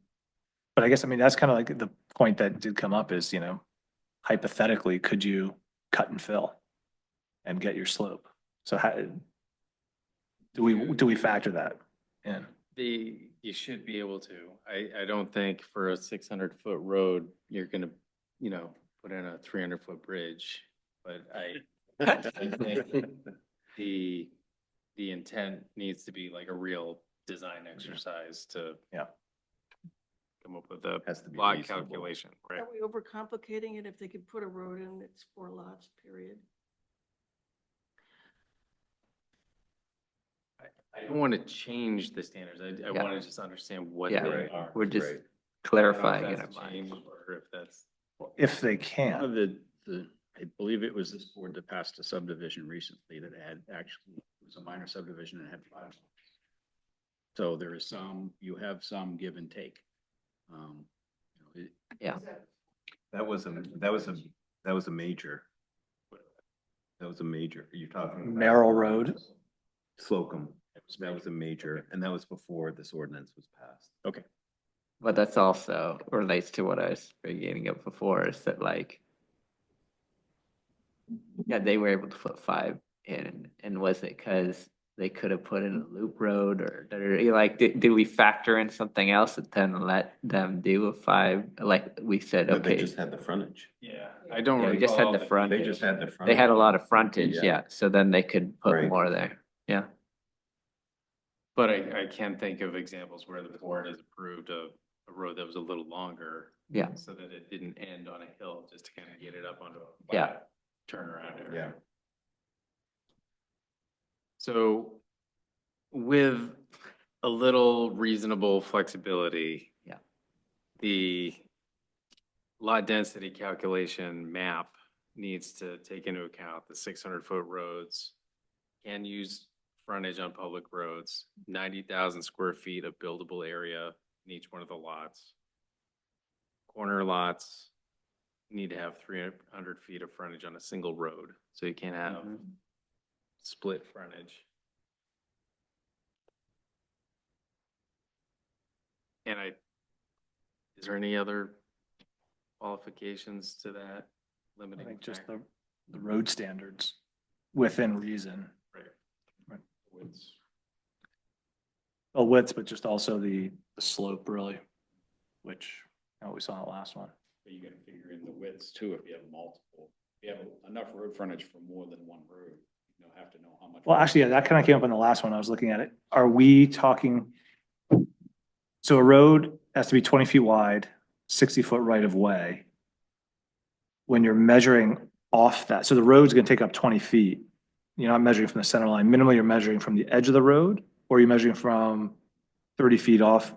But I guess, I mean, that's kind of like the point that did come up is, hypothetically, could you cut and fill and get your slope? So how, do we factor that in? You should be able to. I don't think for a 600-foot road, you're gonna, put in a 300-foot bridge. But I think the intent needs to be like a real design exercise to Yeah. come up with a Has to be lot reasonable. calculation, right? Are we overcomplicating it if they could put a road in that's 4 lots, period? I don't want to change the standards. I Yeah. want to just understand what Yeah, they are. we're just Right. clarifying it. I don't know if that's a change or if that's. If they One can. of I believe it was this board that passed a subdivision recently that had actually, it was a minor subdivision and had 5 lots. So there is you have some give and take. Yeah. That was a major. That was a major, you're talking. about- Merrill Road. Slocum, that was a major, and that was before this ordinance was passed. Okay. But that's also relates to what I was bringing up before, is that like, yeah, they were able to put 5 in, and was it because they could have put in a loop road or, like, did we factor in something else and then let them do a 5? Like we said, No, They okay, just had the frontage. Yeah, I don't Yeah, we just had recall the that front. They just had the they frontage. had a lot of frontage, Yeah. yeah, so then they could put Right. more there, yeah. But I can think of examples where the board has approved a road that was a little longer. Yeah. So that it didn't end on a hill, just to kind of get it up onto a Yeah. flat turnaround area. Yeah. So with a little reasonable flexibility. Yeah. The lot density calculation map needs to take into account the 600-foot roads, can use frontage on public roads, 90,000 square feet of buildable area in each one of the lots. Corner lots need to have 300 feet of frontage on a single road, so you can't have split frontage. And is there any other qualifications to that I limiting? think just factor? the road standards within reason. Right. Right. Widths. Well, widths, but just also the slope really, which, we saw in the last one. But you gotta figure in the widths too, if you have multiple, if you have enough road frontage for more than one road, have to know how much. Well, actually, yeah, that kind of came up in the last one. I was looking at it. Are we talking? So a road has to be 20 feet wide, 60-foot right of way. When you're measuring off that, so the road's gonna take up 20 feet. You're not measuring from the center line. Minimally, you're measuring from the edge of the road, or you're measuring from 30 feet off.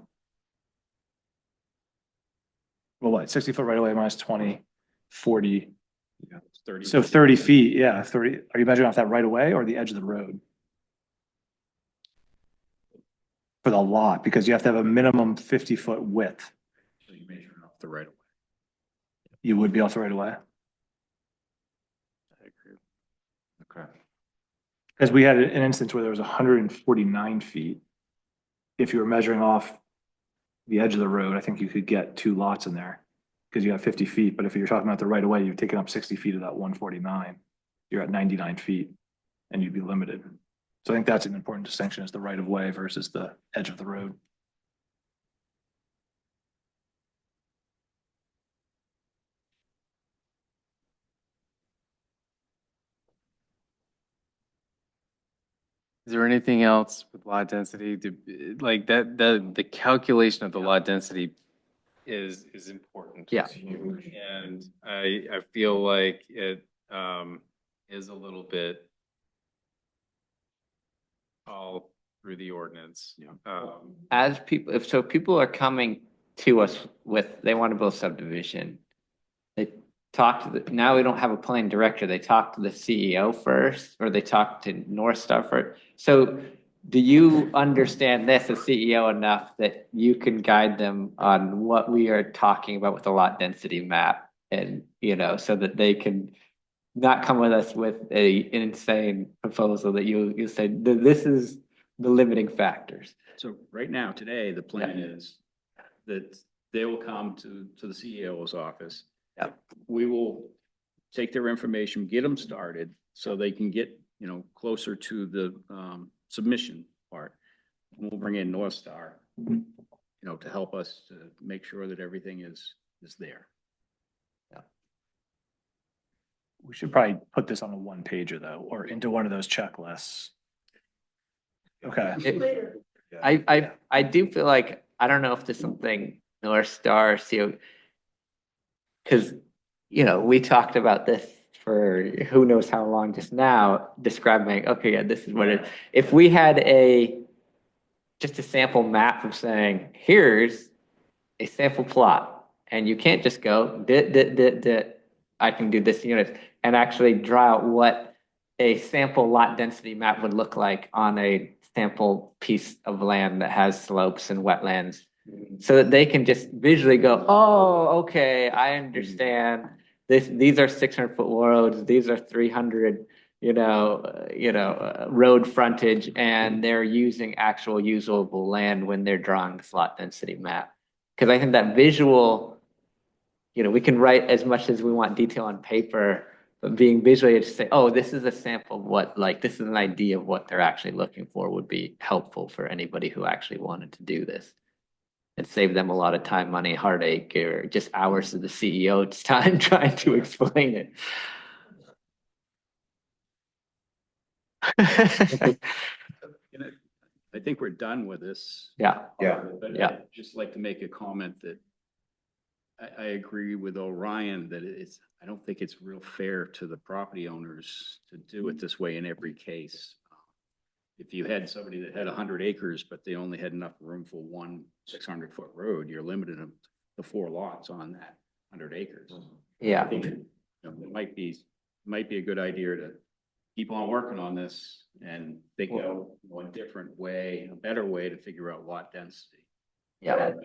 Well, what, 60-foot right away minus 20, 40. Yeah, it's 30. So 30 feet, yeah, 30. Are you measuring off that right away or the edge of the road? For the lot, because you have to have a minimum 50-foot width. So you measure it off the right of way. You would be off the right away. I agree. Okay. Because we had an instance where there was 149 feet. If you were measuring off the edge of the road, I think you could get 2 lots in there. Because you have 50 feet, but if you're talking about the right of way, you've taken up 60 feet of that 149. You're at 99 feet and you'd be limited. So I think that's an important distinction, is the right of way versus the edge of the road. Is there anything else with lot density to, like, the calculation of the lot density is important. Yeah. It's huge. And I feel like it, is a little bit all through the ordinance. As people, if so, people are coming to us with, they want to build subdivision. They talk to the, now we don't have a planning director. They talk to the CEO first, or they talk to North Star first. So do you understand this as CEO enough that you can guide them on what we are talking about with the lot density map? And, you know, so that they can not come with us with an insane proposal that you say, this is the limiting factors. So right now, today, the plan is that they will come to the CEO's office. Yep. We will take their information, get them started so they can get, closer to the submission part. And we'll bring in North Star, to help us to make sure that everything is there. We should probably put this on a one pager though, or into one of those checklists. Okay. I do feel like, I don't know if there's something North Star, CO, because, we talked about this for who knows how long just now, describing, okay, yeah, this is what it is. If we had just a sample map of saying, here's a sample plot, and you can't just go, I can do this unit, and actually draw out what a sample lot density map would look like on a sample piece of land that has slopes and wetlands, so that they can just visually go, oh, okay, I understand. These are 600-foot roads. These are 300, road frontage, and they're using actual usable land when they're drawing this lot density map. Because I think that visual, we can write as much as we want detail on paper, but being visually to say, oh, this is a sample of what, this is an idea of what they're actually looking for would be helpful for anybody who actually wanted to do this. And save them a lot of time, money, heartache, or just hours of the CEO's time trying to explain it. I think we're done with this. Yeah. But Yeah. I'd just like to make a comment that I agree with Orion that I don't think it's real fair to the property owners to do it this way in every case. If you had somebody that had 100 acres, but they only had enough room for one 600-foot road, you're limited them to 4 lots on that 100 acres. I Yeah. think, it might be a good idea to keep on working on this and think of a different way, a better way to figure out lot density. Yeah. Foot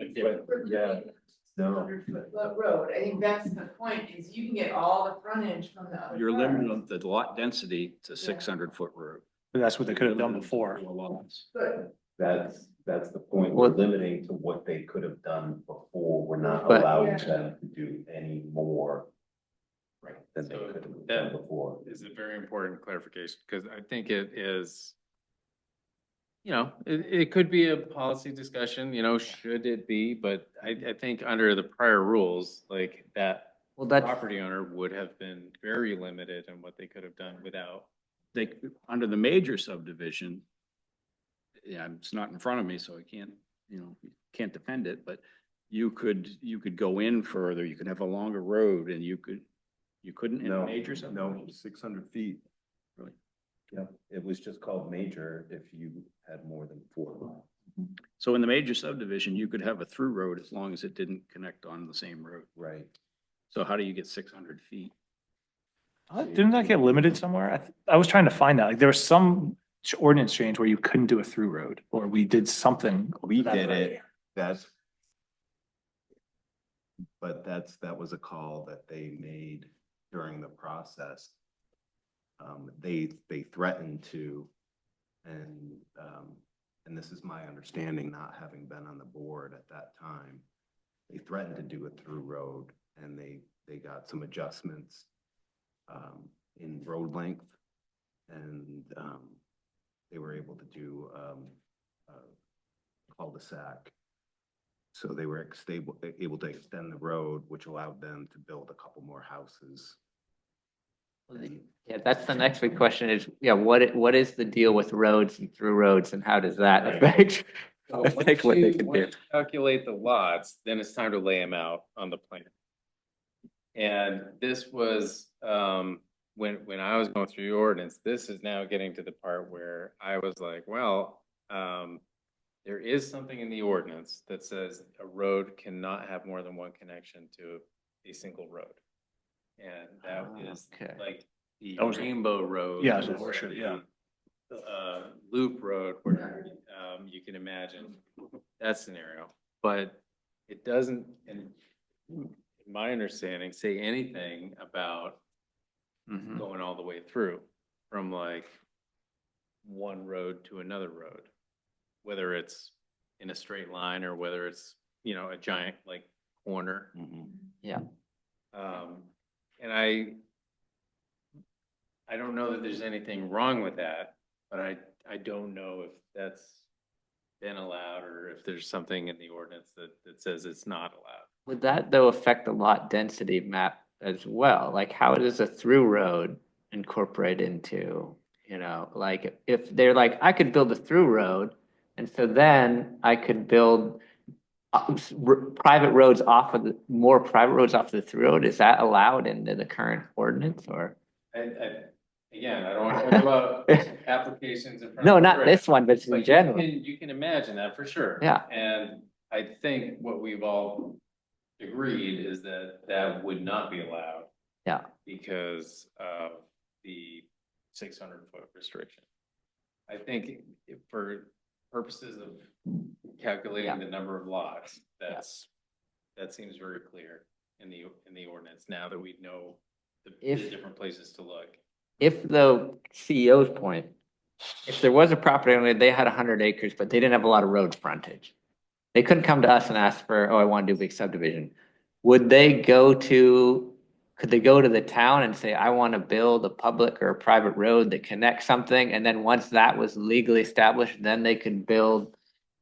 road, I think that's the point, is you can get all the frontage from the other. You're limited on the lot density to 600-foot road. That's what they could have done before. 4 lots. That's the point. Well- We're limiting to what they could have done before. We're not But- allowing them to do any more Right. than they So could have that- done before. Is a very important clarification, because I think it is, it could be a policy discussion, should it be, but I think under the prior rules, like that Well, that's, property owner would have been very limited in what they could have done without. Under the major subdivision, it's not in front of me, so I can't defend it, but you could go in further, you could have a longer road and you couldn't in a major subdivision? No, 600 feet. Really? Yeah, it was just called major if you had more than 4 lots. So in the major subdivision, you could have a through road as long as it didn't connect on the same road. Right. So how do you get 600 feet? Didn't that get limited somewhere? I was trying to find that. Like there was some ordinance change where you couldn't do a through road, or we did something. We did it, that was a call that they made during the process. They threatened to, and this is my understanding, not having been on the board at that time. They threatened to do a through road, and they got some adjustments in road length, and they were able to do a cul-de-sac. So they were able to extend the road, which allowed them to build a couple more houses Yeah, that's the next big question is, yeah, what is the deal with roads and through roads and how does that affect what they can do? Once you calculate the lots, then it's time to lay them out on the plan. And this was, when I was going through the ordinance, this is now getting to the part where I was like, well, there is something in the ordinance that says a road cannot have more than one connection to a single road. And that is Okay. like the That was- Rainbow Road. Yeah, it's a horseshoe, yeah. Loop Road, where, you can imagine that scenario, but it doesn't, in my understanding, say anything about Mhm. going all the way through from like one road to another road, whether it's in a straight line or whether it's, a giant like corner. Yeah. And I don't know that there's anything wrong with that, but I don't know if that's been allowed or if there's something in the ordinance that says it's not allowed. Would that though affect the lot density map as well? Like how does a through road incorporate into, like if they're like, I could build a through road and so then I could build private roads off of more private roads off the through road. Is that allowed into the current ordinance or? Again, I don't want to talk about applications in front No, of not Rick, this one, but but in general. you can imagine that for sure. Yeah. And I think what we've all agreed is that would not be allowed. Yeah. Because of the 600-foot restriction. I think for purposes of calculating the number of lots, that seems very clear in the ordinance now that we know the different places to look. If the CEO's point, if there was a property owner, they had 100 acres, but they didn't have a lot of road frontage. They couldn't come to us and ask for, I want to do a big subdivision. Could they go to the town and say, I want to build a public or a private road that connects something? And then once that was legally established, then they could build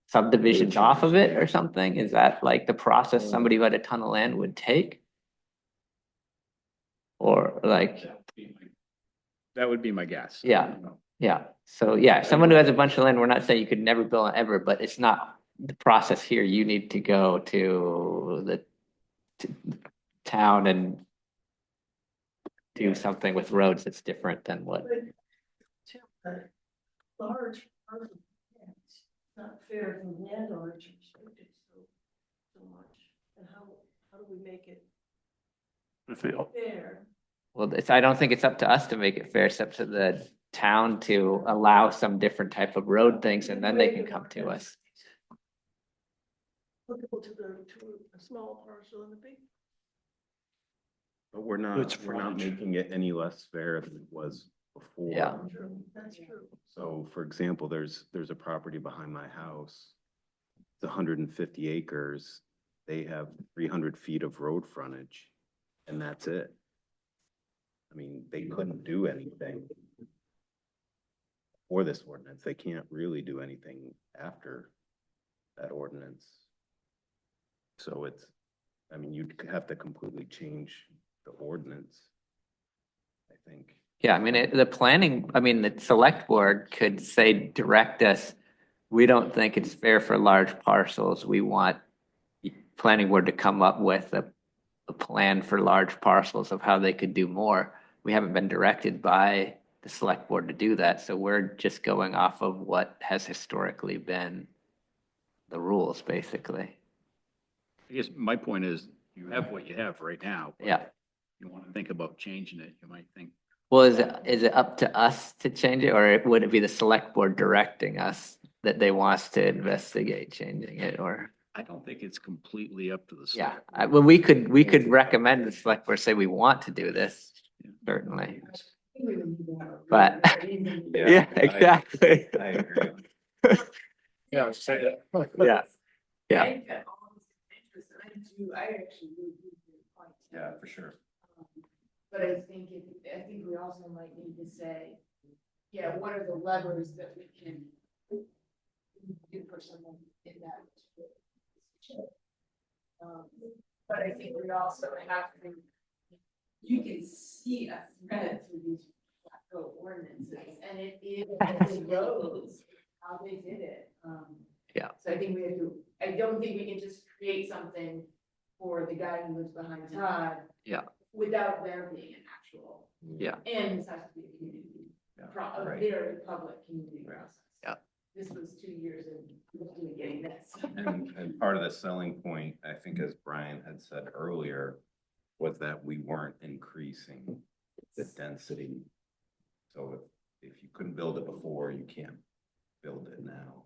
subdivisions off of it or something? Is that like the process somebody who had a ton of land would take? Or like, That would be my guess. yeah, yeah. So yeah, someone who has a bunch of land, we're not saying you could never build on ever, but it's not the process here. You need to go to the town and do something with roads that's different than what. Large part of it, it's not fair for landowners to restrict it so much. And how do we make it fair? Well, I don't think it's up to us to make it fair. It's up to the town to allow some different type of road things and then they can come to us. Applicable to a small parcel and a big. But we're not making it any less fair than it was before. Yeah. True, that's true. So for example, there's a property behind my house. It's 150 acres. They have 300 feet of road frontage and that's it. I mean, they couldn't do anything for this ordinance. They can't really do anything after that ordinance. So you'd have to completely change the ordinance, I think. Yeah, I mean, the select board could say, direct us. We don't think it's fair for large parcels. We want planning board to come up with a plan for large parcels of how they could do more. We haven't been directed by the select board to do that. So we're just going off of what has historically been the rules, basically. I guess my point is, you have what you have right now. but Yeah. You want to think about changing it, you might think. Well, is it up to us to change it, or would it be the select board directing us that they want us to investigate changing it, or? I don't think it's completely up to the. Yeah, select well, we could recommend the select board, say we want to do this, certainly. But, yeah, exactly. I agree. Yeah, say that. Yeah, yeah. I actually really do your point. Yeah, for sure. But I think we also might need to say, yeah, what are the levers that we can do for someone in that? But I think we also have to, you can see a thread through these Placo ordinances, and it is the roads, how they did it. Yeah. So I think we have to, I don't think we can just create something for the guy who lives behind Todd. Yeah. Without there being an actual. Yeah. And this has to be a community, a right. very public community Right. process. Yeah. This was 2 years and we're getting this. And part of the selling point, I think, as Brian had said earlier, was that we weren't increasing the density. So if you couldn't build it before, you can't build it now.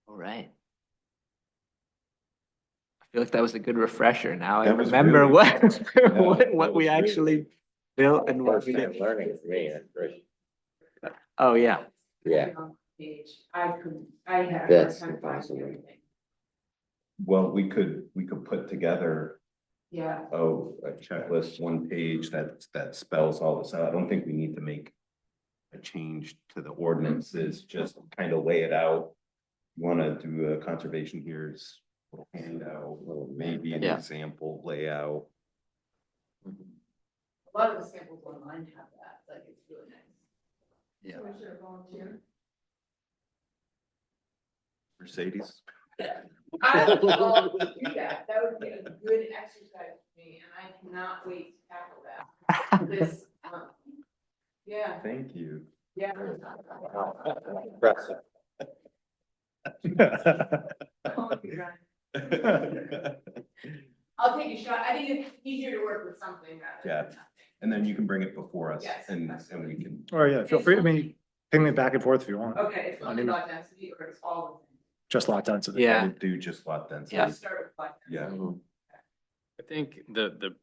All right. I feel like that was a good refresher. Now I That was remember really- what we actually built and what we did. learning for me, that's great. Oh, yeah. Yeah. Page. I couldn't, I had a hard That's time finding impossible. everything. Well, we could put together Yeah. a checklist, one page that spells all this out. I don't think we need to make a change to the ordinances, just kind of lay it out. You want to do a conservation, here's a little handout, maybe an Yeah. example layout. A lot of the samples online have that, like, it's really nice. Yeah. So is there a volunteer? Mercedes? I would love to do that. That would be a good exercise for me, and I cannot wait to tackle that this month. Yeah, Thank you. yeah. Impressive. I'll take a shot. I think it's easier to work with something rather Yeah. than nothing. And then you can bring it before us Yes, and absolutely. we can, Or yeah, feel free, I mean, ping me back and forth if you want, Okay, it's I only mean- lot density or it's all of them? just lot density. Yeah. we do just lot density. Yeah. Let's start with lot density. Yeah. I think the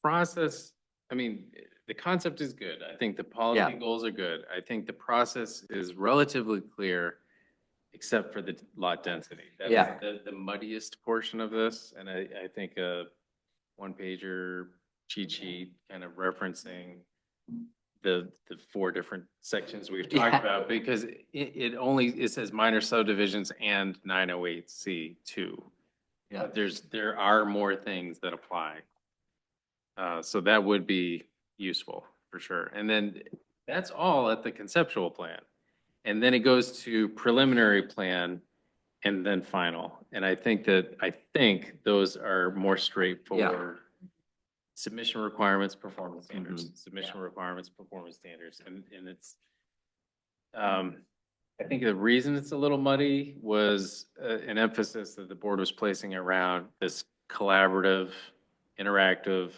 process, I mean, the concept is good. I think the policy Yeah. goals are good. I think the process is relatively clear, except for the lot density. That Yeah. is the muddiest portion of this, and I think a one-pager cheat sheet kind of referencing the four different sections we've talked Yeah. about, because it says minor subdivisions and 908C2. Yeah. But there are more things that apply. So that would be useful for sure. And then that's all at the conceptual plan. And then it goes to preliminary plan and then final. And I think those are more straightforward. Submission requirements, performance standards, submission requirements, performance standards. And it's, I think the reason it's a little muddy was an emphasis that the board was placing around this collaborative, interactive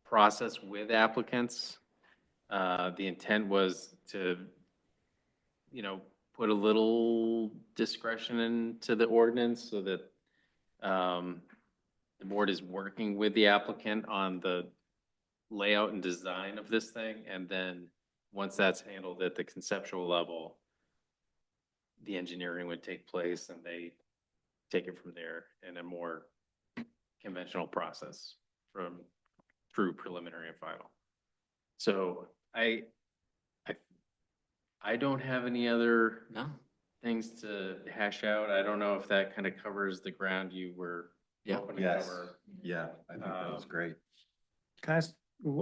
process with applicants. The intent was to, put a little discretion into the ordinance so that the board is working with the applicant on the layout and design of this thing. And then once that's handled at the conceptual level, the engineering would take place and they take it from there in a more conventional process through preliminary and final. So I don't have any other No. things to hash out. I don't know if that kind of covers the ground you were Yeah. hoping to Yes. cover. Yeah, I think that was great. Guys,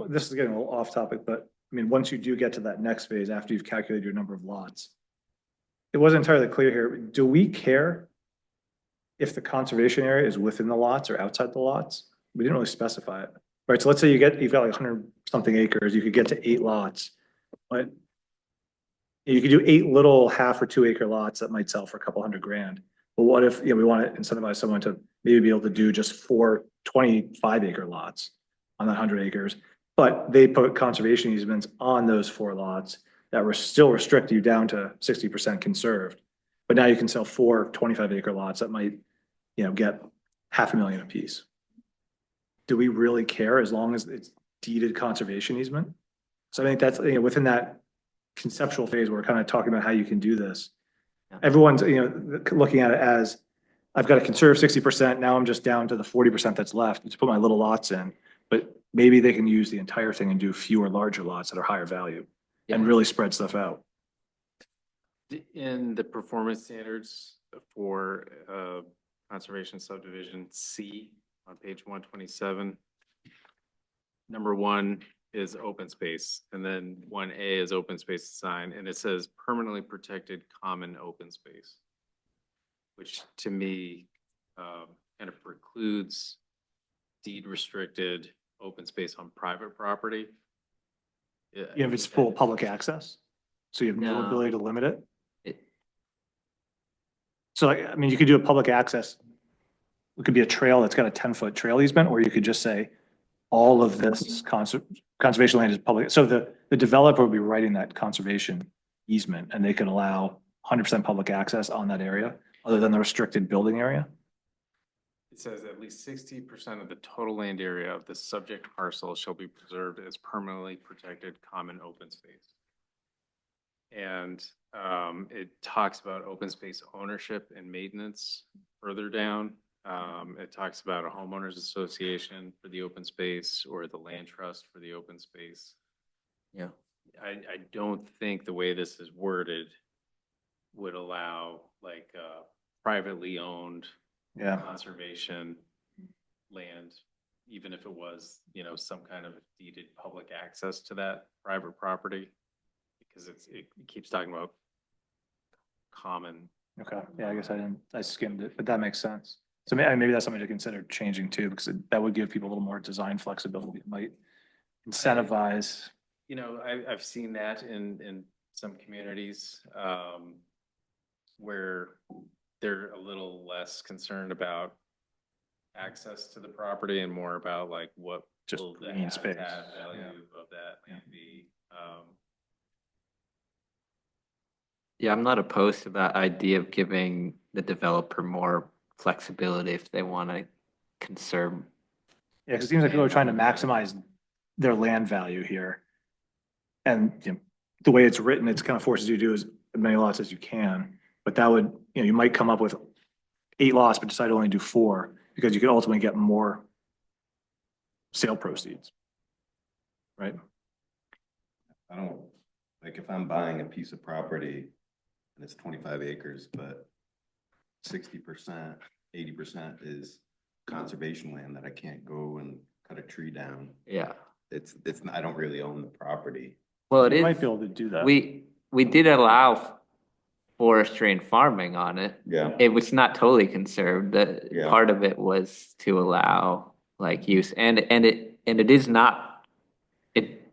this is getting a little off topic, but I mean, once you do get to that next phase, after you've calculated your number of lots, it wasn't entirely clear here. Do we care if the conservation area is within the lots or outside the lots? We didn't really specify it. Right, so let's say you've got like 100 something acres, you could get to 8 lots, but you could do 8 little 1/2 or 2 acre lots that might sell for a couple $100,000. But what if, we want to incentivize someone to maybe be able to do just 4 25 acre lots on that 100 acres, but they put conservation easements on those 4 lots that were still restrict you down to 60% conserved. But now you can sell 4 25 acre lots that might, get $500,000 apiece. Do we really care as long as it's deeded conservation easement? So I think that's, within that conceptual phase, we're kind of talking about how you can do this. Yeah. Everyone's, looking at it as, I've got to conserve 60%, now I'm just down to the 40% that's left to put my little lots in. But maybe they can use the entire thing and do fewer larger lots that are higher value and Yeah. really spread stuff out. In the performance standards for Conservation Subdivision C on page 127. Number 1 is open space, and then 1A is open space design, and it says permanently protected common open space, which to me kind of precludes deed restricted open space on private property. Yeah, If it's full public access, so you have no No. ability to limit it. It- So like, I mean, you could do a public access. It could be a trail that's got a 10-foot trail easement, or you could just say all of this conservation land is public. So the developer would be writing that conservation easement and they could allow 100% public access on that area other than the restricted building area. It says at least 60% of the total land area of the subject parcel shall be preserved as permanently protected common open space. And it talks about open space ownership and maintenance further down. It talks about a homeowners association for the open space or the land trust for the open space. Yeah. I don't think the way this is worded would allow like privately owned Yeah. conservation land, even if it was, some kind of deeded public access to that private property. Because it keeps talking about common. Okay. Yeah, I guess I skimmed it, but that makes sense. So maybe that's something to consider changing too, because that would give people a little more design flexibility. It might incentivize. I've seen that in some communities, where they're a little less concerned about access to the property and more about like what Just will the green space. habitat value Yeah. of that land be. Yeah, I'm not opposed to that idea of giving the developer more flexibility if they want to conserve. Yeah, because it seems like people are trying to maximize their land value here. And the way it's written, it's kind of forces you to do as many lots as you can. But that would, you might come up with 8 lots, but decide to only do 4 because you could ultimately get more sale proceeds. Right? I don't, like, if I'm buying a piece of property and it's 25 acres, but 60%, 80% is conservation land that I can't go and cut a tree down. Yeah. I don't really own the property. Well, it You is. might be able to do that. We did allow forestry and farming on it. Yeah. It was not totally conserved. The Yeah. part of it was to allow like use and it is not it.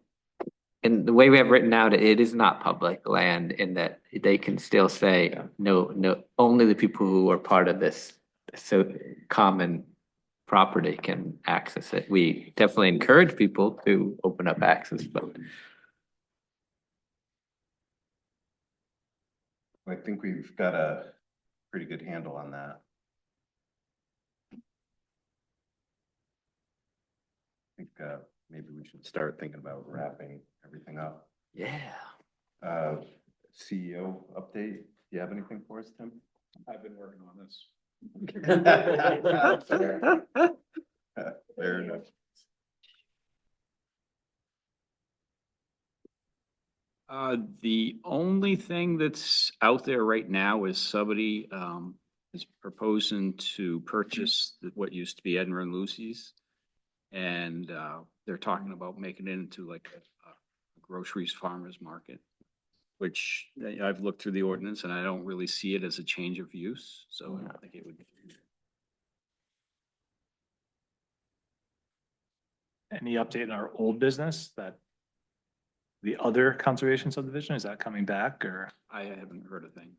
And the way we have written out, it is not public land in that they can still say, Yeah. no, only the people who are part of this so common property can access it. We definitely encourage people to open up access, but I think we've got a pretty good handle on that. I think maybe we should start thinking about wrapping everything up. yeah. CEO update. Do you have anything for us, Tim? I've been working on this. Fair enough. The only thing that's out there right now is somebody is proposing to purchase what used to be Edinburgh and Lucy's. And they're talking about making it into like a groceries farmers market, which I've looked through the ordinance and I don't really see it as a change of use. So I don't think it would. Any update in our old business that the other conservation subdivision, is that coming back or? I haven't heard a thing.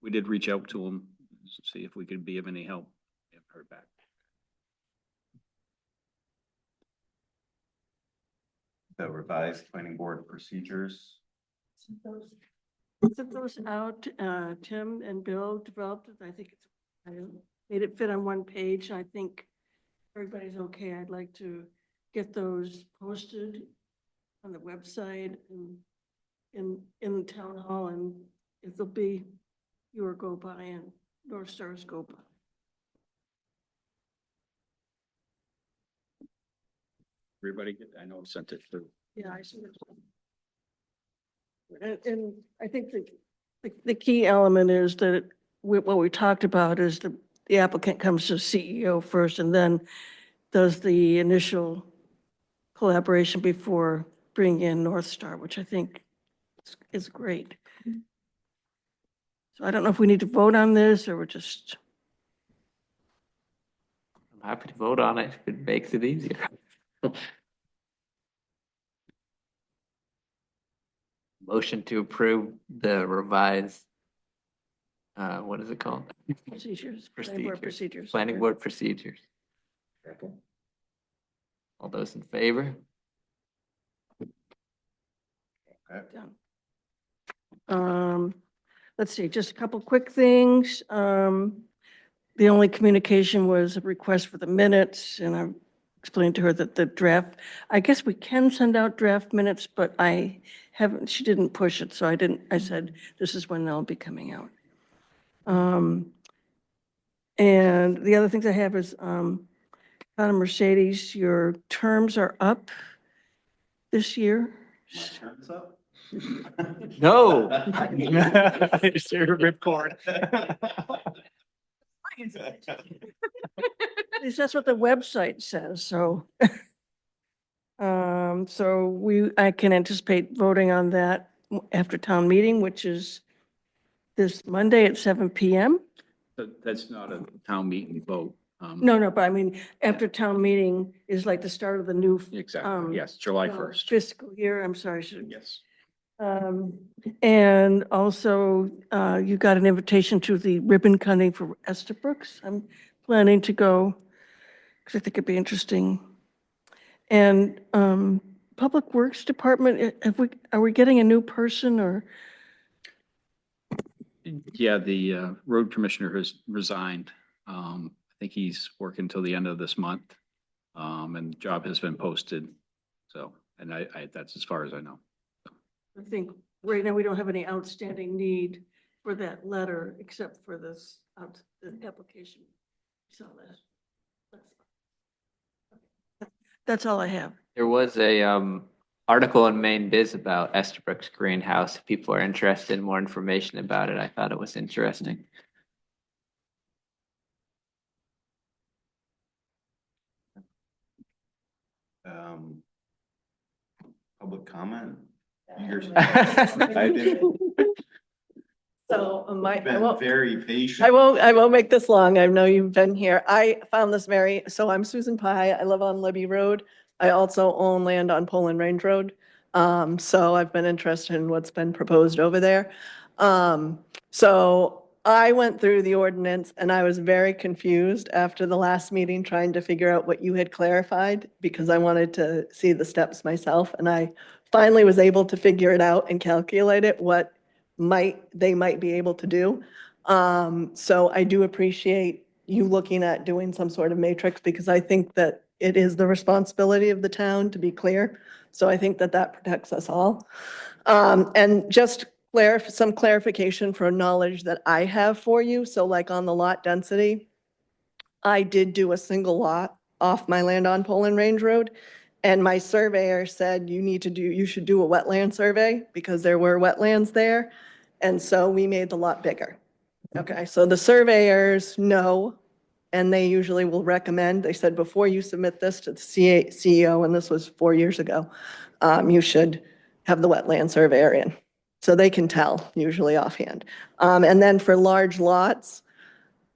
We did reach out to them, to see if we could be of any help. Haven't heard back. The revised planning board procedures. Sent those out, Tim and Bill developed it. I think I made it fit on one page. I think everybody's okay. I'd like to get those posted on the website and in the town hall, and it'll be your go by and North Star's go by. Everybody, I know I've sent it through. Yeah, I see. And I think the key element is that what we talked about is the applicant comes to CEO first and then does the initial collaboration before bringing in North Star, which I think is great. So I don't know if we need to vote on this or we're just, I'm happy to vote on it if it makes it easier. Motion to approve the revised, what is it called? procedures, planning board procedures. Planning board procedures. All those in favor? Let's see, just a couple quick things. The only communication was a request for the minutes, and I explained to her that the draft, I guess we can send out draft minutes, but I haven't, she didn't push it, so I said, this is when they'll be coming out. And the other things I have is, Donna Mercedes, your terms are up this year. My turn's up? No. It's your ripcord. At least that's what the website says, so. So I can anticipate voting on that after town meeting, which is this Monday at 7 PM. That's not a town meeting vote. No, but I mean, after town meeting is like the start of the new Exactly, yes, July 1st. fiscal year, I'm sorry. Yes. And also, you got an invitation to the ribbon cutting for Estabrooks. I'm planning to go because I think it'd be interesting. And Public Works Department, are we getting a new person or? Yeah, the road commissioner has resigned. I think he's working until the end of this month. And the job has been posted. So, and I that's as far as I know. I think right now we don't have any outstanding need for that letter except for this, the application. So that's all I have. There was a article in Maine Biz about Estabrooks Greenhouse. If people are interested in more information about it, I thought it was interesting. Public comment? I didn't. So I Been won't, very patient. I won't make this long. I know you've been here. I found this so I'm Susan Pye. I live on Libby Road. I also own land on Poland Range Road. So I've been interested in what's been proposed over there. So I went through the ordinance and I was very confused after the last meeting trying to figure out what you had clarified because I wanted to see the steps myself. And I finally was able to figure it out and calculate it, what they might be able to do. So I do appreciate you looking at doing some sort of matrix because I think that it is the responsibility of the town to be clear. So I think that that protects us all. And just some clarification for knowledge that I have for you. So like on the lot density, I did do a single lot off my land on Poland Range Road. And my surveyor said you should do a wetland survey because there were wetlands there. And so we made the lot bigger. Okay, so the surveyors know, and they usually will recommend, they said, before you submit this to the CEO, and this was 4 years ago, you should have the wetland surveyor in. So they can tell usually offhand. And then for large lots,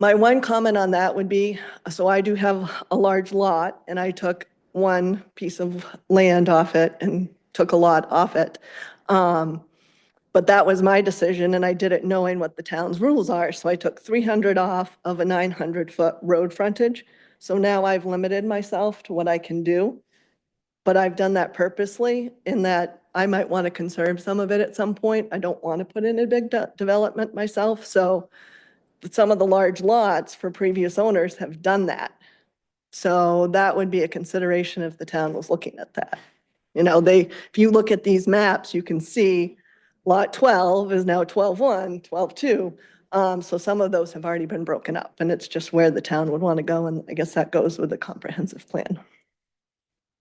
my one comment on that would be, so I do have a large lot and I took one piece of land off it and took a lot off it. But that was my decision and I did it knowing what the town's rules are. So I took 300 off of a 900-foot road frontage. So now I've limited myself to what I can do. But I've done that purposely in that I might want to conserve some of it at some point. I don't want to put in a big development myself. So some of the large lots for previous owners have done that. So that would be a consideration if the town was looking at that. You know, if you look at these maps, you can see lot 12 is now 12-1, 12-2. So some of those have already been broken up and it's just where the town would want to go. And I guess that goes with the comprehensive plan.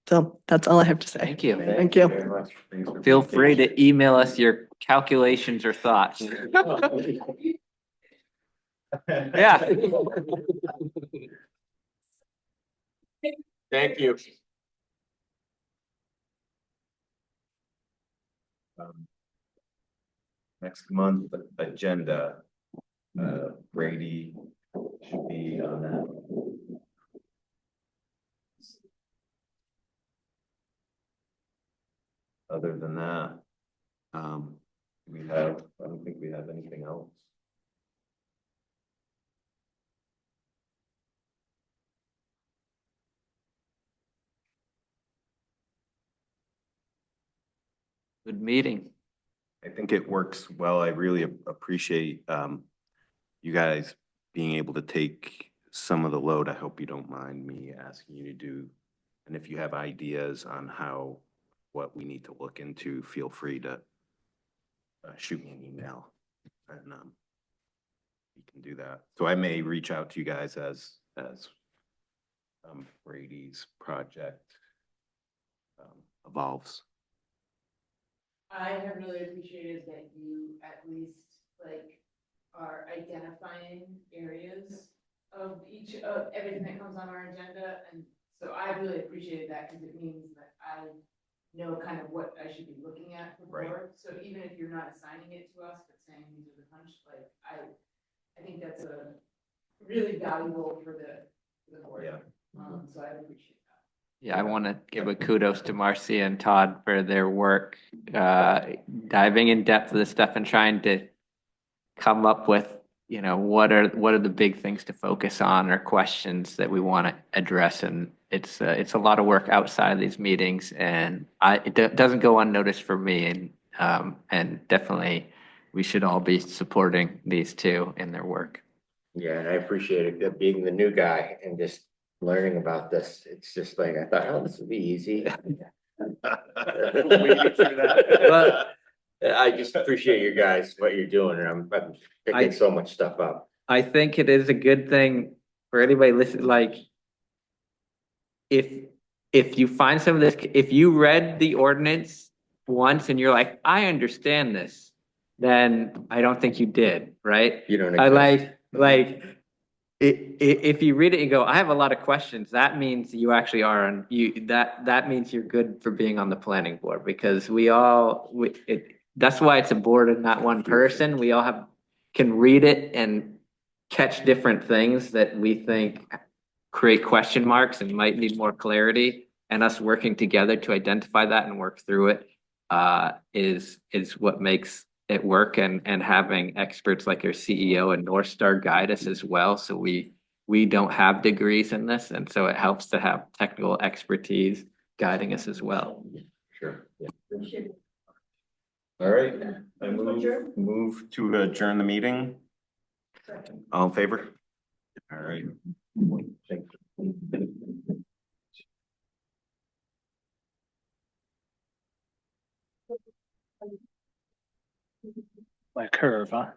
So that's all I have to say. Thank you. Thank you. Feel free to email us your calculations or thoughts. Yeah. Thank you. Next month agenda, Brady should be on that. Other than that, I don't think we have anything else. Good meeting. I think it works well. I really appreciate you guys being able to take some of the load. I hope you don't mind me asking you to do. And if you have ideas on what we need to look into, feel free to shoot me an email and we can do that. So I may reach out to you guys as Brady's project evolves. I have really appreciated that you at least like are identifying areas of everything that comes on our agenda. And so I really appreciated that because it means that I know kind of what I should be looking at before. So even if you're not assigning it to us, but saying these are the punch, like I think that's a really valuable for the board. Yeah. So I appreciate that. Yeah, I want to give a kudos to Marcia and Todd for their work, diving in depth of this stuff and trying to come up with, what are the big things to focus on or questions that we want to address. And it's a lot of work outside of these meetings, and it doesn't go unnoticed for me. And definitely we should all be supporting these two in their work. Yeah, and I appreciate it being the new guy and just learning about this. It's just like, I thought, oh, this would be easy. But I just appreciate you guys, what you're doing, and I'm picking so much stuff up. I think it is a good thing for anybody listening, like, if you find some of this, if you read the ordinance once and you're like, I understand this, then I don't think you did, right? You don't I exist. if you read it and go, I have a lot of questions, that means you actually are on that means you're good for being on the planning board, because that's why it's a board and not one person. We all can read it and catch different things that we think create question marks and might need more clarity, and us working together to identify that and work through it is what makes it work, and having experts like your CEO and North Star guide us as well. So we don't have degrees in this, and so it helps to have technical expertise guiding us as well. Sure. Yeah. All right. I move to adjourn the meeting. All in favor? All right. Thank you. Like a curve, huh?